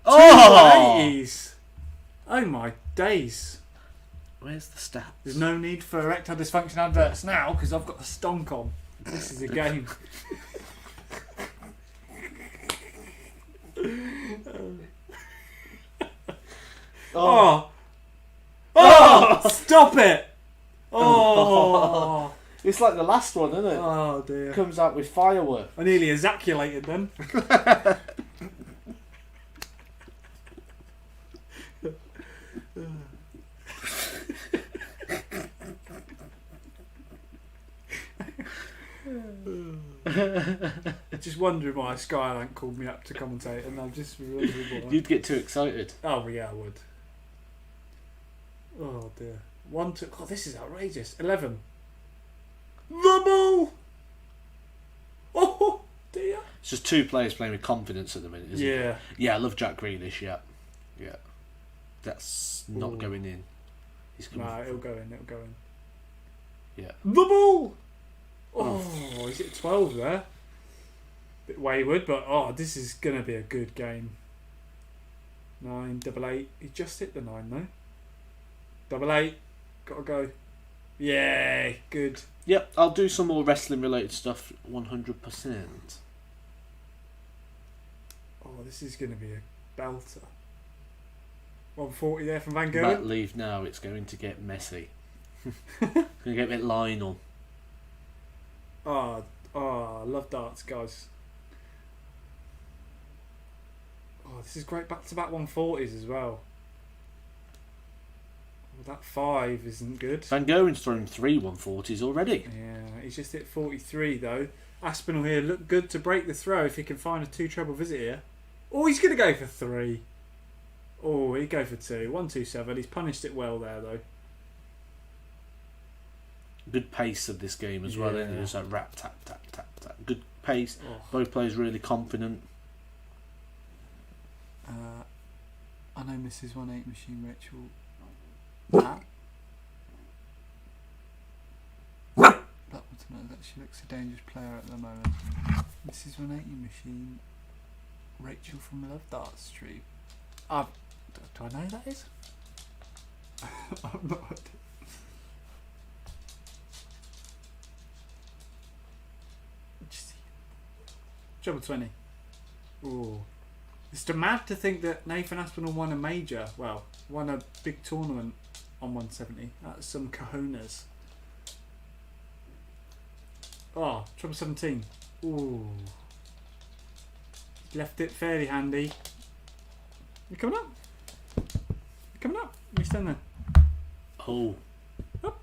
Oh! 180s. Oh my days. Where's the stats? There's no need for erectile dysfunction adverts now because I've got the stonk on. This is a game. Oh! Stop it! Oh! It's like the last one, isn't it? Oh dear. Comes out with fireworks. I nearly ejaculated then. Just wondering why Skyline called me up to commentate, and I'm just wondering why. You'd get too excited. Oh yeah, I would. Oh dear. 1, 2. God, this is outrageous. 11. The ball. Oh dear. It's just two players playing with confidence at the minute, isn't it? Yeah. Yeah, I love Jack Grealish, yeah. Yeah. That's not Ooh. going in. He's coming. No, it'll go in. It'll go in. Yeah. The ball. Oh, he's at 12 there. Bit wayward, but this is gonna be a good game. 9, 8. He just hit the 9 though. 8. Gotta go. Yeah, good. Yep, I'll do some more wrestling related stuff 100%. Oh, this is gonna be a belter. 140 there from Van Gogh. Matt, leave now, it's going to get messy. It's going to get a bit Lionel. Oh, I love darts, guys. Oh, this is great. Back to back 140s as well. Well, that 5 isn't good. Van Gogh's thrown 3 140s already. Yeah, he's just hit 43 though. Aspinall here look good to break the throw if he can find a 2 treble visit here. Oh, he's going to go for 3. Oh, he'd go for 2. 127. He's punished it well there though. Good pace of this game as well, isn't it? Yeah. Just like rap, tap, tap, tap, tap. Good pace. Oh. Both players really confident. I know Mrs. 18 Machine Rich will. That would know that she looks a dangerous player at the moment. Mrs. 180 machine. Rachel from Love Dart Street. Do I know who that is? I've no idea. Treble 20. Ooh. It's mad to think that Nathan Aspinall won a major. Well, won a big tournament on 170. That's some cojones. Oh, treble 17. Ooh. Left it fairly handy. You're coming up. You're coming up. You stand there. Oh. Up.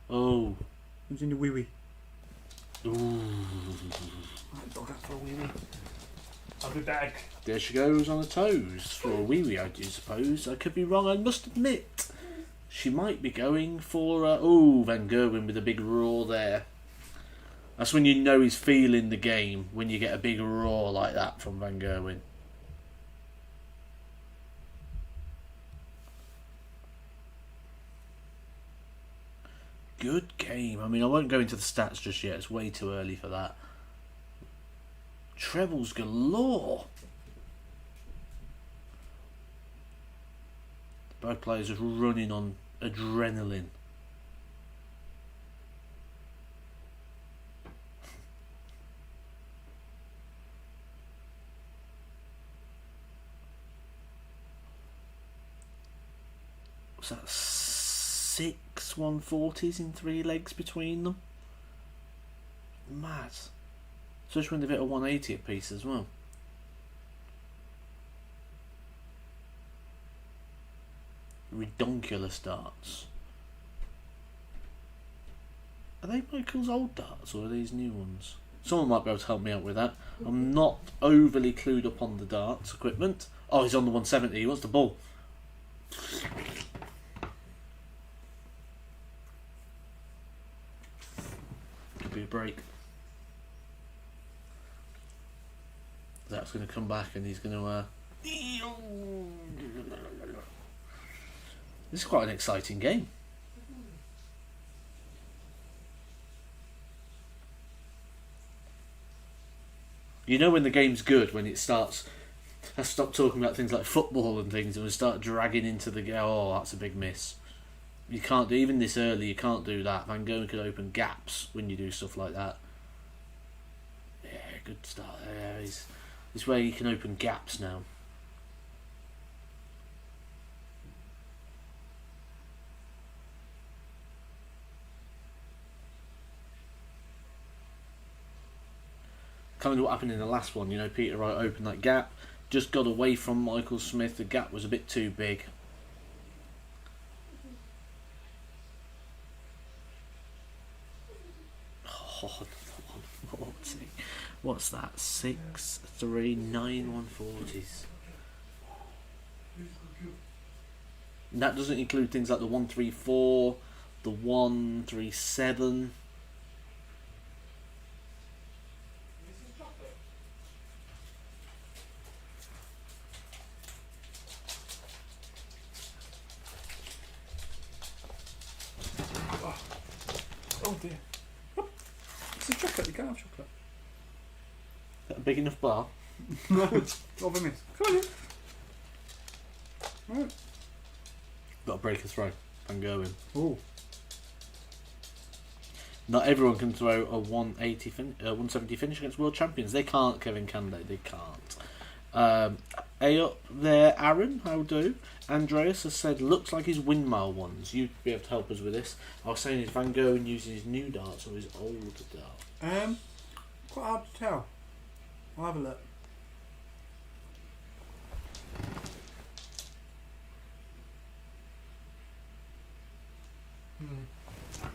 Oh. It's in the wee wee. Ooh. I'll dog out for a wee wee. I'll be back. There she goes on her toes for a wee wee, I do suppose. I could be wrong, I must admit. She might be going for Van Gerwen with a big roar there. That's when you know he's feeling the game, when you get a big roar like that from Van Gerwen. Good game. I mean, I won't go into the stats just yet. It's way too early for that. Trebles galore. Both players are running on adrenaline. Was that 6 140s in 3 legs between them? Mad. Especially when they've hit a 180 at piece as well. Redonkulous darts. Are they Michael's old darts or are these new ones? Someone might be able to help me out with that. I'm not overly clued up on the darts equipment. Oh, he's on the 170. He wants the ball. Could be a break. That's going to come back and he's going to... This is quite an exciting game. You know when the game's good, when it starts... I stop talking about things like football and things and we start dragging into the game. Oh, that's a big miss. You can't do... Even this early, you can't do that. Van Gogh could open gaps when you do stuff like that. Yeah, good start there. This way you can open gaps now. Kind of what happened in the last one, you know, Peter Wright opened that gap, just got away from Michael Smith, the gap was a bit too big. Oh, what's that? 6, 3, 9 140s. And that doesn't include things like the 134, the 137. Oh dear. Oh, it's a chocolate, you can't have chocolate. Is that a big enough bar? No, it's over a miss. Come on in. Right. Got to break a throw. Van Gogh in. Oh. Not everyone can throw a 170 finish against world champions. They can't, Kevin, can they? They can't. A up there, Aaron, how do? Andreas has said, looks like his windmill ones. You'd be able to help us with this. I was saying, is Van Gogh using his new darts or his old dart? Quite hard to tell. I'll have a look.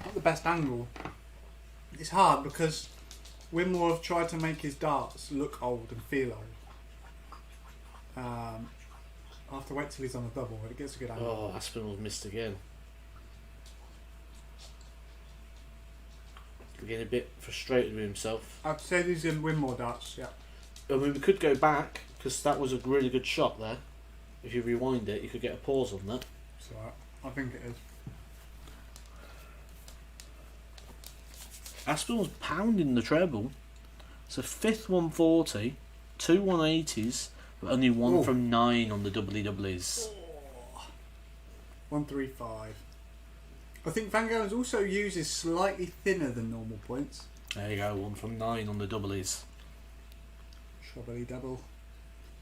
Not the best angle. It's hard because Winmore have tried to make his darts look old and feel old. I'll have to wait till he's on the double, but it gets a good angle. Oh, Aspinall's missed again. He's getting a bit frustrated with himself. I'd say these are Winmore darts, yeah. I mean, we could go back, because that was a really good shot there. If you rewind it, you could get a pause on that. So I think it is. Aspinall's pounding the treble. So 5th 140, 2 180s, but only one from 9 on the WWs. 135. I think Van Gogh's also uses slightly thinner than normal points. There you go, 1 from 9 on the doublies. Troubly double.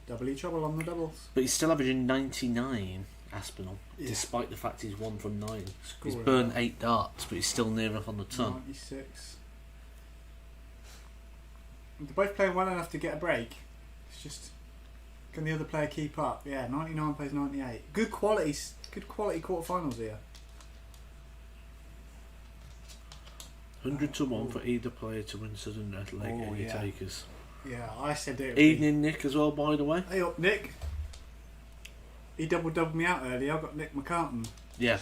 Doubly trouble on the doubles. But he's still averaging 99, Aspinall, despite the fact he's 1 from 9. He's burned 8 darts, but he's still near up on the ton. 96. They're both playing well enough to get a break. It's just, can the other player keep up? Yeah, 99 plays 98. Good quality quarterfinals here. 100 to 1 for either player to win Southern Red Lake. Any takers? Yeah, I said it. Evening, Nick, as well, by the way. Hey up, Nick. He doubled me out earlier. I got Nick McCartan. Yeah,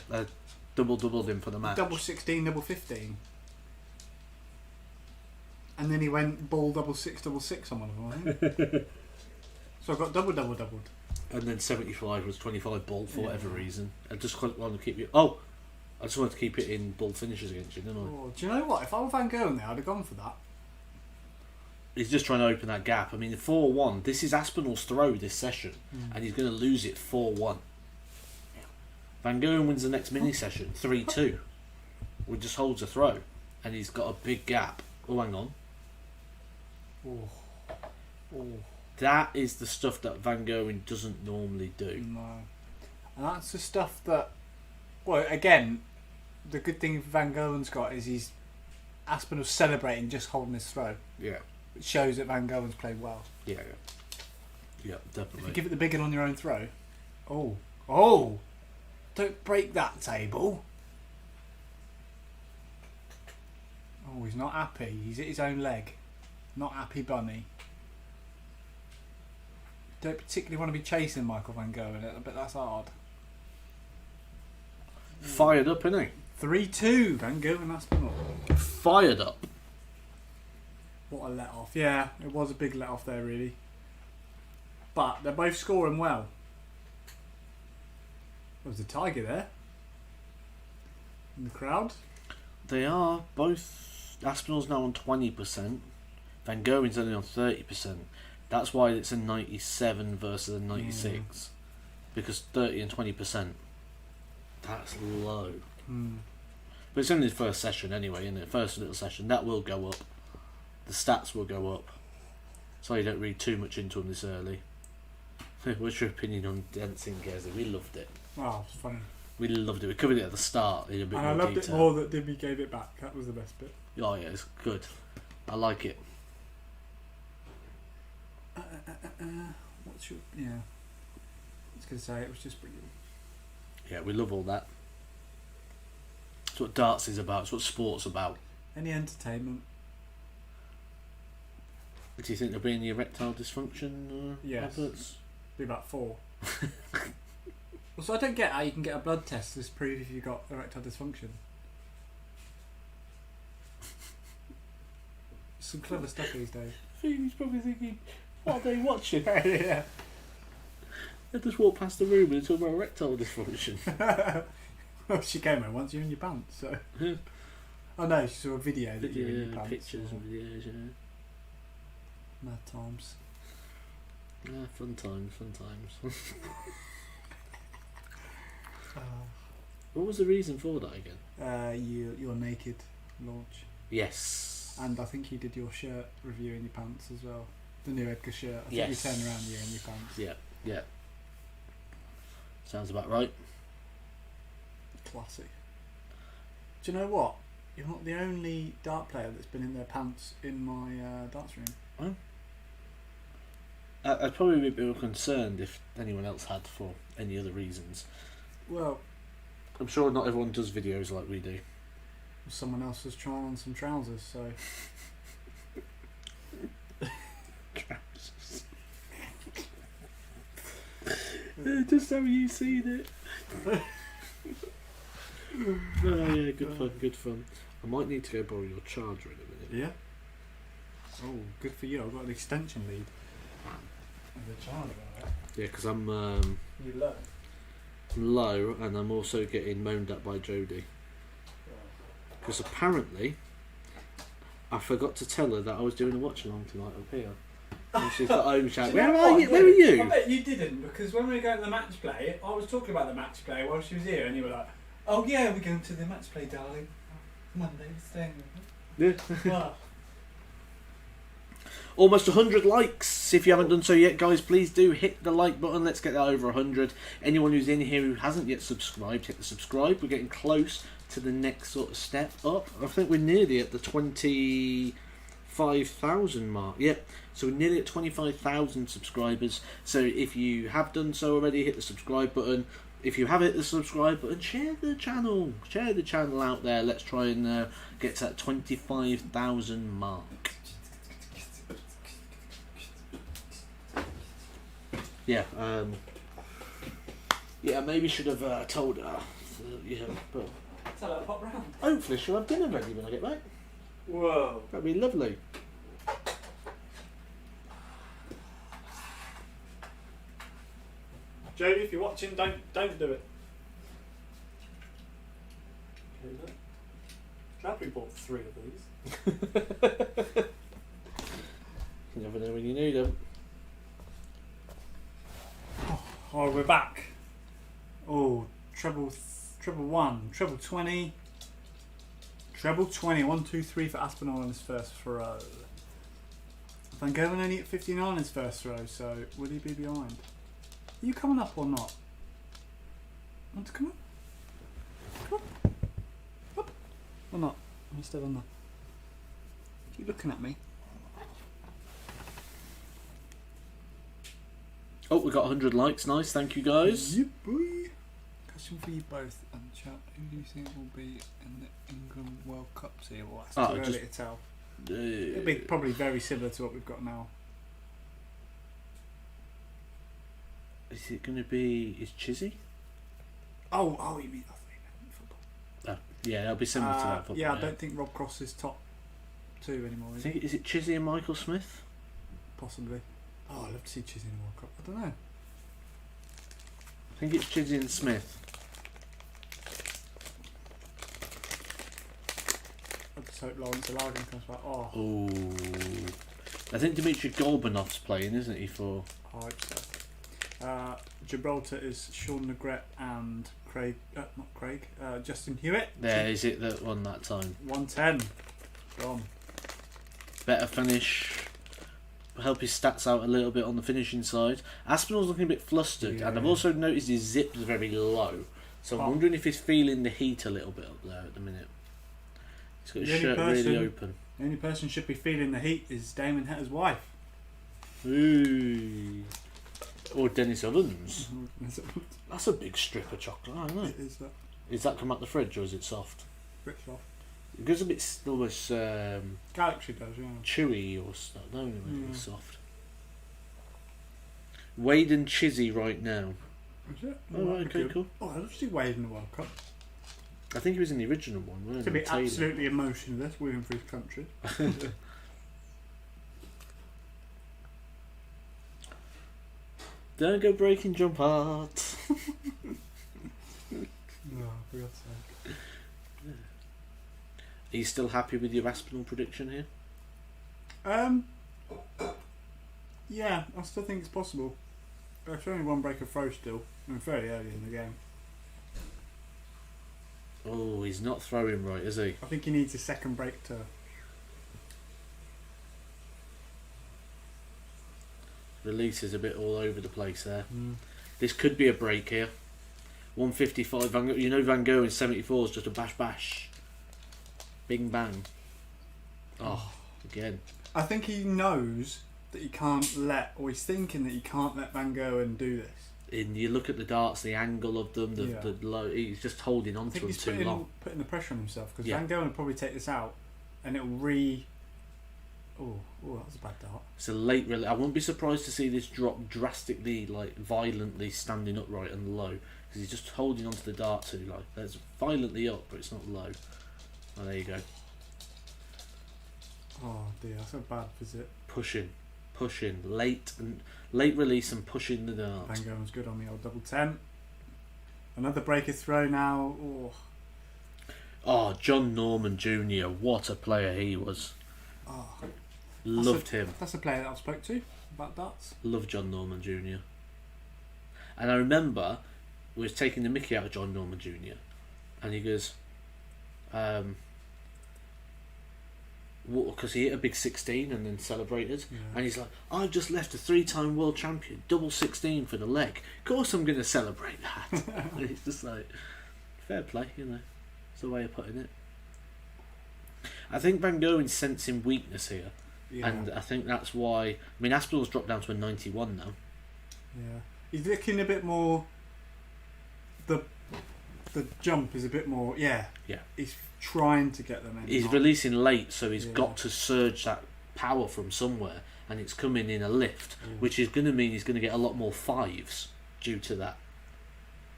doubled him for the match. Double 16, double 15. And then he went ball double 6, double 6 on one of them, I think. So I got doubled. And then 75 was 25 ball for whatever reason. I just wanted to keep it. Oh, I just wanted to keep it in ball finishes against you, didn't I? Oh, do you know what? If I were Van Gogh there, I'd have gone for that. He's just trying to open that gap. I mean, 4-1. This is Aspinall's throw this session, and he's going to lose it 4-1. Van Gogh wins the next mini session 3-2. Well, just holds a throw, and he's got a big gap. Oh, hang on. That is the stuff that Van Gogh doesn't normally do. No. And that's the stuff that, well, again, the good thing Van Gogh's got is he's Aspinall's celebrating just holding his throw. Yeah. It shows that Van Gogh's played well. Yeah, definitely. If you give it the big one on your own throw, oh, don't break that table. Oh, he's not happy. He's at his own leg. Not happy bunny. Don't particularly want to be chasing Michael Van Gogh in it, but that's hard. Fired up, isn't he? 3-2, Van Gogh and Aspinall. Fired up. What a let off. Yeah, it was a big let off there, really. But they're both scoring well. There was a tiger there. In the crowd. They are both. Aspinall's now on 20%. Van Gogh's only on 30%. That's why it's a 97 versus a 96. Because 30 and 20%. That's low. But it's only the first session anyway, isn't it? First little session. That will go up. The stats will go up. So you don't read too much into them this early. What's your opinion on dancing, Gazzy? We loved it. Oh, it's funny. We loved it. We covered it at the start in a bit and more I loved detail. it more that Dimmy gave it back. That was the best bit. Oh yeah, it's good. I like it. What's your... Yeah. I was going to say, it was just brilliant. Yeah, we love all that. It's what darts is about. It's what sport's about. Any entertainment. Do you think there'll be any erectile dysfunction Yes. adverts? Be about 4. Also, I don't get how you can get a blood test to prove if you've got erectile dysfunction. Some clever stuff these days. Phoebe's probably thinking, what are they watching? Yeah. They just walk past the room and talk about erectile dysfunction. Well, she came home once, you're in your pants, so... Yeah. Oh no, she saw a video that you're in your pants. Pictures and videos, yeah. Mad times. Yeah, fun times. What was the reason for that again? Your naked launch. Yes. And I think you did your shirt review in your pants as well. The new Edgar shirt. I think you turned around, you're in your pants. Yeah. Sounds about right. Classic. Do you know what? You're not the only dart player that's been in their pants in my darts room. Oh. I'd probably be a bit more concerned if anyone else had for any other reasons. Well, I'm sure not everyone does videos like we do. Someone else was trying on some trousers, so... Trousers. Just how you seen it. Oh yeah, good fun. I might need to go borrow your charger in a minute. Yeah? Oh, good for you. I've got an extension lead. And the charger, right? Yeah, because I'm You low? low and I'm also getting moaned at by Jodie. Because apparently I forgot to tell her that I was doing a watch along tonight up here. And she's got home chat. Do you know Where are what? you? Where are you? I bet you didn't, because when we were going to the match play, I was talking about the match play while she was here, and you were like, "Oh yeah, we're going to the match play, darling. Monday, we're staying." Yeah. Wow. Almost 100 likes. If you haven't done so yet, guys, please do hit the like button. Let's get that over 100. Anyone who's in here who hasn't yet subscribed, hit the subscribe. We're getting close to the next sort of step up. I think we're nearly at the 25,000 mark. Yep. So we're nearly at 25,000 subscribers. So if you have done so already, hit the subscribe button. If you have hit the subscribe button, share the channel. Share the channel out there. Let's try and get to that 25,000 mark. Yeah, maybe should have told her. But Tell her to pop round. hopefully she'll have dinner ready when I get back. Whoa. That'd be lovely. Jodie, if you're watching, don't do it. Glad we bought 3 of these. You never know when you need them. Oh, we're back. Oh, treble 1, treble 20. Treble 20, 1, 2, 3 for Aspinall on his first throw. Van Gogh only at 59 on his first throw, so will he be behind? Are you coming up or not? Want to come up? Come up. Up. Or not? Am I still on there? Keep looking at me. Oh, we got 100 likes. Nice, thank you guys. Yep, boy. Question for you both and chat. Who do you think will be in the England World Cup here? Well, that's too early to tell. It'll be probably very similar to what we've got now. Is it going to be... Is Chizzy? Oh, you mean football? Yeah, it'll be similar to that football. Yeah, I don't think Rob Cross is top 2 anymore. Is it Chizzy and Michael Smith? Possibly. Oh, I'd love to see Chizzy in the World Cup. I don't know. I think it's Chizzy and Smith. I just hope Lawrence Alagan comes back. Oh, I think Dmitry Gorbanov's playing, isn't he, for... I hope so. Gibraltar is Sean Legret and Justin Hewitt. There, is it that won that time? 110. Gone. Better finish. Help his stats out a little bit on the finishing side. Aspinall's looking a bit flustered, and I've also noticed his zip's very low. So I'm wondering if he's feeling the heat a little bit up there at the minute. He's got his shirt really open. The only person who should be feeling the heat is Damon Hetter's wife. Ooh. Or Dennis Ovens. That's a big strip of chocolate, isn't it? It is that. Is that come out the fridge or is it soft? Bit soft. It goes a bit almost Galaxy does, yeah. chewy or stuff. No, it's soft. Wade and Chizzy right now. Is it? Oh, right, okay, cool. Oh, I'd love to see Wade in the World Cup. I think he was in the original one, wasn't he? To be absolutely emotionless, waiting for his country. Don't go breaking jump heart. No, for God's sake. Are you still happy with your Aspinall prediction here? Yeah, I still think it's possible. There's only one break of throw still, and fairly early in the game. Oh, he's not throwing right, is he? I think he needs a second break to... Release is a bit all over the place there. This could be a break here. 155, you know Van Gogh in 74 is just a bash bash. Bing bang. Oh, again. I think he knows that he can't let, or he's thinking that he can't let Van Gogh and do this. And you look at the darts, the angle of them, the low. He's just holding on to them too long. Putting the pressure on himself, because Van Gogh will probably take this out, and it'll Oh, that was a bad dart. It's a late release. I wouldn't be surprised to see this drop drastically, like violently standing upright and low, because he's just holding onto the dart too. Like it's violently up, but it's not low. Oh, there you go. Oh dear, that's a bad visit. Pushing, late release and pushing the dart. Van Gogh's good on the old double 10. Another breaker throw now. Oh, John Norman Jr. What a player he was. Oh, Loved him. That's a player that I've spoke to about darts. Loved John Norman Jr. And I remember we was taking the mickey out of John Norman Jr. And he goes, because he hit a big 16 and then celebrated, and he's like, I've just left a 3-time world champion, double 16 for the leg. Of course I'm going to celebrate that. And it's just like, fair play, you know. It's a way of putting it. I think Van Gogh's sensing weakness here, and I think that's why. I mean, Aspinall's dropped down to a 91 now. Yeah, he's looking a bit more. The jump is a bit more. Yeah. He's trying to get them in. He's releasing late, so he's got to surge that power from somewhere, and it's coming in a lift, which is going to mean he's going to get a lot more 5s due to that.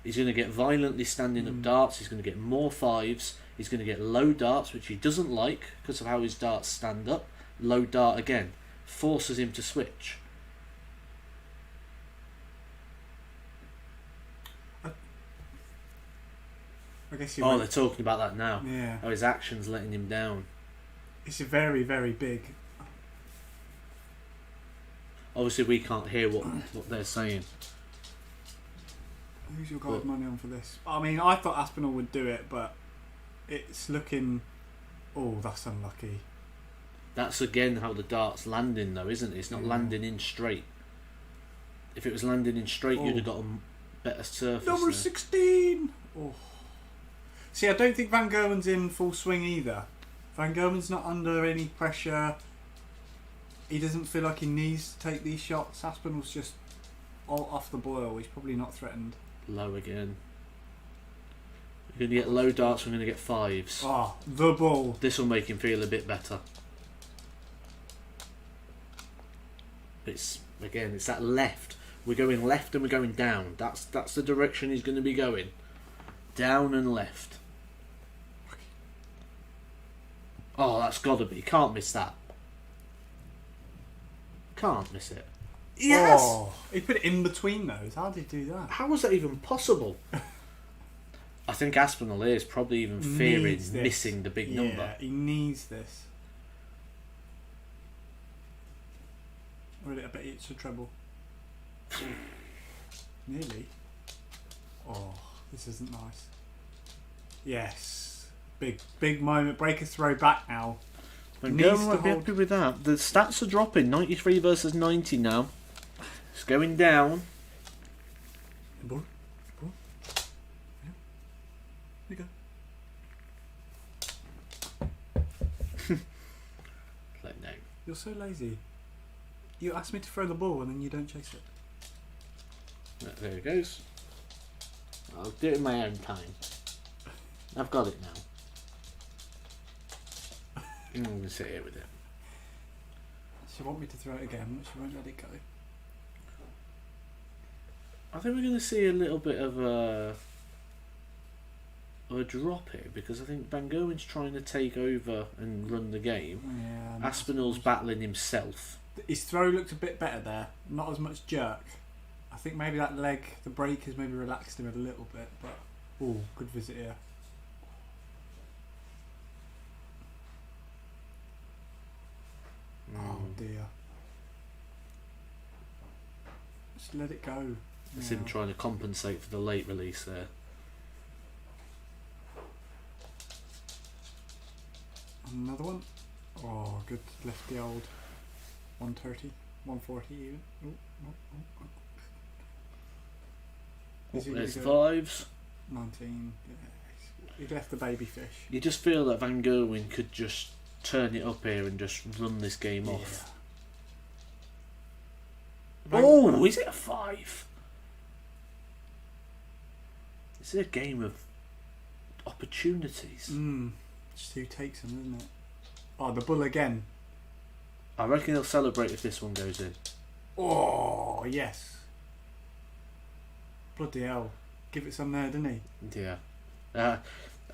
He's going to get violently standing up darts. He's going to get more 5s. He's going to get low darts, which he doesn't like because of how his darts stand up. Low dart again forces him to switch. I guess they're talking about that now. Yeah. Oh, his action's letting him down. It's a very, very big. Obviously, we can't hear what they're saying. Who's your guide money on for this? I mean, I thought Aspinall would do it, but it's looking. Oh, that's unlucky. That's again how the dart's landing, though, isn't it? It's not landing in straight. If it was landing in straight, you'd have got a better surface. Number 16! Oh. See, I don't think Van Gogh's in full swing either. Van Gogh's not under any pressure. He doesn't feel like he needs to take these shots. Aspinall's just all off the boil. He's probably not threatened. Low again. We're going to get low darts, we're going to get 5s. Oh, the ball. This will make him feel a bit better. It's that left. We're going left and we're going down. That's the direction he's going to be going. Down and left. Oh, that's got to be. Can't miss that. Can't miss it. Yes! Oh, he put it in between those. How did he do that? How was that even possible? I think Aspinall is probably even fearing missing the big number. Yeah, he needs this. Really, I bet it's a treble. Nearly. Oh, this isn't nice. Yes. Big moment. Break a throw back now. Van Gogh might be happy with that. The stats are dropping. 93 versus 90 now. It's going down. Ball. Yeah. There you go. Like, no. You're so lazy. You ask me to throw the ball and then you don't chase it. There it goes. I'll do it in my own time. I've got it now. I'm going to sit here with it. She wants me to throw it again, but she won't let it go. I think we're going to see a little bit of a drop here, because I think Van Gogh's trying to take over and run the game. Yeah, Aspinall's battling himself. His throw looked a bit better there. Not as much jerk. I think maybe that leg, the break has maybe relaxed him a little bit, but oh, good visit here. Oh dear. Just let it go. It's him trying to compensate for the late release there. Another one. Oh, good. Left the old 130, 140 even. There's the 5s. 19. Yeah. He left the baby fish. You just feel that Van Gogh could just turn it up here and just run this game off. Oh, is it a 5? Is it a game of opportunities? Just who takes them, isn't it? Oh, the bull again. I reckon he'll celebrate if this one goes in. Oh, yes. Bloody hell. Give it some there, didn't he? Yeah. I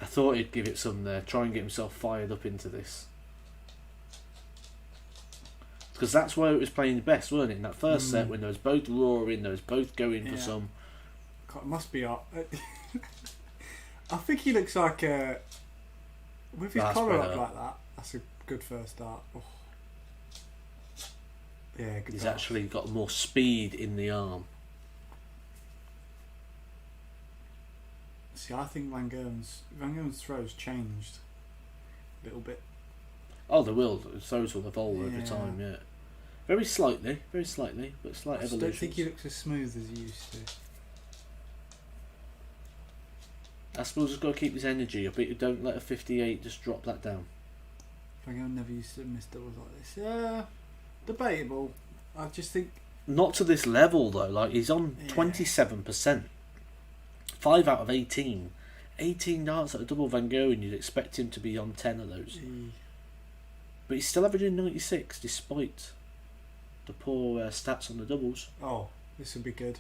thought he'd give it some there. Try and get himself fired up into this. Because that's where it was playing best, wasn't it? In that first set, when they was both roaring, they was both going for some. God, it must be up. I think he looks like with his collar up like that. That's a good first start. Oh. Yeah, good He's pass. actually got more speed in the arm. See, I think Van Gogh's throws changed a little bit. Oh, they will. Throws will evolve over Yeah. time, yeah. Very slightly, but slight I just evolution. don't think he looks as smooth as he used to. Aspinall's just got to keep his energy up. Don't let a 58 just drop that down. Van Gogh never used to miss doubles like this. Yeah, debatable. I just think Not to this level though. Like he's on Yeah. 27%, 5 out of 18. 18 darts at a double Van Gogh, and you'd expect him to be on 10 of those. But he's still averaging 96 despite the poor stats on the doubles. Oh, this would be good.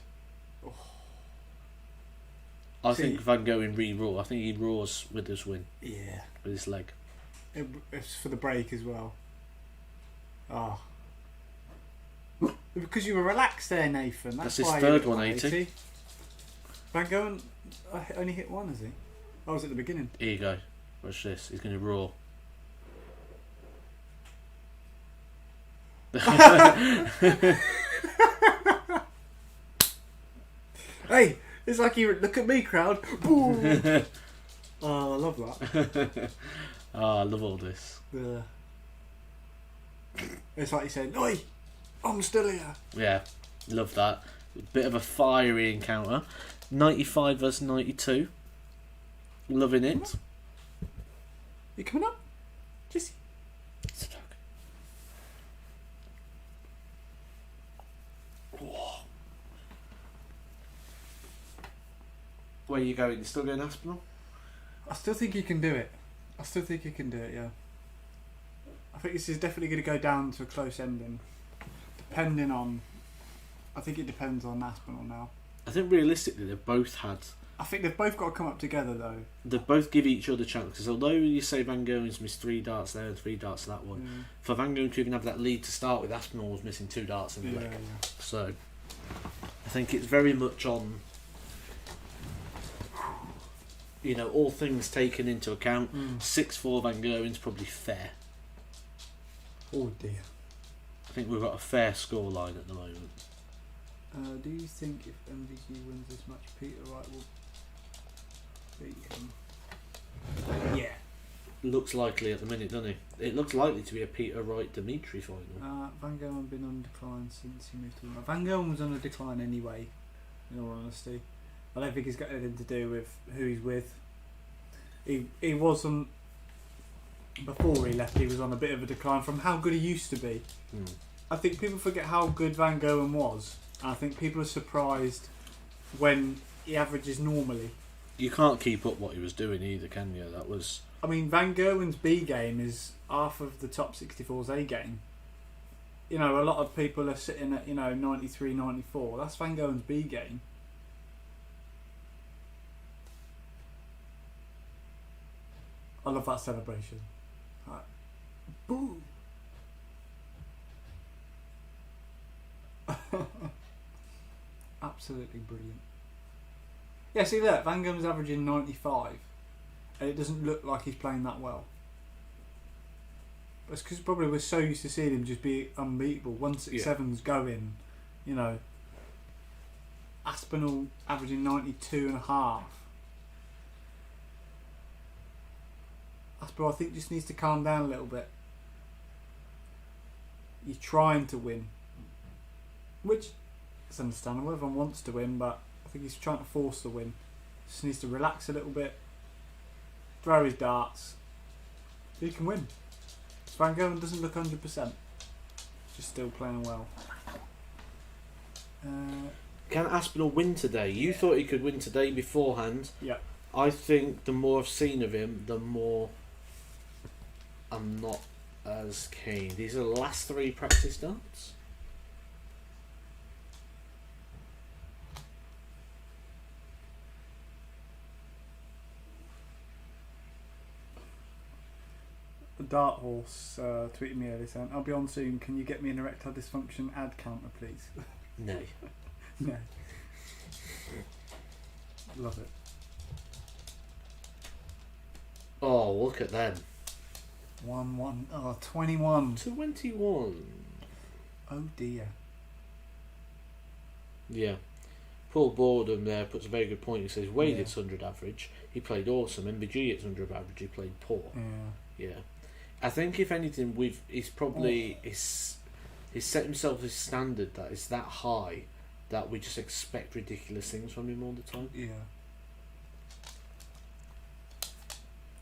I See- think Van Gogh in re-raw. I think he roars with this win, Yeah. with his leg. It's for the break as well. Oh. Because you were relaxed there, Nathan. That's That's his why you third look 180. Van Gogh only hit one, has he? Oh, was at the beginning. Here you go. Watch this. He's going to roar. Hey, it's like you look at me, crowd. Boo. Oh, I love that. Oh, I love all this. Yeah. It's like you saying, "Oi, I'm still here." Yeah, love that. Bit of a fiery encounter. 95 versus 92. Loving it. You coming up? Just Where are you going? You still going Aspinall? I still think you can do it. Yeah. I think this is definitely going to go down to a close ending. Depending on... I think it depends on Aspinall now. I think realistically they've both had... I think they've both got to come up together though. They both give each other chances. Although you say Van Gogh's missed 3 darts there and 3 darts that one, for Van Gogh to even have that lead to start with, Aspinall was missing 2 darts in the leg. So I think it's very much on, you know, all things taken into account. 6-4 Van Gogh's probably fair. Oh dear. I think we've got a fair scoreline at the moment. Do you think if MVG wins this match, Peter Wright will beat him? Yeah. Looks likely at the minute, doesn't he? It looks likely to be a Peter Wright Dimitri final. Van Gogh has been on decline since he moved to England. Van Gogh was on a decline anyway, in all honesty. I don't think it's got anything to do with who he's with. He wasn't, before he left, he was on a bit of a decline from how good he used to be. I think people forget how good Van Gogh was. And I think people are surprised when he averages normally. You can't keep up what he was doing either, can you? That was... I mean, Van Gogh's B game is half of the top 64's A game. You know, a lot of people are sitting at, 93, 94. That's Van Gogh's B game. I love that celebration. Right. Boo! Absolutely brilliant. Yeah, see that Van Gogh's averaging 95, and it doesn't look like he's playing that well. It's because probably we're so used to seeing him just be unbeatable. 167's going, Aspinall averaging 92.5. Aspinall, I think, just needs to calm down a little bit. He's trying to win, which is understandable. Everyone wants to win, but I think he's trying to force the win. Just needs to relax a little bit, throw his darts, so he can win. Van Gogh doesn't look 100%. Just still playing well. Can Aspinall win today? You thought he could win today beforehand. Yeah. I think the more I've seen of him, the more I'm not as keen. These are the last 3 practice darts. The Dart Horse tweeted me earlier saying, "I'll be on soon. Can you get me an erectile dysfunction ad counter, please?" No. No. Love it. Oh, look at them. 1-1. Oh, 21. 21. Oh dear. Yeah. Paul Boredom there puts a very good point. He says Wade Yeah. hits 100 average. He played awesome. MBG hits 100 average. He played poor. Yeah. Yeah. I think if anything, he's set himself his standard that is that high that we just expect ridiculous things from him all the time. Yeah.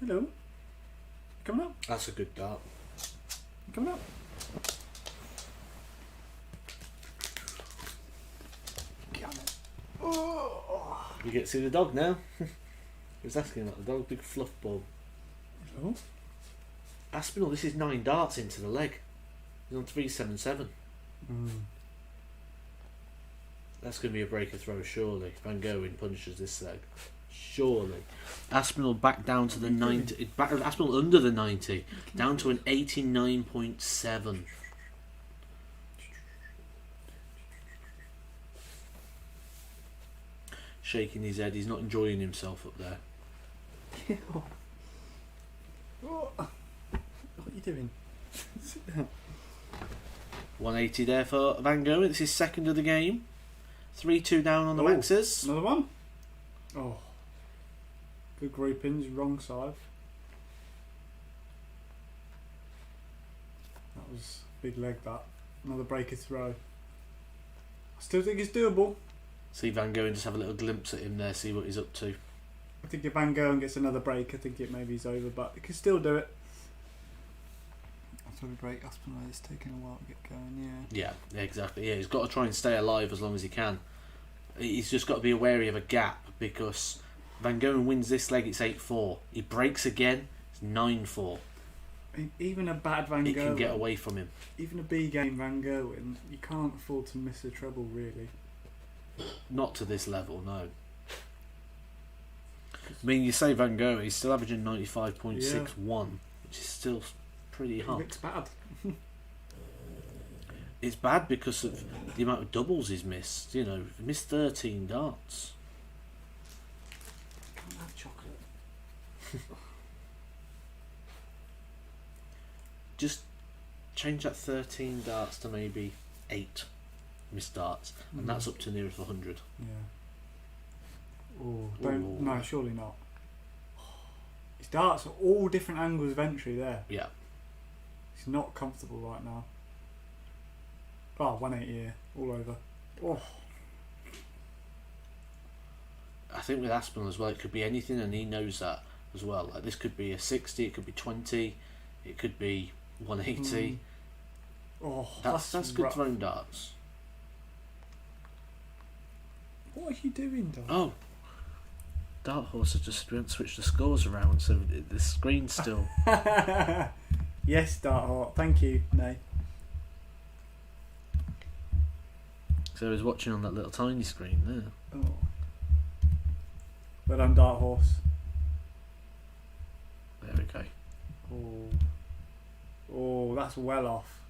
Hello. Coming up. That's a good dart. Coming up. You get to see the dog now. He was asking about the dog. Big fluff ball. Hello. Aspinall, this is 9 darts into the leg. He's on 377. That's going to be a breaker throw, surely. Van Gogh punishes this leg. Surely. Aspinall back down to the 90. Aspinall under the 90. Down to an 89.7. Shaking his head. He's not enjoying himself up there. What are you doing? Sit down. 180 there for Van Gogh. It's his second of the game. 3-2 down on the Maxes. Another one. Oh. Good groupings, wrong side. That was a big leg, that. Another breaker throw. I still think it's doable. See Van Gogh and just have a little glimpse at him there, see what he's up to. I think if Van Gogh gets another break, I think it maybe is over, but he can still do it. After the break, Aspinall is taking a while to get going, Yeah, exactly. Yeah, he's got to try and stay alive as long as he can. He's just got to be wary of a gap because Van Gogh wins this leg, it's 8-4. He breaks again, it's 9-4. Even a bad Van Gogh, it can get away from him. Even a B game Van Gogh, you can't afford to miss a treble, really. Not to this level, no. I mean, you say Van Gogh, he's still averaging 95.61, which is still pretty high. It's bad. It's bad because of the amount of doubles he's missed. You know, he missed 13 darts. I can't have chocolate. Just change that 13 darts to maybe 8 missed darts, and that's up to nearest 100. Yeah. Oh, don't. No, surely not. His darts are all different angles of entry there. Yeah. He's not comfortable right now. Oh, 180 here, all over. Oh. I think with Aspinall as well, it could be anything, and he knows that as well. Like this could be a 60, it could be 20, it could be 180. Oh, that's good thrown darts. What are you doing, Dom? Oh, Dart Horse has just switched the scores around, so the screen's still. Yes, Dart Horse. Thank you, Nay. So I was watching on that little tiny screen there. Oh. Well done, Dart Horse. There we go. Oh, that's well off.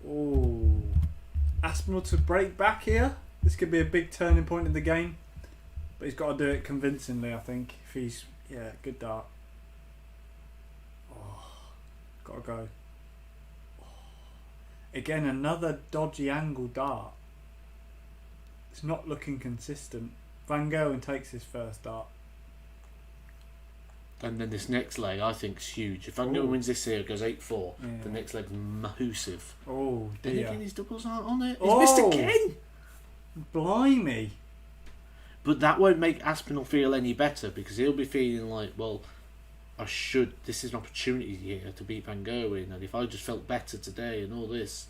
Oh, Aspinall to break back here. This could be a big turning point in the game, but he's got to do it convincingly. I think if he's good dart. Oh, got to go. Oh. Again, another dodgy angle dart. It's not looking consistent. Van Gogh takes his first dart. And then this next leg, I think, is huge. If Van Gogh wins this here, it goes 8-4. The next leg's massive. Oh, dear. Then again, his doubles aren't on it. He's Oh. missed again. Blimey. But that won't make Aspinall feel any better because he'll be feeling like, well, this is an opportunity here to beat Van Gogh in, and if I just felt better today and all this,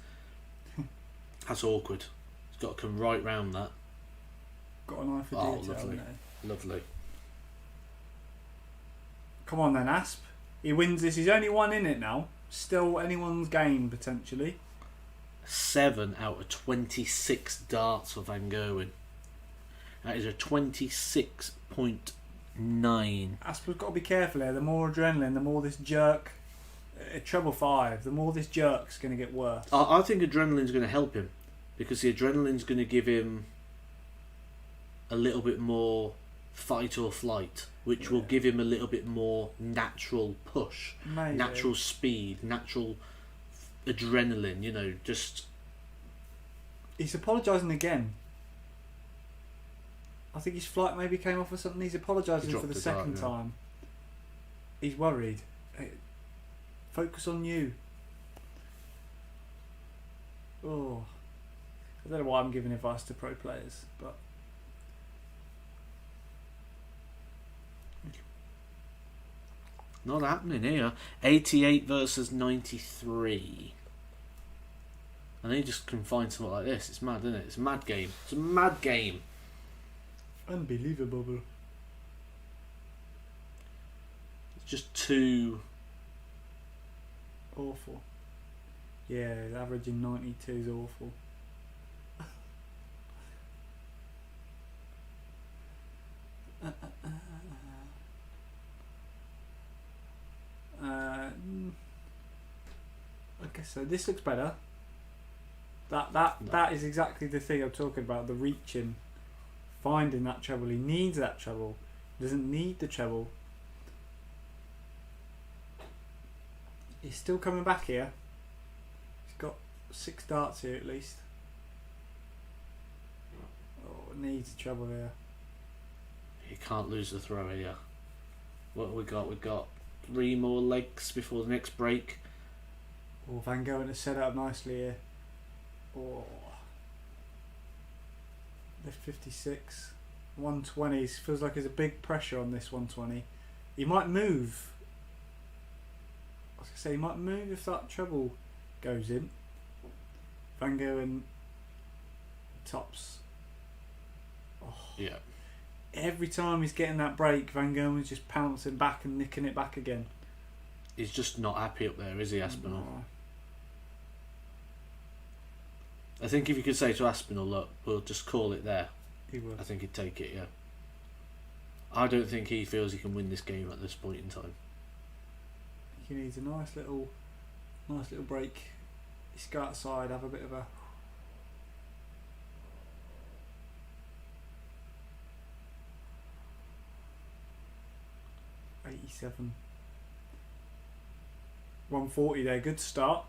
that's awkward. He's got to come right round that. Got an eye for detail. Lovely. There. Lovely. Come on then, Asp. He wins this. He's only one in it now. Still anyone's game, potentially. 7 out of 26 darts for Van Gogh. That is a 26.9. Asp's got to be careful here. The more adrenaline, the more this jerk. Treble 5. The more this jerk's going to get worse. I think adrenaline's going to help him because the adrenaline's going to give him a little bit more fight or flight, which will give him a little bit more natural push, Maybe. natural speed, natural adrenaline, just He's apologising again. I think his flight maybe came off or something. He's apologising for the second time. He's worried. Focus on you. Oh, I don't know why I'm giving advice to pro players, but not happening here. 88 versus 93. And he just can find something like this. It's mad, isn't it? It's a mad game. It's a mad game. Unbelievable. It's just too awful. Yeah, averaging 92 is awful. Okay, so this looks better. That is exactly the thing I'm talking about. The reaching, finding that treble. He needs that treble. He doesn't need the treble. He's still coming back here. He's got 6 darts here at least. Oh, needs a treble here. He can't lose the throw here. What have we got? We've got 3 more legs before the next break. Oh, Van Gogh to set up nicely here. Oh, left 56, 120. Feels like there's a big pressure on this 120. He might move. I was gonna say he might move if that treble goes in. Van Gogh and tops. Oh. Yeah. Every time he's getting that break, Van Gogh is just pouncing back and nicking it back again. He's just not happy up there, is he, Aspinall? No. I think if you could say to Aspinall, look, we'll just call it there, He would. I think he'd take it, yeah. I don't think he feels he can win this game at this point in time. He needs a nice little break. He's go outside, have a bit of a... $87. 140 there, good start.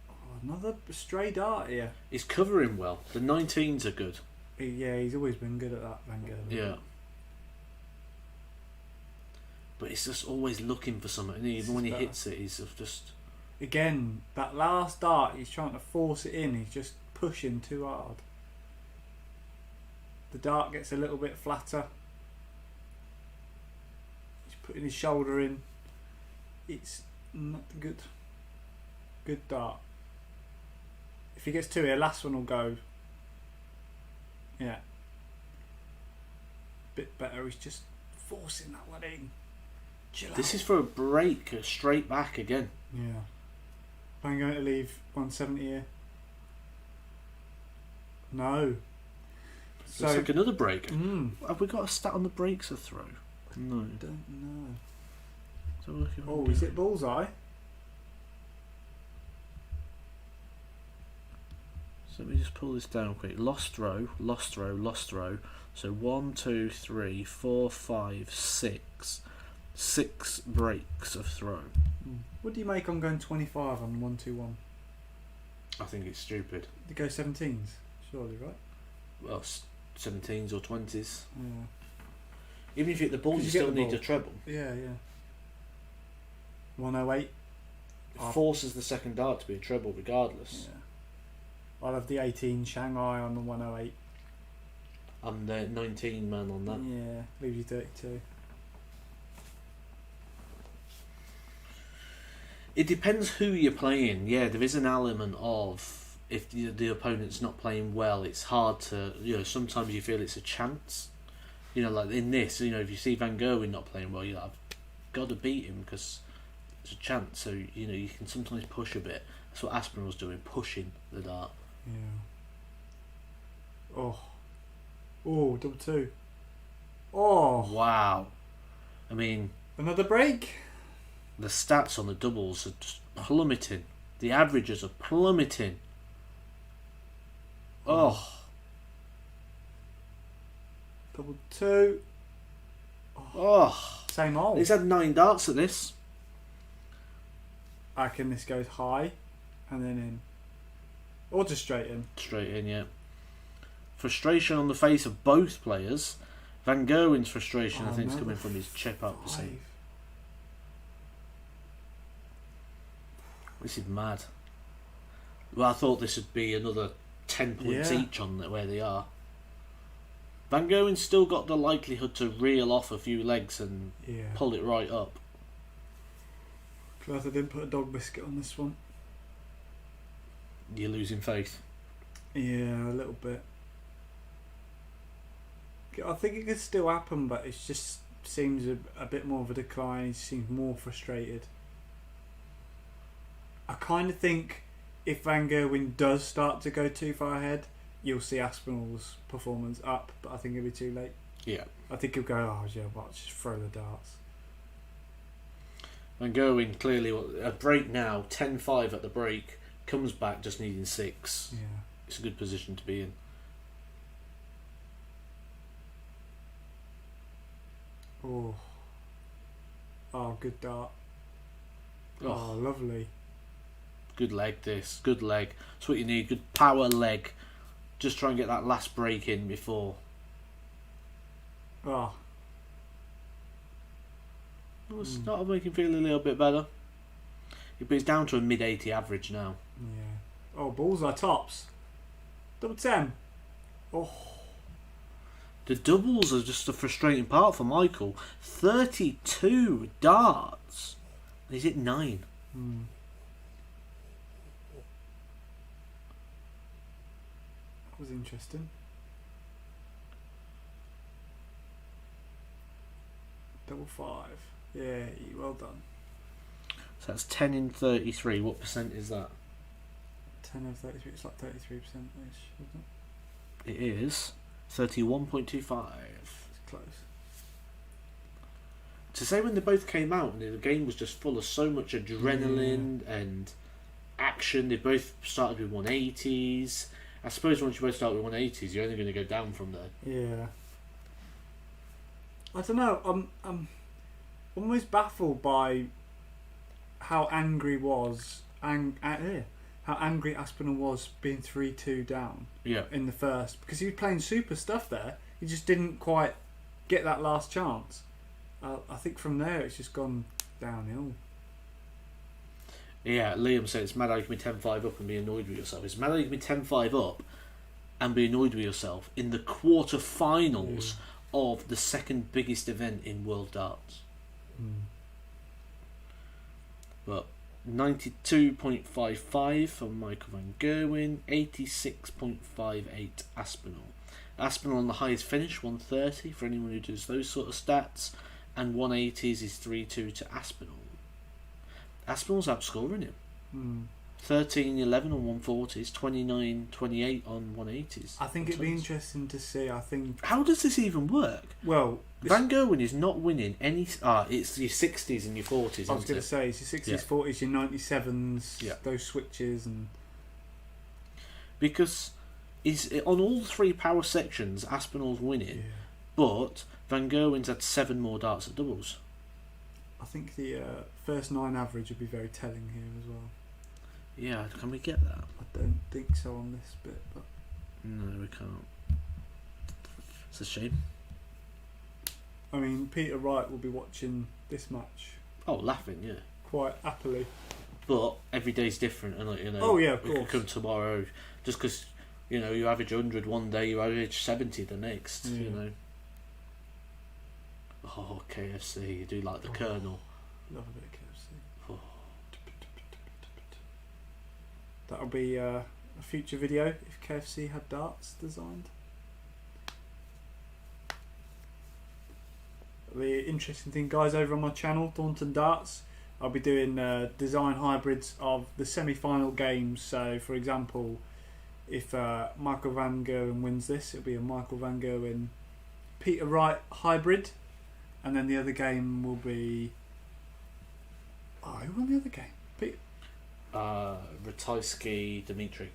Oh, another stray dart here. He's covering well. The 19s are good. Yeah, he's always been good at that, Van Gogh. Yeah. But he's just always looking for something. And even when he hits it, he's just... Again, that last dart, he's trying to force it in. He's just pushing too hard. The dart gets a little bit flatter. He's putting his shoulder in. It's not good. Good dart. If he gets 2 here, last one will go. Yeah. Bit better. He's just forcing that one in. Chill out. This is for a break, straight back again. Yeah. I'm going to leave 170 here. No. So it's like another break. Have we got a stat on the breaks of throw? No. I don't know. So Oh, is it bullseye? So let me just pull this down quick. Lost throw, lost throw, lost throw. So 1, 2, 3, 4, 5, 6. 6 breaks of throw. What do you make on going 25 on 1-2-1? I think it's stupid. You go 17s, surely, right? Well, 17s or 20s. Yeah. Even if you hit the ball, you get still the need ball. to treble. Yeah. 108. It forces the second dart to be a treble regardless. Yeah. I'll have the 18 Shanghai on the 108. I'm the 19 man on that. Yeah, leaves you 32. It depends who you're playing. Yeah, there is an element of if the opponent's not playing well, it's hard to, sometimes you feel it's a chance. Like in this, if you see Van Gerwen not playing well, you're like, I've got to beat him because it's a chance. So, you can sometimes push a bit. That's what Aspinall's doing, pushing the dart. Yeah. Oh, double 2. Oh. Wow. I mean... Another break? The stats on the doubles are just plummeting. The averages are plummeting. Oh. Double 2. Oh. Same hole. He's had 9 darts at this. I reckon this goes high and then in. Or just straight in. Straight in, yeah. Frustration on the face of both players. Van Gerwen's frustration, I think, is coming from his chip up. This is mad. Well, I thought this would be another 10 points each on where they are. Van Gerwen's still got the likelihood to reel off a few legs and pull it right up. Glad I didn't put a dog biscuit on this one. You're losing faith. Yeah, a little bit. I think it could still happen, but it just seems a bit more of a decline. He seems more frustrated. I kind of think if Van Gerwen does start to go too far ahead, you'll see Aspinall's performance up, but I think it'll be too late. Yeah. I think he'll go, oh yeah, well, just throw the darts. Van Gerwen clearly, a break now, 10-5 at the break, comes back just needing 6. Yeah. It's a good position to be in. Oh, good dart. Oh, lovely. Good leg, this. Good leg. That's what you need. Good power leg. Just try and get that last break in before. Oh. Well, started making feel a little bit better. But it's down to a mid-80 average now. Yeah. Oh, bullseye tops. Double 10. Oh. The doubles are just a frustrating part for Michael. 32 darts. He's hit 9. That was interesting. Double 5. Yeah, well done. So that's 10 in 33. What percent is that? 10 of 33. It's like 33%-ish, isn't it? It is 31.25. It's close. To say when they both came out and the game was just full of so much adrenaline and action, they both started with 180s. I suppose once you both start with 180s, you're only going to go down from there. Yeah. I don't know. I'm almost baffled by how angry how angry Aspinall was being 3-2 down in the first, because he was playing super stuff there. He just didn't quite get that last chance. I think from there it's just gone downhill. Yeah, Liam said it's mad how you can be 10-5 up and be annoyed with yourself. It's mad how you can be 10-5 up and be annoyed with yourself in the quarter-finals of the second biggest event in World Darts. But 92.55 for Michael Van Gerwen, 86.58 Aspinall. Aspinall on the highest finish, 130 for anyone who does those sort of stats, and 180s is 3-2 to Aspinall. Aspinall's outscoring him. 13-11 on 140s, 29-28 on 180s. I think it'd be interesting to see. How does this even work? Well, Van Gerwen is not winning any. It's your 60s and your 40s. I was going to say it's your 60s, 40s, your 97s, those switches, and because on all 3 power sections, Aspinall's winning, but Van Gerwen's had 7 more darts at doubles. I think the first 9 average would be very telling here as well. Yeah, can we get that? I don't think so on this bit, but no, we can't. It's a shame. I mean, Peter Wright will be watching this match. Oh, laughing, yeah. Quite happily. But every day's different, and you know. Oh yeah, of course. Could come tomorrow, just because you average 100 one day, you average 70 the next. You know. Oh, KFC, you do like the Colonel. Love a bit of KFC. Oh. That'll be a future video if KFC had darts designed. The interesting thing, guys, over on my channel, Thornton Darts, I'll be doing design hybrids of the semi-final games. So, for example, if Michael Van Gerwen wins this, it'll be a Michael Van Gerwen Peter Wright hybrid, and then the other game will be. Oh, who won the other game? Ratajski Dimitri.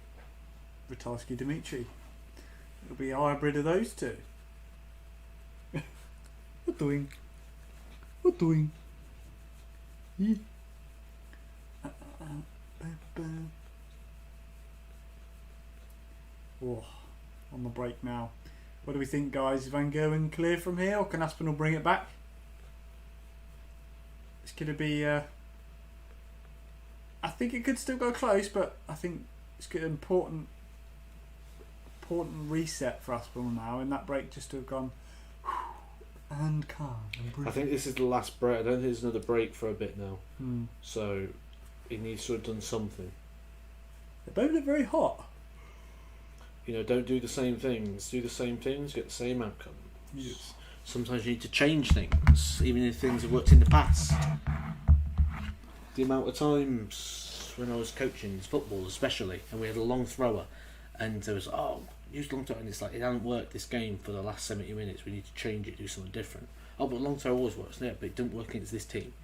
Ratajski Dimitri. It'll be a hybrid of those two. What doing? Yeah. Oh, on the break now. What do we think, guys? Is Van Gerwen clear from here, or can Aspinall bring it back? It's going to be... I think it could still go close, but I think it's got an important reset for Aspinall now, in that break just to have gone and calm and breathe. I think this is the last break. I don't think there's another break for a bit now. Hmm. So he needs to have done something. They both look very hot. You know, don't do the same things. Do the same things, get the same outcome. Yes. Sometimes you need to change things, even if things have worked in the past. The amount of times when I was coaching football, especially, and we had a long thrower, and there was, use long thrower, and it's like, it hasn't worked this game for the last 70 minutes, we need to change it, do something different. Oh, but long throw always works, yeah, but it didn't work against this team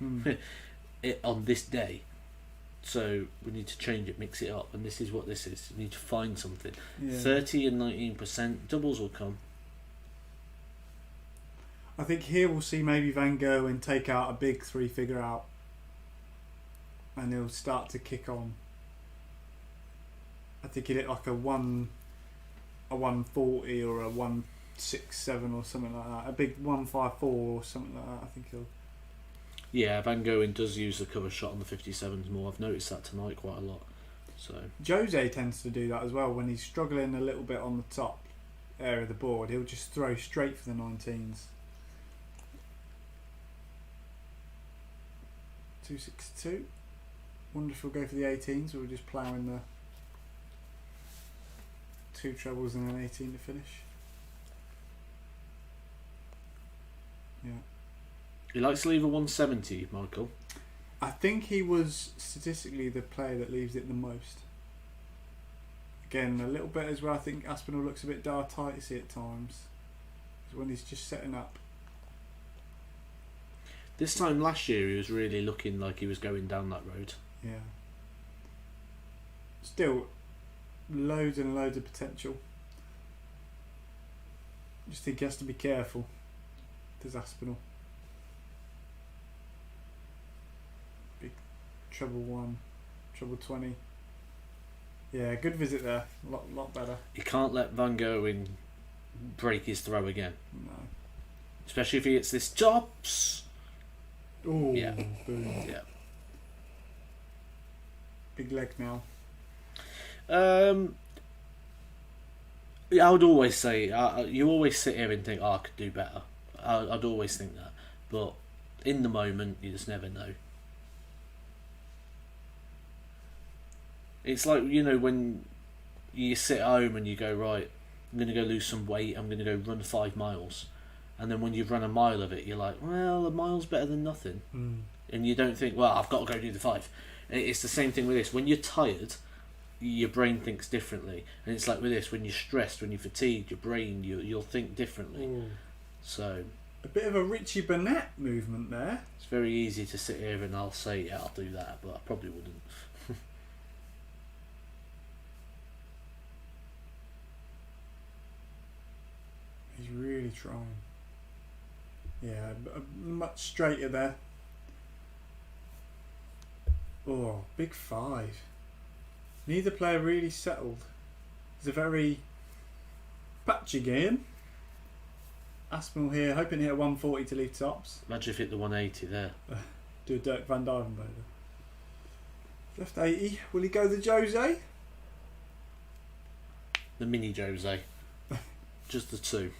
on this day. So we need to change it, mix it up, and this is what this is. You need to find something. Yeah. 30 and 19%, doubles will come. I think here we'll see maybe Van Gerwen take out a big 3-figure out, and he'll start to kick on. I think he'll hit like a 140 or a 167 or something like that. A big 154 or something like that. I think he'll. Yeah, Van Gerwen does use the cover shot on the 57s more. I've noticed that tonight quite a lot. So Jose tends to do that as well when he's struggling a little bit on the top area of the board. He'll just throw straight for the 19s. 262. Wonder if we'll go for the 18s or we'll just plough in the 2 trebles and an 18 to finish. Yeah. He likes to leave a 170, Michael. I think he was statistically the player that leaves it the most. Again, a little bit as well. I think Aspinall looks a bit Dartighty at times. It's when he's just setting up. This time last year, he was really looking like he was going down that road. Yeah. Still, loads and loads of potential. Just think he has to be careful. There's Aspinall. Big treble 1, treble 20. Yeah, good visit there. A lot better. You can't let Van Gerwen break his throw again. No. Especially if he hits this tops. Oh, yeah. Boom. Yeah. Big leg now. Yeah, I would always say, you always sit here and think, I could do better. I'd always think that. But in the moment, you just never know. It's like, when you sit at home and you go, right, I'm going to go lose some weight, I'm going to go run 5 miles. And then when you've run a mile of it, you're like, well, a mile's better than nothing. Mm. And you don't think, well, I've got to go do the 5. And it's the same thing with this. When you're tired, your brain thinks differently. And it's like with this, when you're stressed, when you're fatigued, your brain, you'll think differently. Ooh. So a bit of a Richie Burnett movement there. It's very easy to sit here and I'll say, yeah, I'll do that, but I probably wouldn't. He's really trying. Yeah, much straighter there. Oh, big 5. Neither player really settled. It's a very patchy game. Aspinall here, hoping to hit a 140 to leave tops. Imagine if hit the 180 there. Do a Dirk van Dijvenbode. Left 80. Will he go the Jose? The mini Jose. Just the 2.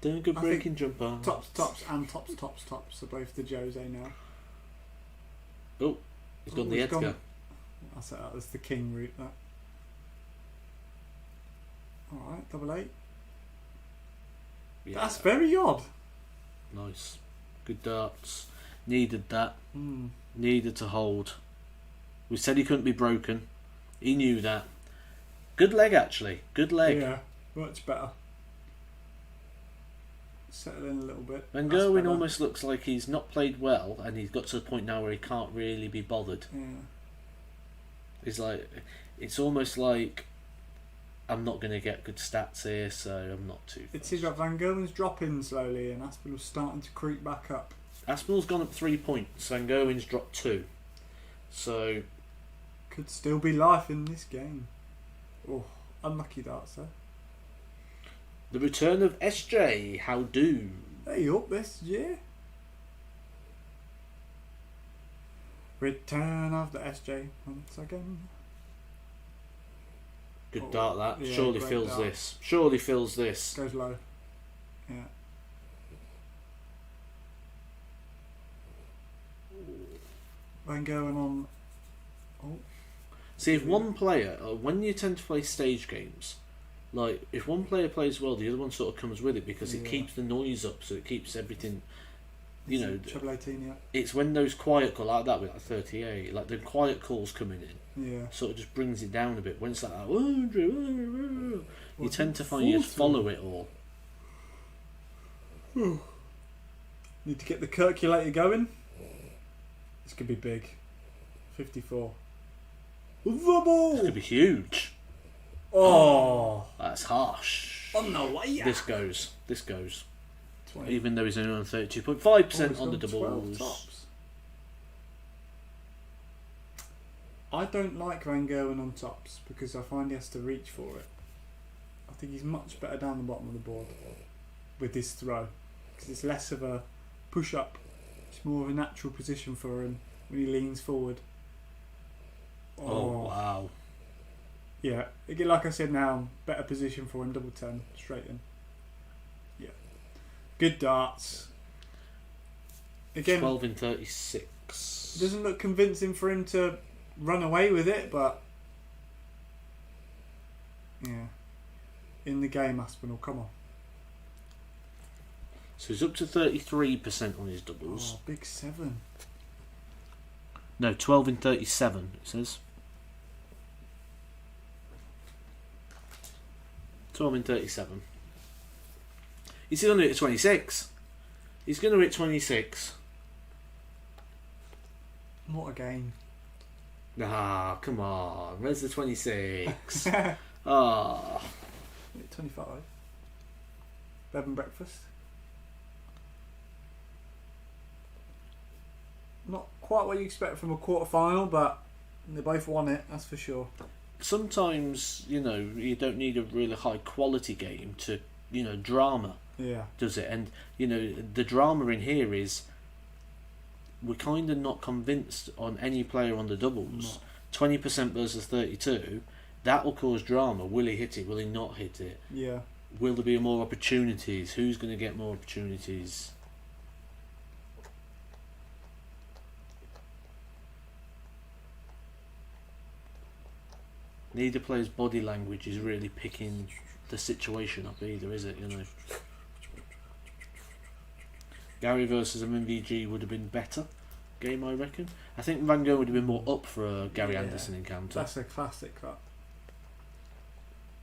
Doing a good breaking jumper. Tops and tops are both the Jose now. Oh, he's gone the Edgar. I'll set that as the king route, that. Alright, double 8. Yeah. That's very odd. Nice. Good darts. Needed that. Mm. Needed to hold. We said he couldn't be broken. He knew that. Good leg, actually. Good leg. Yeah, much better. Settle in a little bit. Van Gerwen almost looks like he's not played well and he's got to the point now where he can't really be bothered. Yeah. It's almost like I'm not going to get good stats here, so I'm not too It seems like Van Gerwen's dropping slowly and Aspinall's starting to creep back up. Aspinall's gone up 3 points, Van Gerwen's dropped 2. So Could still be life in this game. Oh, unlucky darts there. The return of SJ. How do? Hey up, SJ. Return of the SJ once again. Good dart that. Yeah, Surely great fills dart. this. Surely fills this. Goes low. Yeah. Then going on. Oh, See, if one player, when you tend to play stage games, like if one player plays well, the other one sort of comes with it because it Yeah. keeps the noise up, so it keeps everything. You know, treble 18, yeah. it's when those quiet calls like that with like 38, like the quiet calls coming in, Yeah. sort of just brings it down a bit. When it's like, you Well, tend to find you just 40. follow it all. Need to get the calculator going. This could be big. 54. The This ball! could be huge. Oh! That's harsh. On the way! This goes. This goes. 20. Even though he's only on 32.5% he's on the gone 12 doubles. tops. I don't like Van Gerwen on tops because I find he has to reach for it. I think he's much better down the bottom of the board with his throw because it's less of a push up. It's more of a natural position for him when he leans forward. Oh, wow. Yeah, again, like I said now, better position for him, double 10, straight in. Yeah. Good darts. Again, 12 in 36. it doesn't look convincing for him to run away with it, but yeah. In the game, Aspinall, come on. So he's up to 33% on his doubles. Oh, big 7. No, 12 in 37, it says. 12 in 37. He's going to hit 26. He's going to hit 26. What a game. Ah, come on. Where's the 26? Ah. 25. Bed and breakfast. Not quite what you expect from a quarter final, but they both won it, that's for sure. Sometimes, you know, you don't need a really high quality game to, you know, drama, Yeah. does it? And, you know, the drama in here is we're kind of not convinced on any player on the doubles. 20% versus 32, that will cause drama. Will he hit it? Will he not hit it? Yeah. Will there be more opportunities? Who's going to get more opportunities? Neither player's body language is really picking the situation up either, is it? You know, Gary versus an MVG would have been better game, I reckon. I think Van Gogh would have been more up for a Gary Yeah. Anderson encounter. That's a classic, that.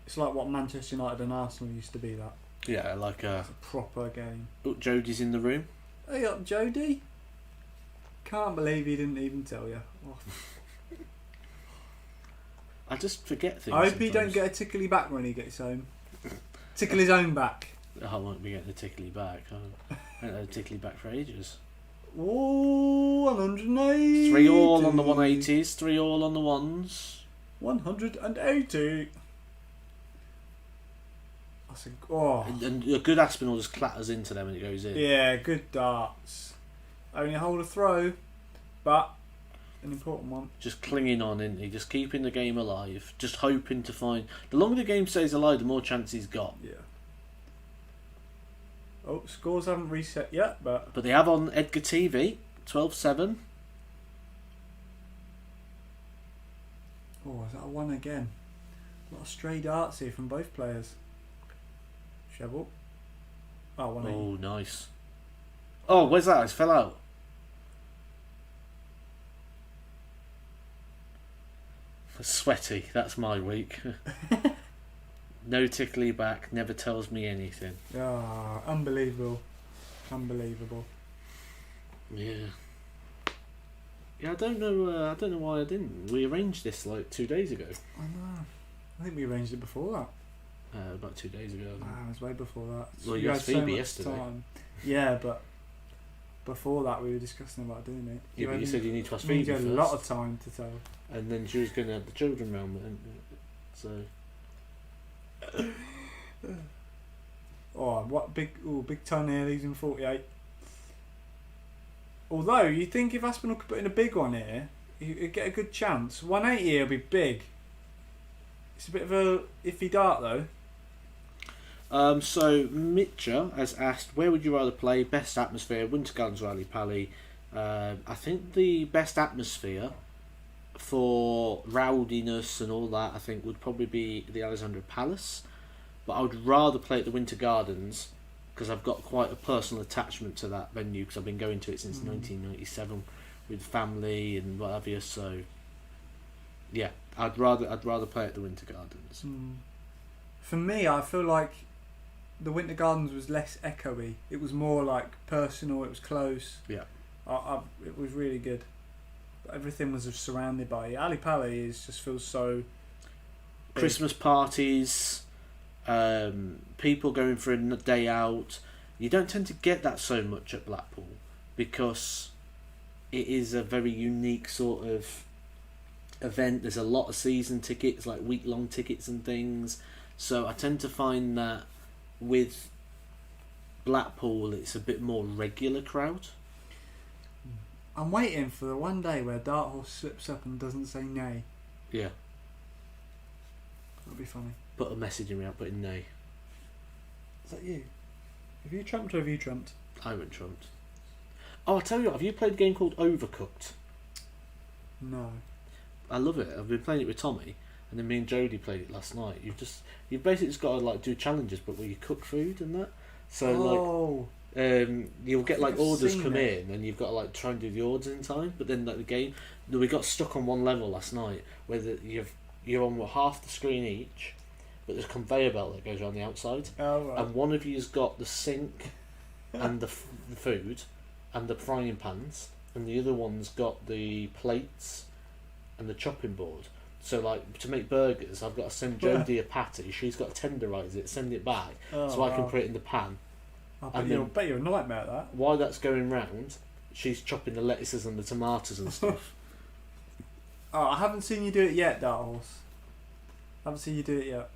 It's like what Manchester United and Arsenal used to be, that. Yeah, like It's a proper game. oh, Jodie's in the room. Hey up, Jody. Can't believe he didn't even tell you. Oh, I just forget things. I hope he don't sometimes. get a tickly back when he gets home. Tickle his own back. I won't be getting a tickly back. I haven't had a tickly back for ages. Oh, 180. 3 all on the 180s, 3 all on the ones. 180. That's a, oh. And a good Aspinall just clatters into them and it goes in. Yeah, good darts. Only hold a throw, but an important one. Just clinging on, isn't he? Just keeping the game alive. Just hoping to find. The longer the game stays alive, the more chance he's got. Yeah. Oh, scores haven't reset yet, but But they have on Edgar TV, 12-7. oh, is that a 1 again? A lot of stray darts here from both players. Shovel. Oh, 180. Oh, nice. Oh, where's that? It fell out. Sweaty. That's my week. No tickly back. Never tells me anything. Ah, unbelievable. Unbelievable. Yeah. Yeah, I don't know. I don't know why I didn't. We arranged this like 2 days ago. I know. I think we arranged it before that. About 2 days ago. Ah, it was way before that. Well, you had asked Phoebe much yesterday. time. Yeah, but before that we were discussing about doing it. Yeah, but you said you need to ask You Phoebe had first. a lot of time to tell. And then she was going to have the children round, so... Oh, what big Tony Haley's in 48. Although, you think if Aspinall could put in a big one here, he'd get a good chance. 180 will be big. It's a bit of a iffy dart though. So Mitcher has asked, where would you rather play? Best atmosphere, Winter Gardens or Ali Pally? I think the best atmosphere for rowdiness and all that, I think, would probably be the Alexandra Palace. But I would rather play at the Winter Gardens because I've got quite a personal attachment to that venue because I've been going to it since 1997 with family and what have you. So yeah, I'd rather play at the Winter Gardens. For me, I feel like the Winter Gardens was less echoey. It was more like personal. It was close. Yeah, it was really good. Everything was just surrounded by it. Ali Pally just feels so big. Christmas parties, people going for a day out. You don't tend to get that so much at Blackpool because it is a very unique sort of event. There's a lot of season tickets, like week-long tickets and things. So I tend to find that with Blackpool, it's a bit more regular crowd. I'm waiting for the one day where Dark Horse slips up and doesn't say nay. Yeah. That'll be funny. Put a message in without putting nay. Is that you? Have you trumped or have you trumped? I haven't trumped. Oh, I'll tell you what, have you played a game called Overcooked? No. I love it. I've been playing it with Tommy, and then me and Jodie played it last night. You've basically just got to like do challenges, but where you cook food and that. So you'll get like orders come in, and you've got to like try and do the orders in time. But then like the game, we got stuck on one level last night where you're on half the screen each, but there's a conveyor belt that goes around the outside, and one of you's got the sink and the food and the frying pans, and the other one's got the plates and the chopping board. So like to make burgers, I've got to send Jodie a patty. She's got to tenderise it, send it back, so I can put it in the pan. I bet you're a nightmare at that. While that's going round, she's chopping the lettuces and the tomatoes and stuff. Oh, I haven't seen you do it yet, Dark Horse. I haven't seen you do it yet.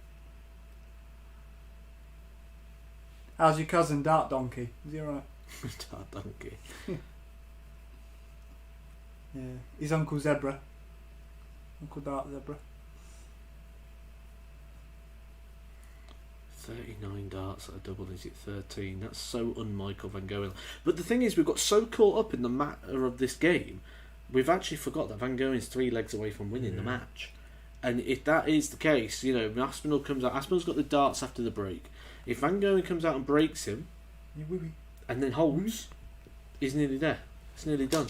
How's your cousin, Dark Donkey? Is he alright? Dark Donkey. Yeah. His Uncle Zebra. Uncle Dark Zebra. 39 darts at a double, is it 13? That's so un-Michael Van Gogh. But the thing is, we've got so caught up in the matter of this game, we've actually forgot that Van Gogh's 3 legs away from winning the match. And if that is the case, you know, when Aspinall comes out, Aspinall's got the darts after the break. If Van Gogh comes out and breaks him, and then holds, he's nearly there. It's nearly done.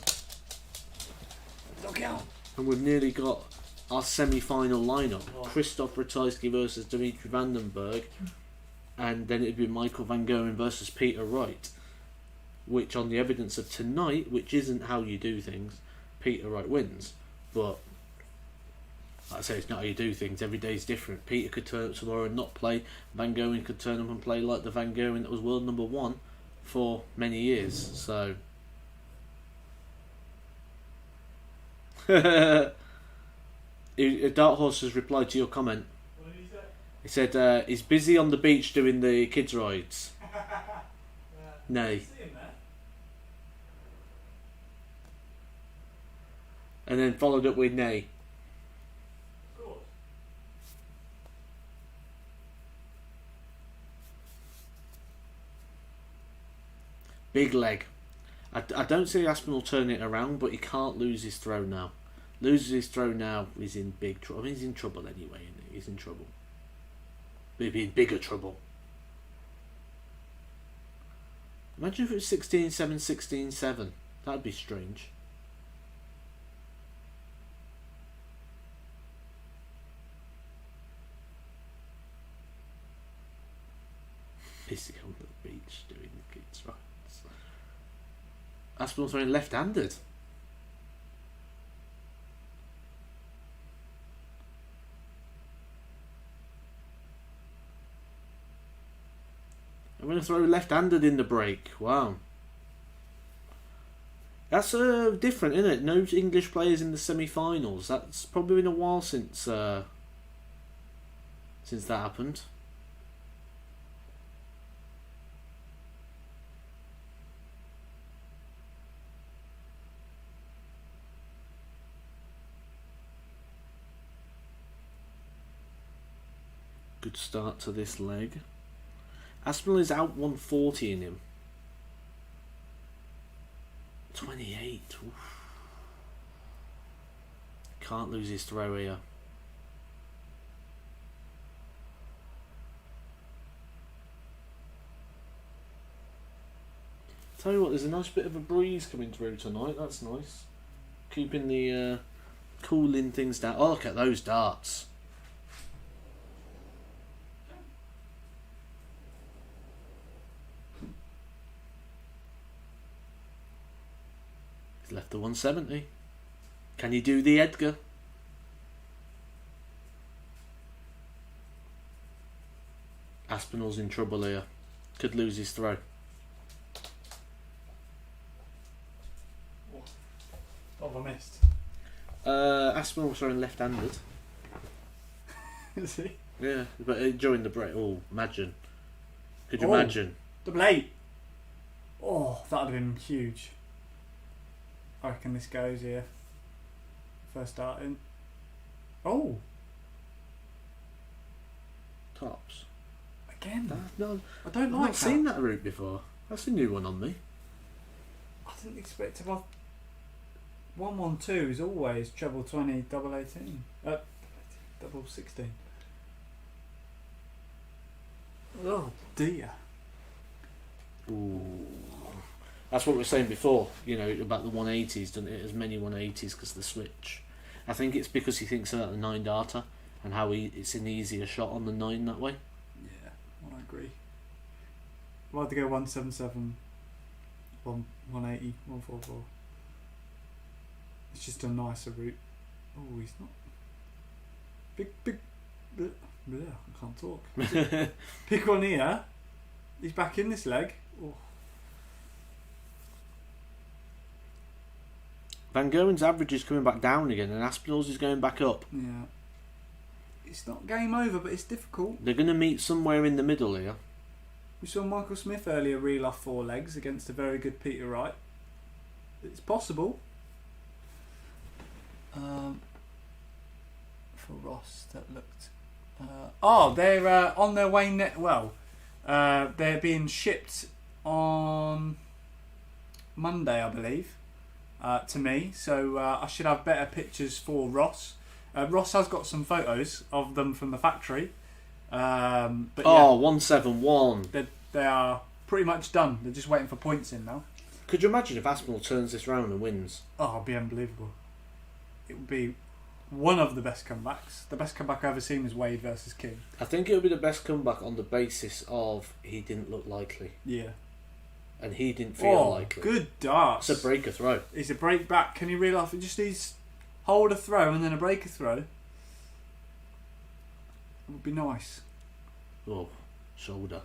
Look out! And we've nearly got our semi-final lineup: Christoph Ratajski versus Dimitri Vandenberg, and then it'd be Michael Van Gogh versus Peter Wright. Which, on the evidence of tonight, which isn't how you do things, Peter Wright wins. But like I say, it's not how you do things. Every day's different. Peter could turn up tomorrow and not play. Van Gogh could turn up and play like the Van Gogh that was world number 1 for many years. So. Dark Horse has replied to your comment. What did he say? He said he's busy on the beach doing the kids' rides. Nay. And then followed up with nay. Big leg. I don't see Aspinall turn it around, but he can't lose his throw now. Loses his throw now, he's in big trouble. I mean, he's in trouble anyway, isn't he? He's in trouble. Maybe in bigger trouble. Imagine if it was 16-7, 16-7. That'd be strange. Busy on the beach doing the kids' rides. Aspinall throwing left-handed. I'm going to throw left-handed in the break. Wow. That's different, isn't it? No English players in the semi-finals. That's probably been a while since that happened. Good start to this leg. Aspinall is out 140 in him. 28. Oof. Can't lose his throw here. Tell you what, there's a nice bit of a breeze coming through tonight. That's nice. Keeping the cooling things down. Oh, look at those darts. He's left the 170. Can you do the Edgar? Aspinall's in trouble here. Could lose his throw. What have I missed? Aspinall's throwing left-handed. Is he? Yeah, but during the break. Oh, imagine. Could you imagine? Double 8. Oh, that would have been huge. I reckon this goes here. First starting. Oh! Tops. Again? No, I don't I've like not that. seen that route before. That's a new one on me. I didn't expect to have 112 is always treble 20, double 18. Double 16. Oh dear. Ooh. That's what we were saying before, about the 180s, doesn't it? As many 180s because of the switch. I think it's because he thinks about the 9 darter and how it's an easier shot on the 9 that way. Yeah, I agree. I'd like to go 177, 180, 144. It's just a nicer route. Oh, he's not. Big. Bleh, I can't talk. Pick one here. He's back in this leg. Oh. Van Gerwen's average is coming back down again and Aspinall's is going back up. Yeah. It's not game over, but it's difficult. They're going to meet somewhere in the middle here. We saw Michael Smith earlier reel off 4 legs against a very good Peter Wright. It's possible. For Ross, that looked... they're on their way... they're being shipped on Monday, I believe. To me, so I should have better pictures for Ross. Ross has got some photos of them from the factory. But 171. They are pretty much done. They're just waiting for points in now. Could you imagine if Aspinall turns this round and wins? Oh, it'd be unbelievable. It would be one of the best comebacks. The best comeback I've ever seen was Wade versus King. I think it would be the best comeback on the basis of he didn't look likely. Yeah. And he didn't feel likely. Good darts. It's a breaker throw. It's a break back. Can you reel off? It just needs hold a throw and then a breaker throw. It would be nice. Oh, shoulder.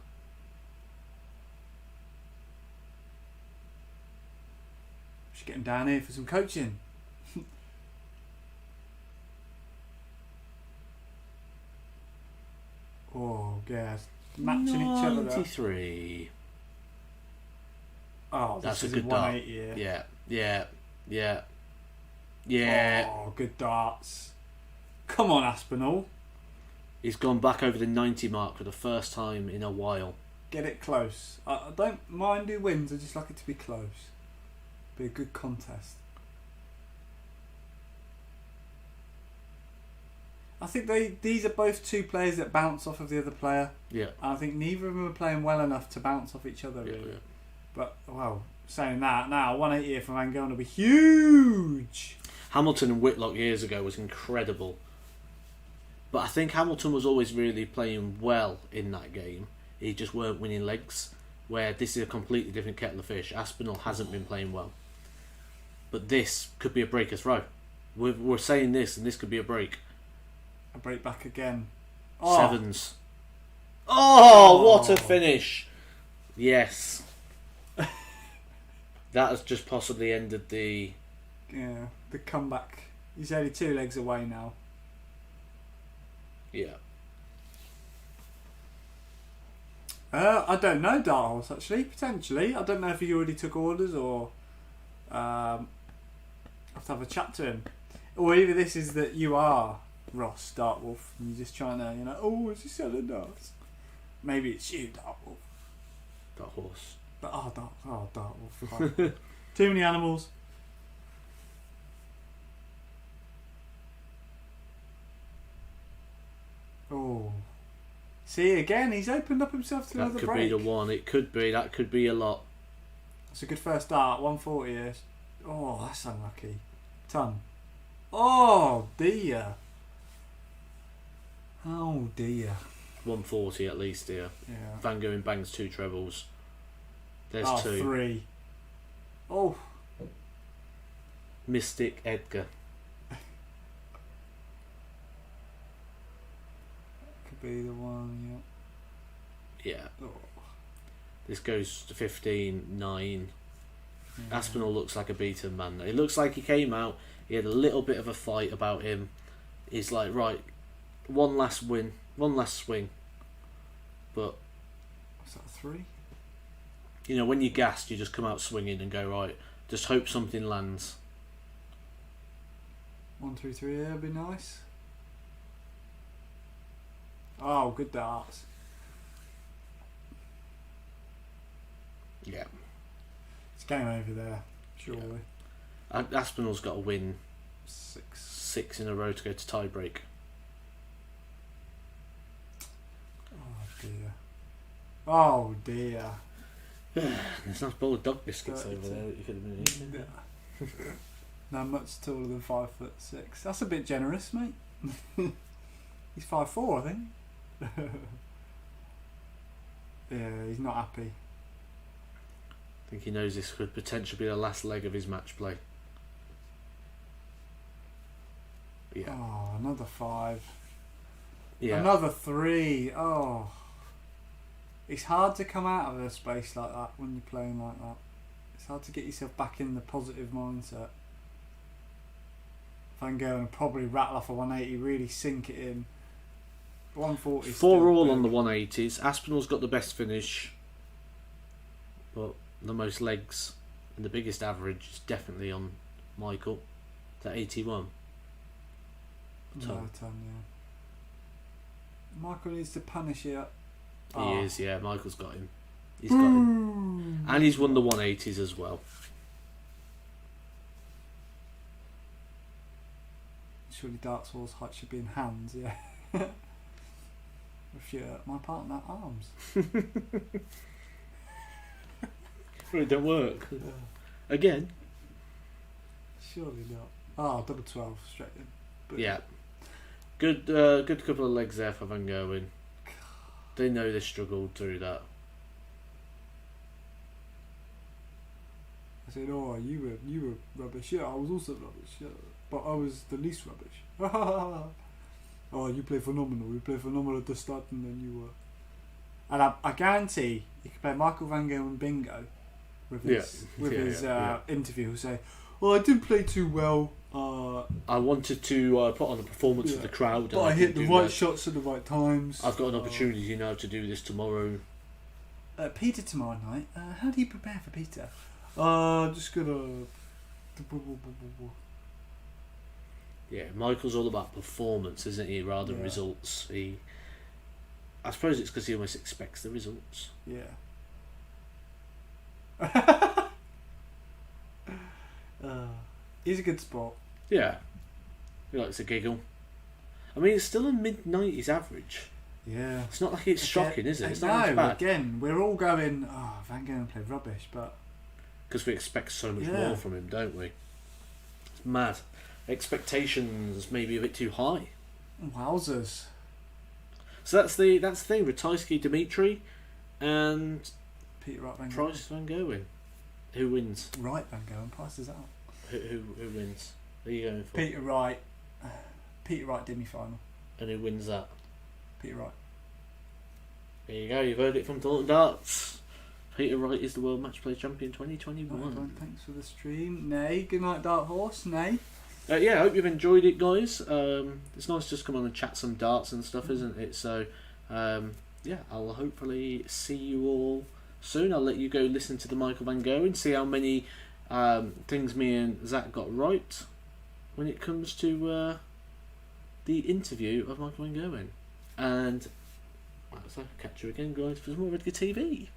Should get him down here for some coaching. Oh, yeah. Matching each other there. 93. Oh, That's this a is good dart. 180. Yeah. Oh, good darts. Come on, Aspinall. He's gone back over the 90 mark for the first time in a while. Get it close. I don't mind who wins, I just like it to be close. Be a good contest. I think these are both two players that bounce off of the other player. Yeah. And I think neither of them are playing well enough to bounce off each other, really. Yeah. But, well, saying that, now 180 here from Van Gerwen will be huge. Hamilton and Whitlock years ago was incredible. But I think Hamilton was always really playing well in that game. He just weren't winning legs. Where this is a completely different kettle of fish. Aspinall hasn't been playing well. But this could be a breaker throw. We're saying this, and this could be a break. A break back again. Sevens. Oh, what a finish. Yes. That has just possibly ended the... Yeah, the comeback. He's only 2 legs away now. Yeah. I don't know, Dark Horse, actually. Potentially. I don't know if he already took orders or... I have to have a chat to him. Or either this is that you are Ross, Dark Wolf, and you're just trying to, oh, is he selling darts? Maybe it's you, Dark Wolf. Dark Horse. Dark Wolf. Fine. Too many animals. Oh. See, again, he's opened up himself to another break. That could be the one. It could be. That could be a lot. It's a good first start. 140 is. Oh, that's unlucky. Ton. Oh, dear. Oh, dear. 140 at least here. Yeah. Van Gogh bangs 2 trebles. There's 2. 3. Oh. Mystic Edgar. Could be the one, Yeah. Oh. This goes to 15, 9. Yeah. Aspinall looks like a beaten man. It looks like he came out, he had a little bit of a fight about him. He's like, right, one last win, one last swing. But... What's that, 3? When you're gassed, you just come out swinging and go, right, just hope something lands. 1, 2, 3 here would be nice. Oh, good darts. Yeah. It's game over there, surely. Yeah. Aspinall's got to win 6 in a row to go to tie break. Oh dear. Oh dear. There's a nice bowl of dog biscuits 32. over there that you could have been eating. Yeah. No, much taller than 5'6". That's a bit generous, mate. He's 5'4", I think. Yeah, he's not happy. I think he knows this could potentially be the last leg of his match play. Yeah. Oh, another 5. Yeah. Another 3. Oh. It's hard to come out of a space like that when you're playing like that. It's hard to get yourself back in the positive mindset. Van Gogh and probably rattle off a 180, really sink it in. 140. 4 all on the 180s. Aspinall's got the best finish, but the most legs and the biggest average is definitely on Michael. To 81. No, ton, yeah. Michael needs to punish it. He is, yeah. Michael's got him. He's got him. And he's won the 180s as well. Surely darts horse height should be in hands, yeah. With my partner arms. Well, it don't work. Again. Surely not. Oh, double 12 straight in. But Yeah. Good good couple of legs there for Van Gogh. They know they struggled through that. I said, oh, you were rubbish. Yeah, I was also rubbish. Yeah, but I was the least rubbish. Oh, you play phenomenal. You play phenomenal at the start, and then you were. And I guarantee you can play Michael Van Gogh and bingo with his interview. He'll say, "Oh, I didn't play too well. I wanted to put on a performance for the crowd, but I hit the right shots at the right times. I've got an opportunity now to do this tomorrow." Peter tomorrow night. How do you prepare for Peter? Just gonna. Yeah, Michael's all about performance, isn't he? Rather than results. I suppose it's because he almost expects the results. Yeah. He's a good sport. Yeah. He likes a giggle. I mean, it's still a mid-90s average. Yeah. It's not like it's shocking, is it? It's not much bad. Again, we're all going, Van Gogh played rubbish, but... Because we expect so much more from him, don't we? It's mad. Expectations maybe a bit too high. Wowzers. So that's the thing. Ratajski, Dimitri, and Peter Wright, Van Gogh. Price Van Gogh. Who wins? Wright, Van Gogh, and Price is out. Who wins? Who are you going for? Peter Wright, demi-final. And who wins that? Peter Wright. There you go. You've heard it from Dalton Darts. Peter Wright is the World Matchplay Champion 2021. Everyone, thanks for the stream. Nay. Good night, Dark Horse. Nay. Yeah, I hope you've enjoyed it, guys. It's nice just to come on and chat some darts and stuff, isn't it? So, yeah, I'll hopefully see you all soon. I'll let you go listen to the Michael Van Gogh and see how many things me and Zach got right when it comes to the interview of Michael Van Gogh. And so catch you again, guys, for some more Edgar TV.